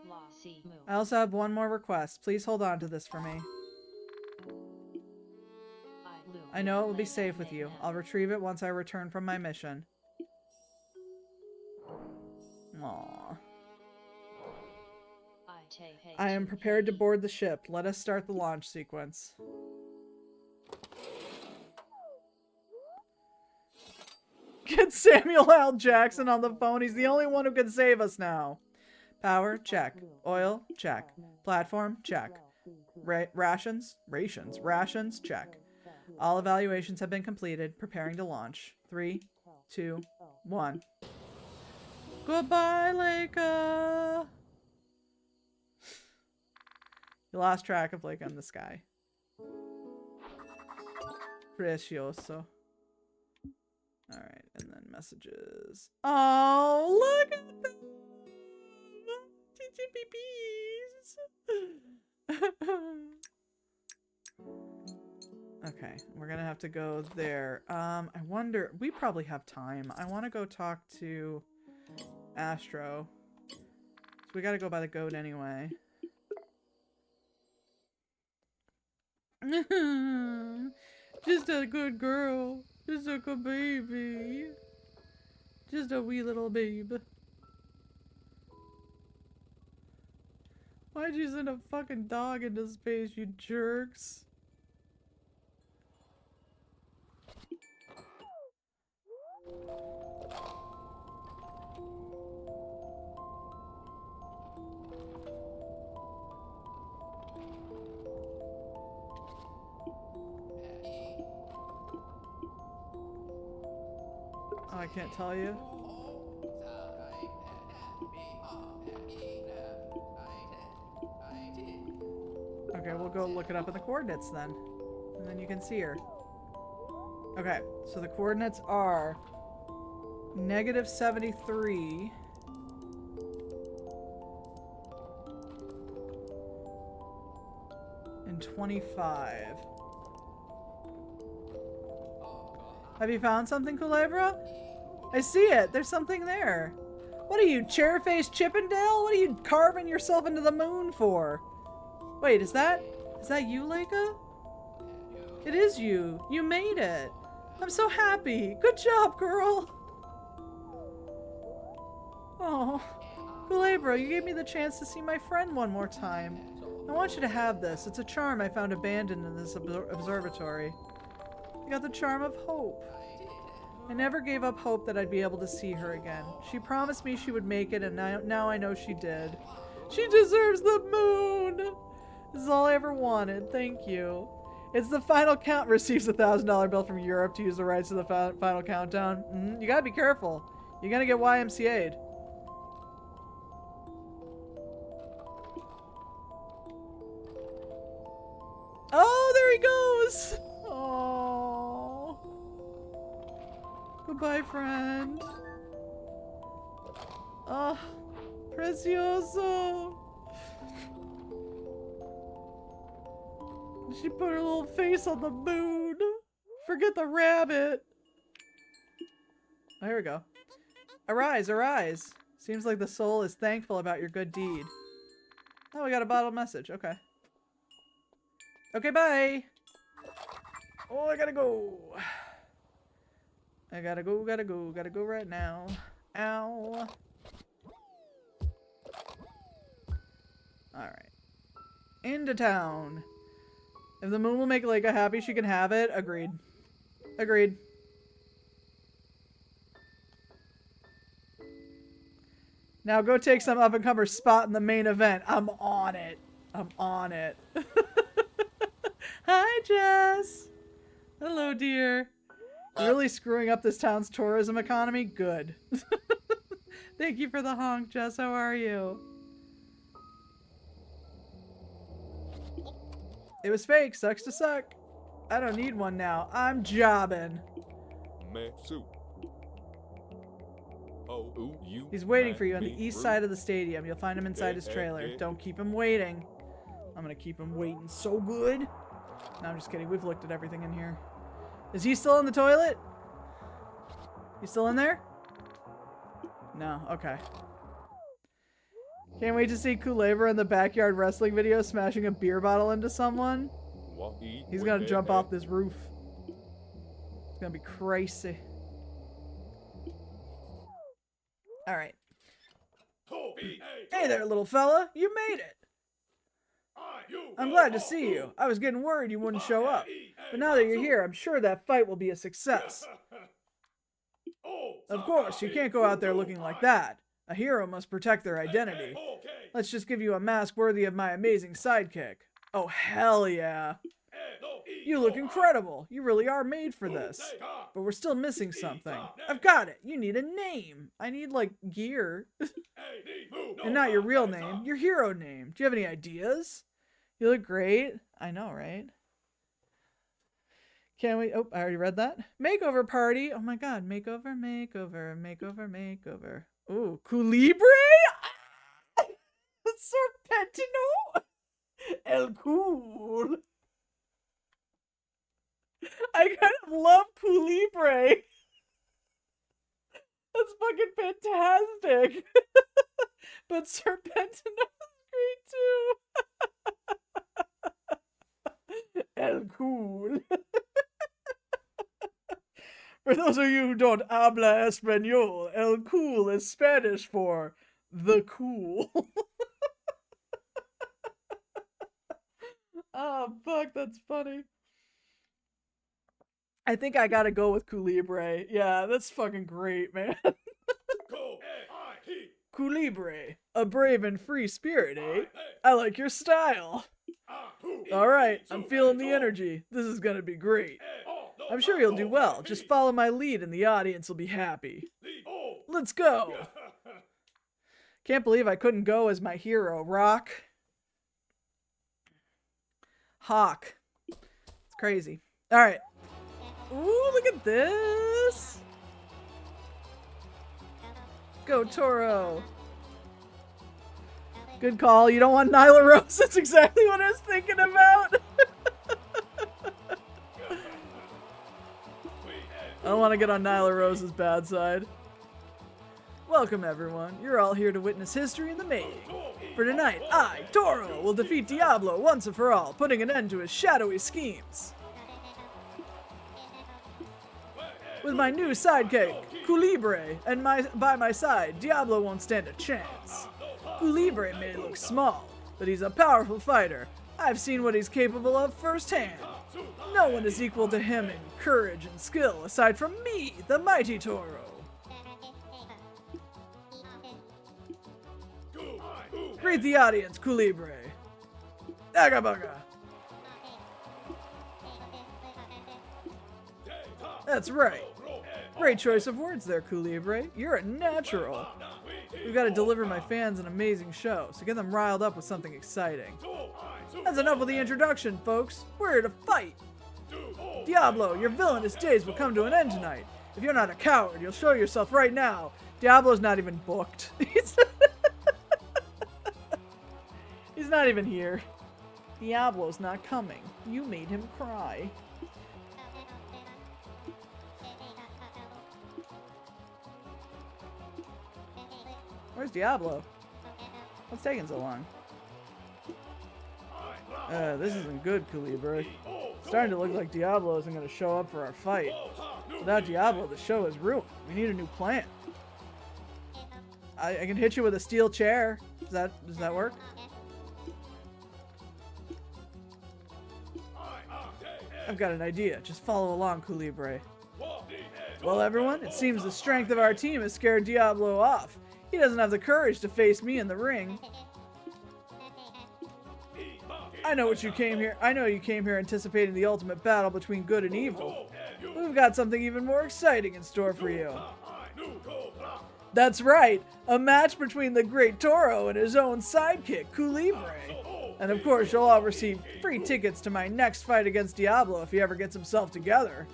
B: I also have one more request. Please hold on to this for me. I know it will be safe with you. I'll retrieve it once I return from my mission. Aww. I am prepared to board the ship. Let us start the launch sequence. Get Samuel L. Jackson on the phone. He's the only one who can save us now. Power, check. Oil, check. Platform, check. Rations, check. All evaluations have been completed. Preparing to launch. 3, 2, 1. Goodbye, Leica. You lost track of Leica in the sky. Precioso. Alright, and then messages. Oh, look at them! Okay, we're gonna have to go there. I wonder, we probably have time. I want to go talk to Astro. So we gotta go by the goat anyway. Just a good girl. Just a good baby. Just a wee little babe. Why'd you send a fucking dog into space, you jerks? Oh, I can't tell you. Okay, we'll go look it up in the coordinates then. And then you can see her. Okay, so the coordinates are -73 and 25. Have you found something, Kulebra? I see it. There's something there. What are you, chair-faced Chippendale? What are you carving yourself into the moon for? Wait, is that you, Leica? It is you. You made it. I'm so happy. Good job, girl. Oh, Kulebra, you gave me the chance to see my friend one more time. I want you to have this. It's a charm I found abandoned in this observatory. I got the charm of hope. I never gave up hope that I'd be able to see her again. She promised me she would make it, and now I know she did. She deserves the moon! This is all I ever wanted. Thank you. It's the final count. Receives a $1,000 bill from Europe to use the rights to the final countdown. You gotta be careful. You're gonna get YMCA'd. Oh, there he goes! Oh. Goodbye, friend. Oh, precioso. She put her little face on the moon. Forget the rabbit. Oh, here we go. Arise, arise. Seems like the soul is thankful about your good deed. Oh, we got a bottled message. Okay. Okay, bye. Oh, I gotta go. I gotta go right now. Ow. Alright. Into town. If the moon will make Leica happy, she can have it. Agreed. Agreed. Now go take some up-and-comer spot in the main event. I'm on it. I'm on it. Hi, Jess. Hello, dear. Really screwing up this town's tourism economy? Good. Thank you for the honk, Jess. How are you? It was fake. Sucks to suck. I don't need one now. I'm jobbing. He's waiting for you on the east side of the stadium. You'll find him inside his trailer. Don't keep him waiting. I'm gonna keep him waiting so good. No, I'm just kidding. We've looked at everything in here. Is he still in the toilet? He's still in there? No. Okay. Can't wait to see Kulebra in the backyard wrestling video smashing a beer bottle into someone. He's gonna jump off this roof. It's gonna be crazy. Alright. Hey there, little fella. You made it. I'm glad to see you. I was getting worried you wouldn't show up. But now that you're here, I'm sure that fight will be a success. Of course, you can't go out there looking like that. A hero must protect their identity. Let's just give you a mask worthy of my amazing sidekick. Oh, hell yeah. You look incredible. You really are made for this. But we're still missing something. I've got it. You need a name. I need, like, gear. And not your real name. Your hero name. Do you have any ideas? You look great. I know, right? Can't we? Oh, I already read that. Makeover party. Oh my god. Makeover, makeover, makeover, makeover. Ooh, Kulebra? Serpentino? El cool. I kind of love Kulebra. That's fucking fantastic. But Serpentina is great too. El cool. For those of you who don't habla español, el cool is Spanish for the cool. Oh, fuck, that's funny. I think I gotta go with Kulebra. Yeah, that's fucking great, man. Kulebra, a brave and free spirit, eh? I like your style. Alright, I'm feeling the energy. This is gonna be great. I'm sure you'll do well. Just follow my lead and the audience will be happy. Let's go! Can't believe I couldn't go as my hero, Rock. Hawk. It's crazy. Alright. Ooh, look at this! Go, Toro! Good call. You don't want Nyla Rose. That's exactly what I was thinking about. I don't want to get on Nyla Rose's bad side. Welcome, everyone. You're all here to witness history in the making. For tonight, I, Toro, will defeat Diablo once and for all, putting an end to his shadowy schemes. With my new sidekick, Kulebra, and by my side, Diablo won't stand a chance. Kulebra may look small, but he's a powerful fighter. I've seen what he's capable of firsthand. No one is equal to him in courage and skill, aside from me, the mighty Toro. Greet the audience, Kulebra. Agabaga. That's right. Great choice of words there, Kulebra. You're a natural. We've got to deliver my fans an amazing show, so get them riled up with something exciting. That's enough of the introduction, folks. We're here to fight. Diablo, your villainous days will come to an end tonight. If you're not a coward, you'll show yourself right now. Diablo's not even booked. He's not even here. Diablo's not coming. You made him cry. Where's Diablo? What's taking so long? This isn't good, Kulebra. It's starting to look like Diablo isn't going to show up for our fight. Without Diablo, the show is ruined. We need a new plan. I can hit you with a steel chair. Does that work? I've got an idea. Just follow along, Kulebra. Well, everyone, it seems the strength of our team has scared Diablo off. He doesn't have the courage to face me in the ring. I know you came here anticipating the ultimate battle between good and evil. We've got something even more exciting in store for you. That's right, a match between the great Toro and his own sidekick, Kulebra. And of course, you'll all receive free tickets to my next fight against Diablo if he ever gets himself together.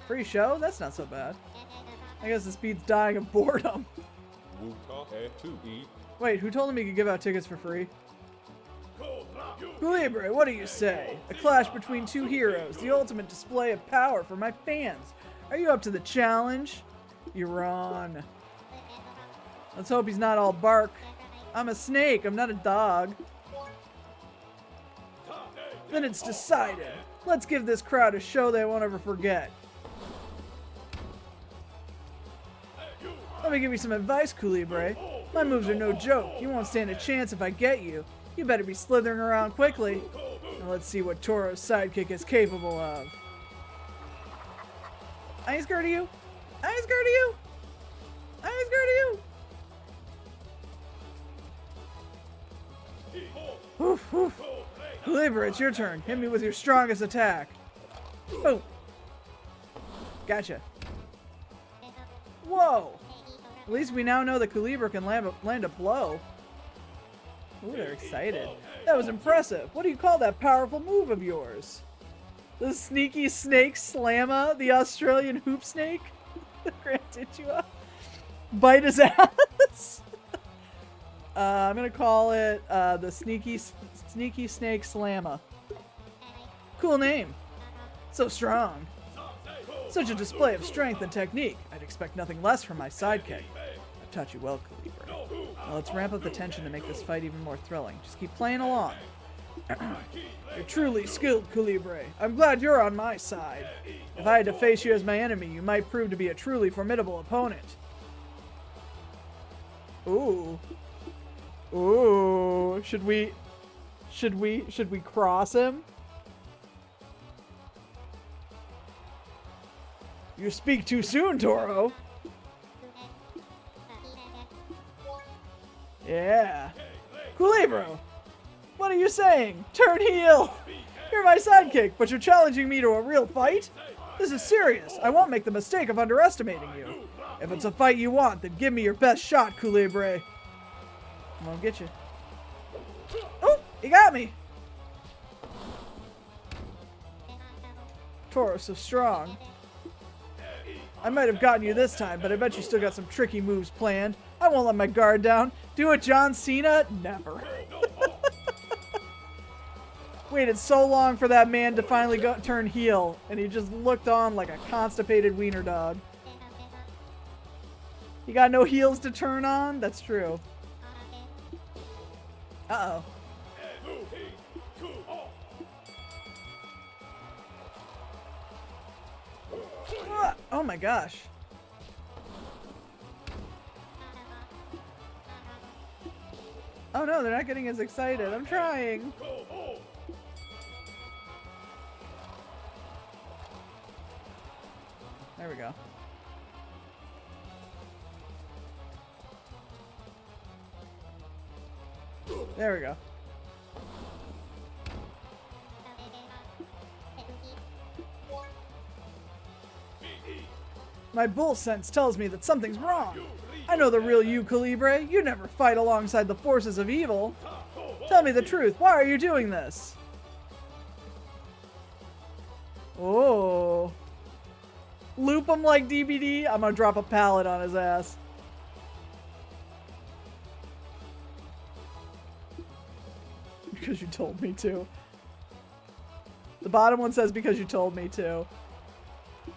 B: Free show? That's not so bad. I guess this beats dying of boredom. Wait, who told him he could give out tickets for free? Kulebra, what do you say? A clash between two heroes, the ultimate display of power for my fans. Are you up to the challenge? You're on. Let's hope he's not all bark. I'm a snake, I'm not a dog. Then it's decided. Let's give this crowd a show they won't ever forget. Let me give you some advice, Kulebra. My moves are no joke. You won't stand a chance if I get you. You better be slithering around quickly. And let's see what Toro's sidekick is capable of. I ain't scared of you. I ain't scared of you. I ain't scared of you. Oof, oof. Kulebra, it's your turn. Hit me with your strongest attack. Boom. Gotcha. Whoa. At least we now know that Kulebra can land a blow. Ooh, they're excited. That was impressive. What do you call that powerful move of yours? The sneaky snake slamma, the Australian hoop snake? Grantitula? Bite his ass? I'm gonna call it the sneaky snake slamma. Cool name. So strong. Such a display of strength and technique. I'd expect nothing less from my sidekick. I've taught you well, Kulebra. Now let's ramp up the tension to make this fight even more thrilling. Just keep playing along. You're truly skilled, Kulebra. I'm glad you're on my side. If I had to face you as my enemy, you might prove to be a truly formidable opponent. Ooh. Ooh. Should we cross him? You speak too soon, Toro. Yeah. Kulebra, what are you saying? Turn heel! You're my sidekick, but you're challenging me to a real fight? This is serious. I won't make the mistake of underestimating you. If it's a fight you want, then give me your best shot, Kulebra. I'm gonna get you. Oh, he got me! Toro's so strong. I might have gotten you this time, but I bet you still got some tricky moves planned. I won't let my guard down. Do it, John Cena? Never. Waited so long for that man to finally turn heel, and he just looked on like a constipated wiener dog. You got no heels to turn on? That's true. Uh-oh. Oh my gosh. Oh no, they're not getting as excited. I'm trying. There we go. There we go. My bull sense tells me that something's wrong. I know the real you, Kulebra. You never fight alongside the forces of evil. Tell me the truth. Why are you doing this? Oh. Loop him like DBD. I'm gonna drop a pallet on his ass. Because you told me to. The bottom one says because you told me to.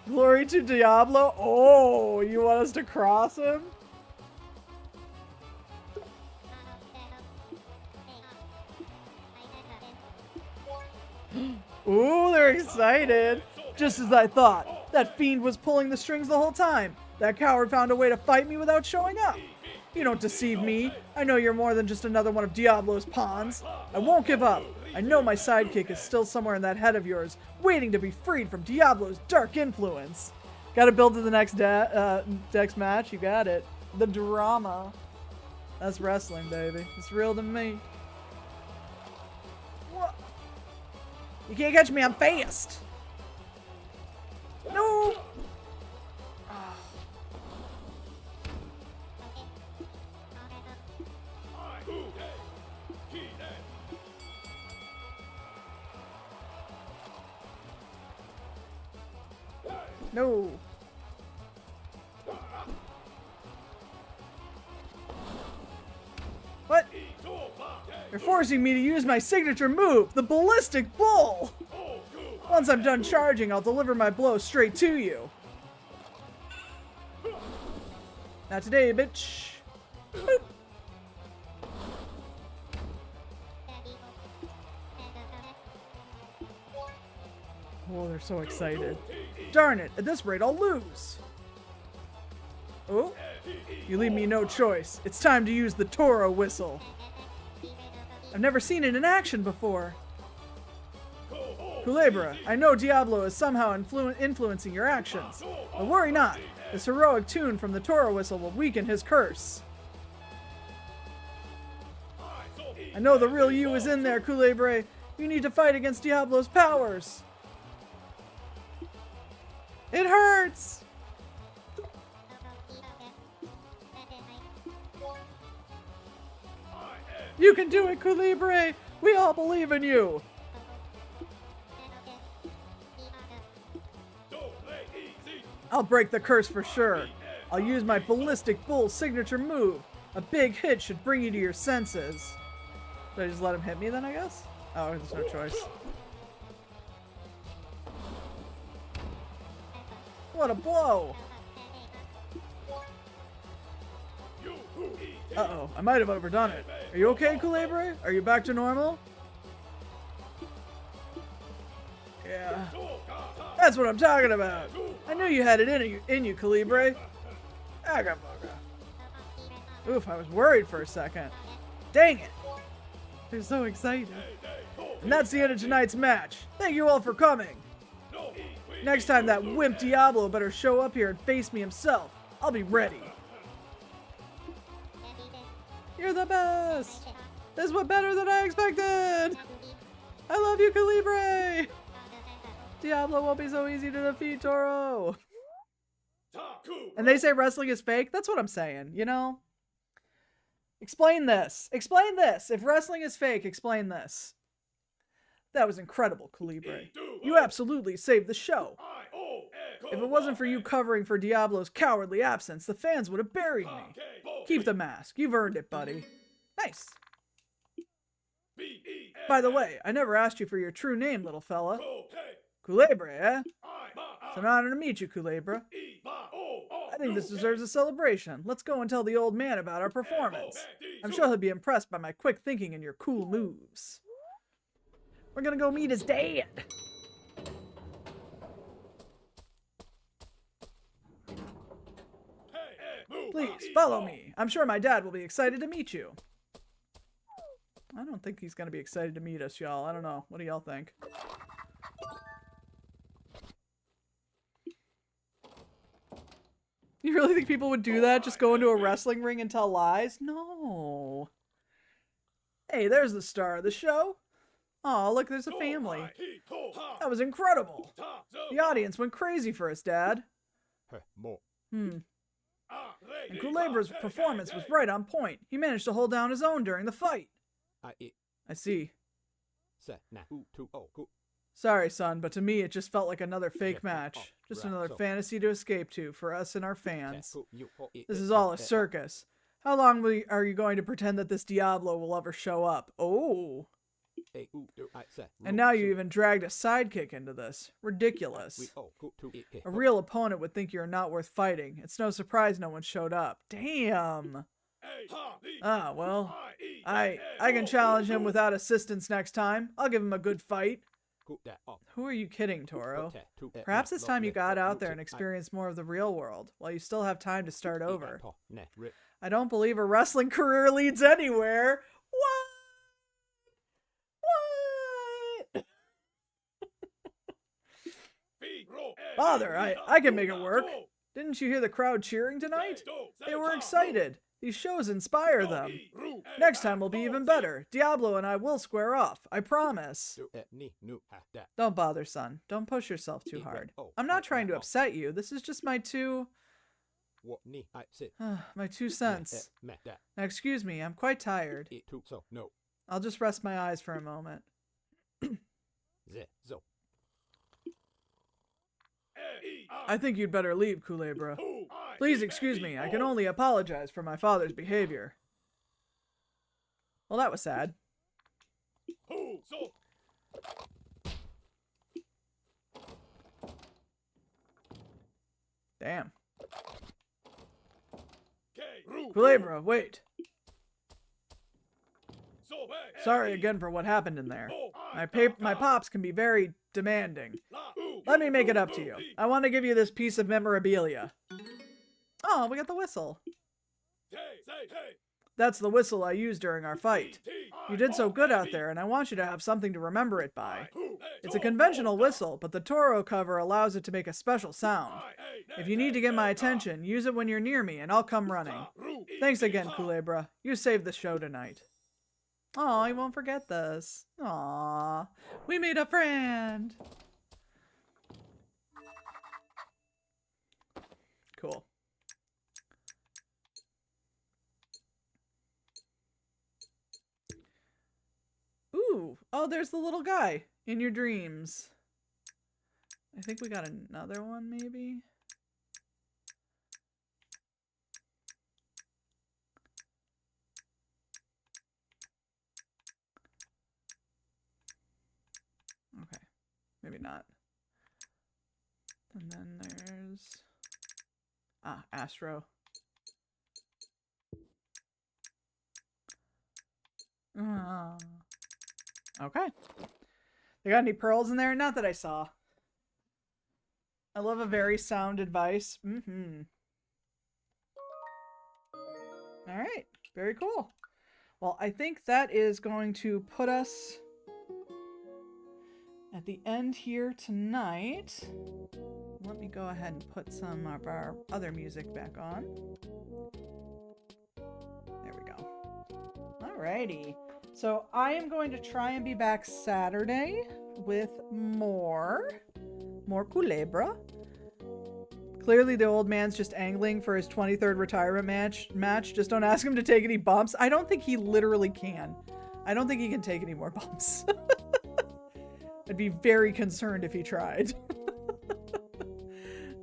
B: Glory to Diablo. Oh, you want us to cross him? Ooh, they're excited. Just as I thought. That fiend was pulling the strings the whole time. That coward found a way to fight me without showing up. You don't deceive me. I know you're more than just another one of Diablo's pawns. I won't give up. I know my sidekick is still somewhere in that head of yours, waiting to be freed from Diablo's dark influence. Gotta build to the next match. You got it. The drama. That's wrestling, baby. It's real to me. What? You can't catch me. I'm fast. No. No. What? You're forcing me to use my signature move, the Ballistic Bull! Once I'm done charging, I'll deliver my blow straight to you. Not today, bitch. Boop. Oh, they're so excited. Darn it, at this rate I'll lose. Oh, you leave me no choice. It's time to use the Toro whistle. I've never seen it in action before. Kulebra, I know Diablo is somehow influencing your actions. But worry not. This heroic tune from the Toro whistle will weaken his curse. I know the real you is in there, Kulebra. You need to fight against Diablo's powers. It hurts! You can do it, Kulebra! We all believe in you! I'll break the curse for sure. I'll use my Ballistic Bull signature move. A big hit should bring you to your senses. Should I just let him hit me then, I guess? Oh, there's no choice. What a blow! Uh-oh, I might have overdone it. Are you okay, Kulebra? Are you back to normal? Yeah. That's what I'm talking about. I knew you had it in you, Kulebra. Aga bugga. Oof, I was worried for a second. Dang it! They're so excited. And that's the end of tonight's match. Thank you all for coming. Next time that wimp Diablo better show up here and face me himself. I'll be ready. You're the best! This went better than I expected! I love you, Kulebra! Diablo won't be so easy to defeat, Toro! And they say wrestling is fake? That's what I'm saying, you know? Explain this. Explain this. If wrestling is fake, explain this. That was incredible, Kulebra. You absolutely saved the show. If it wasn't for you covering for Diablo's cowardly absence, the fans would have buried me. Keep the mask. You've earned it, buddy. Nice. By the way, I never asked you for your true name, little fella. Kulebra, eh? It's an honor to meet you, Kulebra. I think this deserves a celebration. Let's go and tell the old man about our performance. I'm sure he'll be impressed by my quick thinking and your cool moves. We're gonna go meet his dad. Please, follow me. I'm sure my dad will be excited to meet you. I don't think he's gonna be excited to meet us, y'all. I don't know. What do y'all think? You really think people would do that? Just go into a wrestling ring and tell lies? No. Hey, there's the star of the show. Oh, look, there's a family. That was incredible. The audience went crazy for us, Dad. And Kulebra's performance was right on point. He managed to hold down his own during the fight. I see. Sorry, son, but to me it just felt like another fake match. Just another fantasy to escape to for us and our fans. This is all a circus. How long are you going to pretend that this Diablo will ever show up? Oh. And now you even dragged a sidekick into this. Ridiculous. A real opponent would think you're not worth fighting. It's no surprise no one showed up. Damn. Ah, well, I can challenge him without assistance next time. I'll give him a good fight. Who are you kidding, Toro? Perhaps it's time you got out there and experienced more of the real world, while you still have time to start over. I don't believe a wrestling career leads anywhere. What? Father, I can make it work. Didn't you hear the crowd cheering tonight? They were excited. These shows inspire them. Next time will be even better. Diablo and I will square off. I promise. Don't bother, son. Don't push yourself too hard. I'm not trying to upset you. This is just my two cents. Now, excuse me. I'm quite tired. I'll just rest my eyes for a moment. I think you'd better leave, Kulebra. Please excuse me. I can only apologize for my father's behavior. Well, that was sad. Damn. Kulebra, wait. Sorry again for what happened in there. My pops can be very demanding. Let me make it up to you. I want to give you this piece of memorabilia. Oh, we got the whistle. That's the whistle I used during our fight. You did so good out there, and I want you to have something to remember it by. It's a conventional whistle, but the Toro cover allows it to make a special sound. If you need to get my attention, use it when you're near me, and I'll come running. Thanks again, Kulebra. You saved the show tonight. Aw, he won't forget this. Aw, we made a friend. Cool. Ooh, oh, there's the little guy in your dreams. I think we got another one, maybe. Okay, maybe not. And then there's Astro. Okay. They got any pearls in there? Not that I saw. I love a very sound advice. Mm-hmm. All right. Very cool. Well, I think that is going to put us at the end here tonight. Let me go ahead and put some of our other music back on. There we go. Alrighty. So I am going to try and be back Saturday with more Kulebra. Clearly the old man's just angling for his 23rd retirement match. Just don't ask him to take any bumps. I don't think he literally can. I don't think he can take any more bumps. I'd be very concerned if he tried.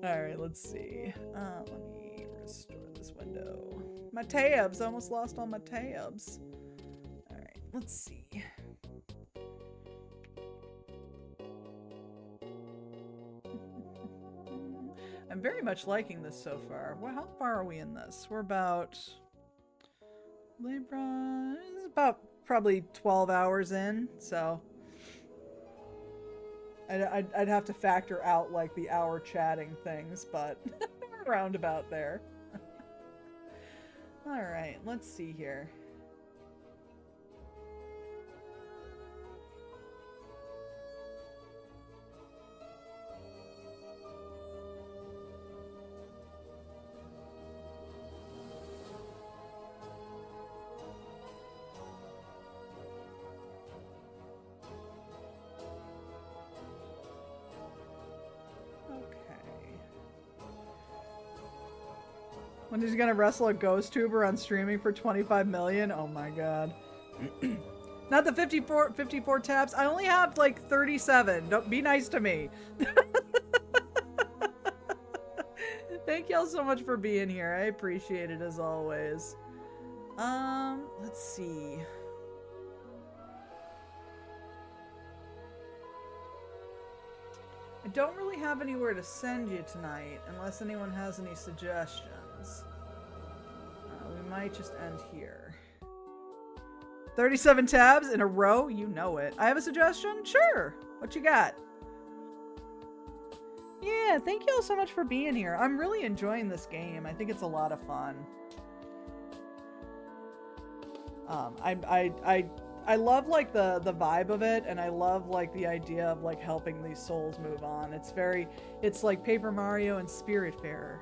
B: Alright, let's see. Let me restore this window. My tabs! I almost lost all my tabs. Alright, let's see. I'm very much liking this so far. Well, how far are we in this? We're about... Libra... It's about probably 12 hours in, so... I'd have to factor out, like, the hour chatting things, but... around about there. Alright, let's see here. When he's gonna wrestle a ghost tuber on streaming for 25 million? Oh my god. Not the 54 tabs. I only have like 37. Don't be nice to me. Thank y'all so much for being here. I appreciate it as always. Let's see. I don't really have anywhere to send you tonight unless anyone has any suggestions. We might just end here. 37 tabs in a row? You know it. I have a suggestion? Sure. What you got? Yeah, thank you all so much for being here. I'm really enjoying this game. I think it's a lot of fun. I love like the vibe of it, and I love like the idea of like helping these souls move on. It's like Paper Mario and Spiritfarer.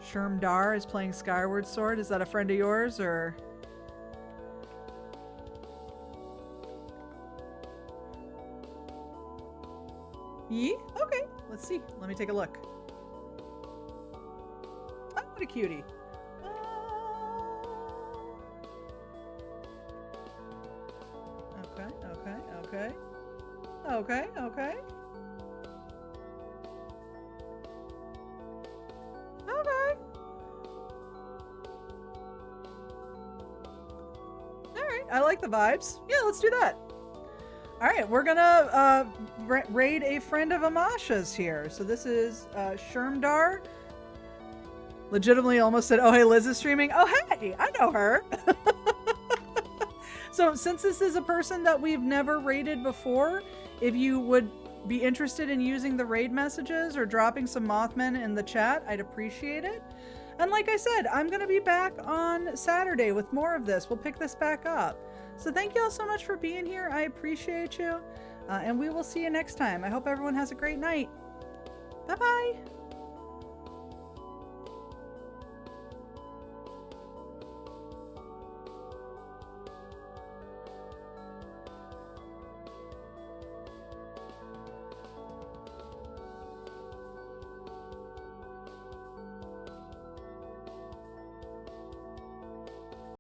B: Shermdar is playing Skyward Sword. Is that a friend of yours, or? Yee? Okay, let's see. Let me take a look. Oh, what a cutie. Okay. Okay. Okay. Okay. Alright, I like the vibes. Yeah, let's do that. Alright, we're gonna raid a friend of Amasha's here. So this is Shermdar. Legitimately almost said, oh hey, Liz is streaming. Oh hey, I know her. So since this is a person that we've never raided before, if you would be interested in using the raid messages or dropping some Mothmen in the chat, I'd appreciate it. And like I said, I'm going to be back on Saturday with more of this. We'll pick this back up. So thank you all so much for being here. I appreciate you. And we will see you next time. I hope everyone has a great night. Bye-bye.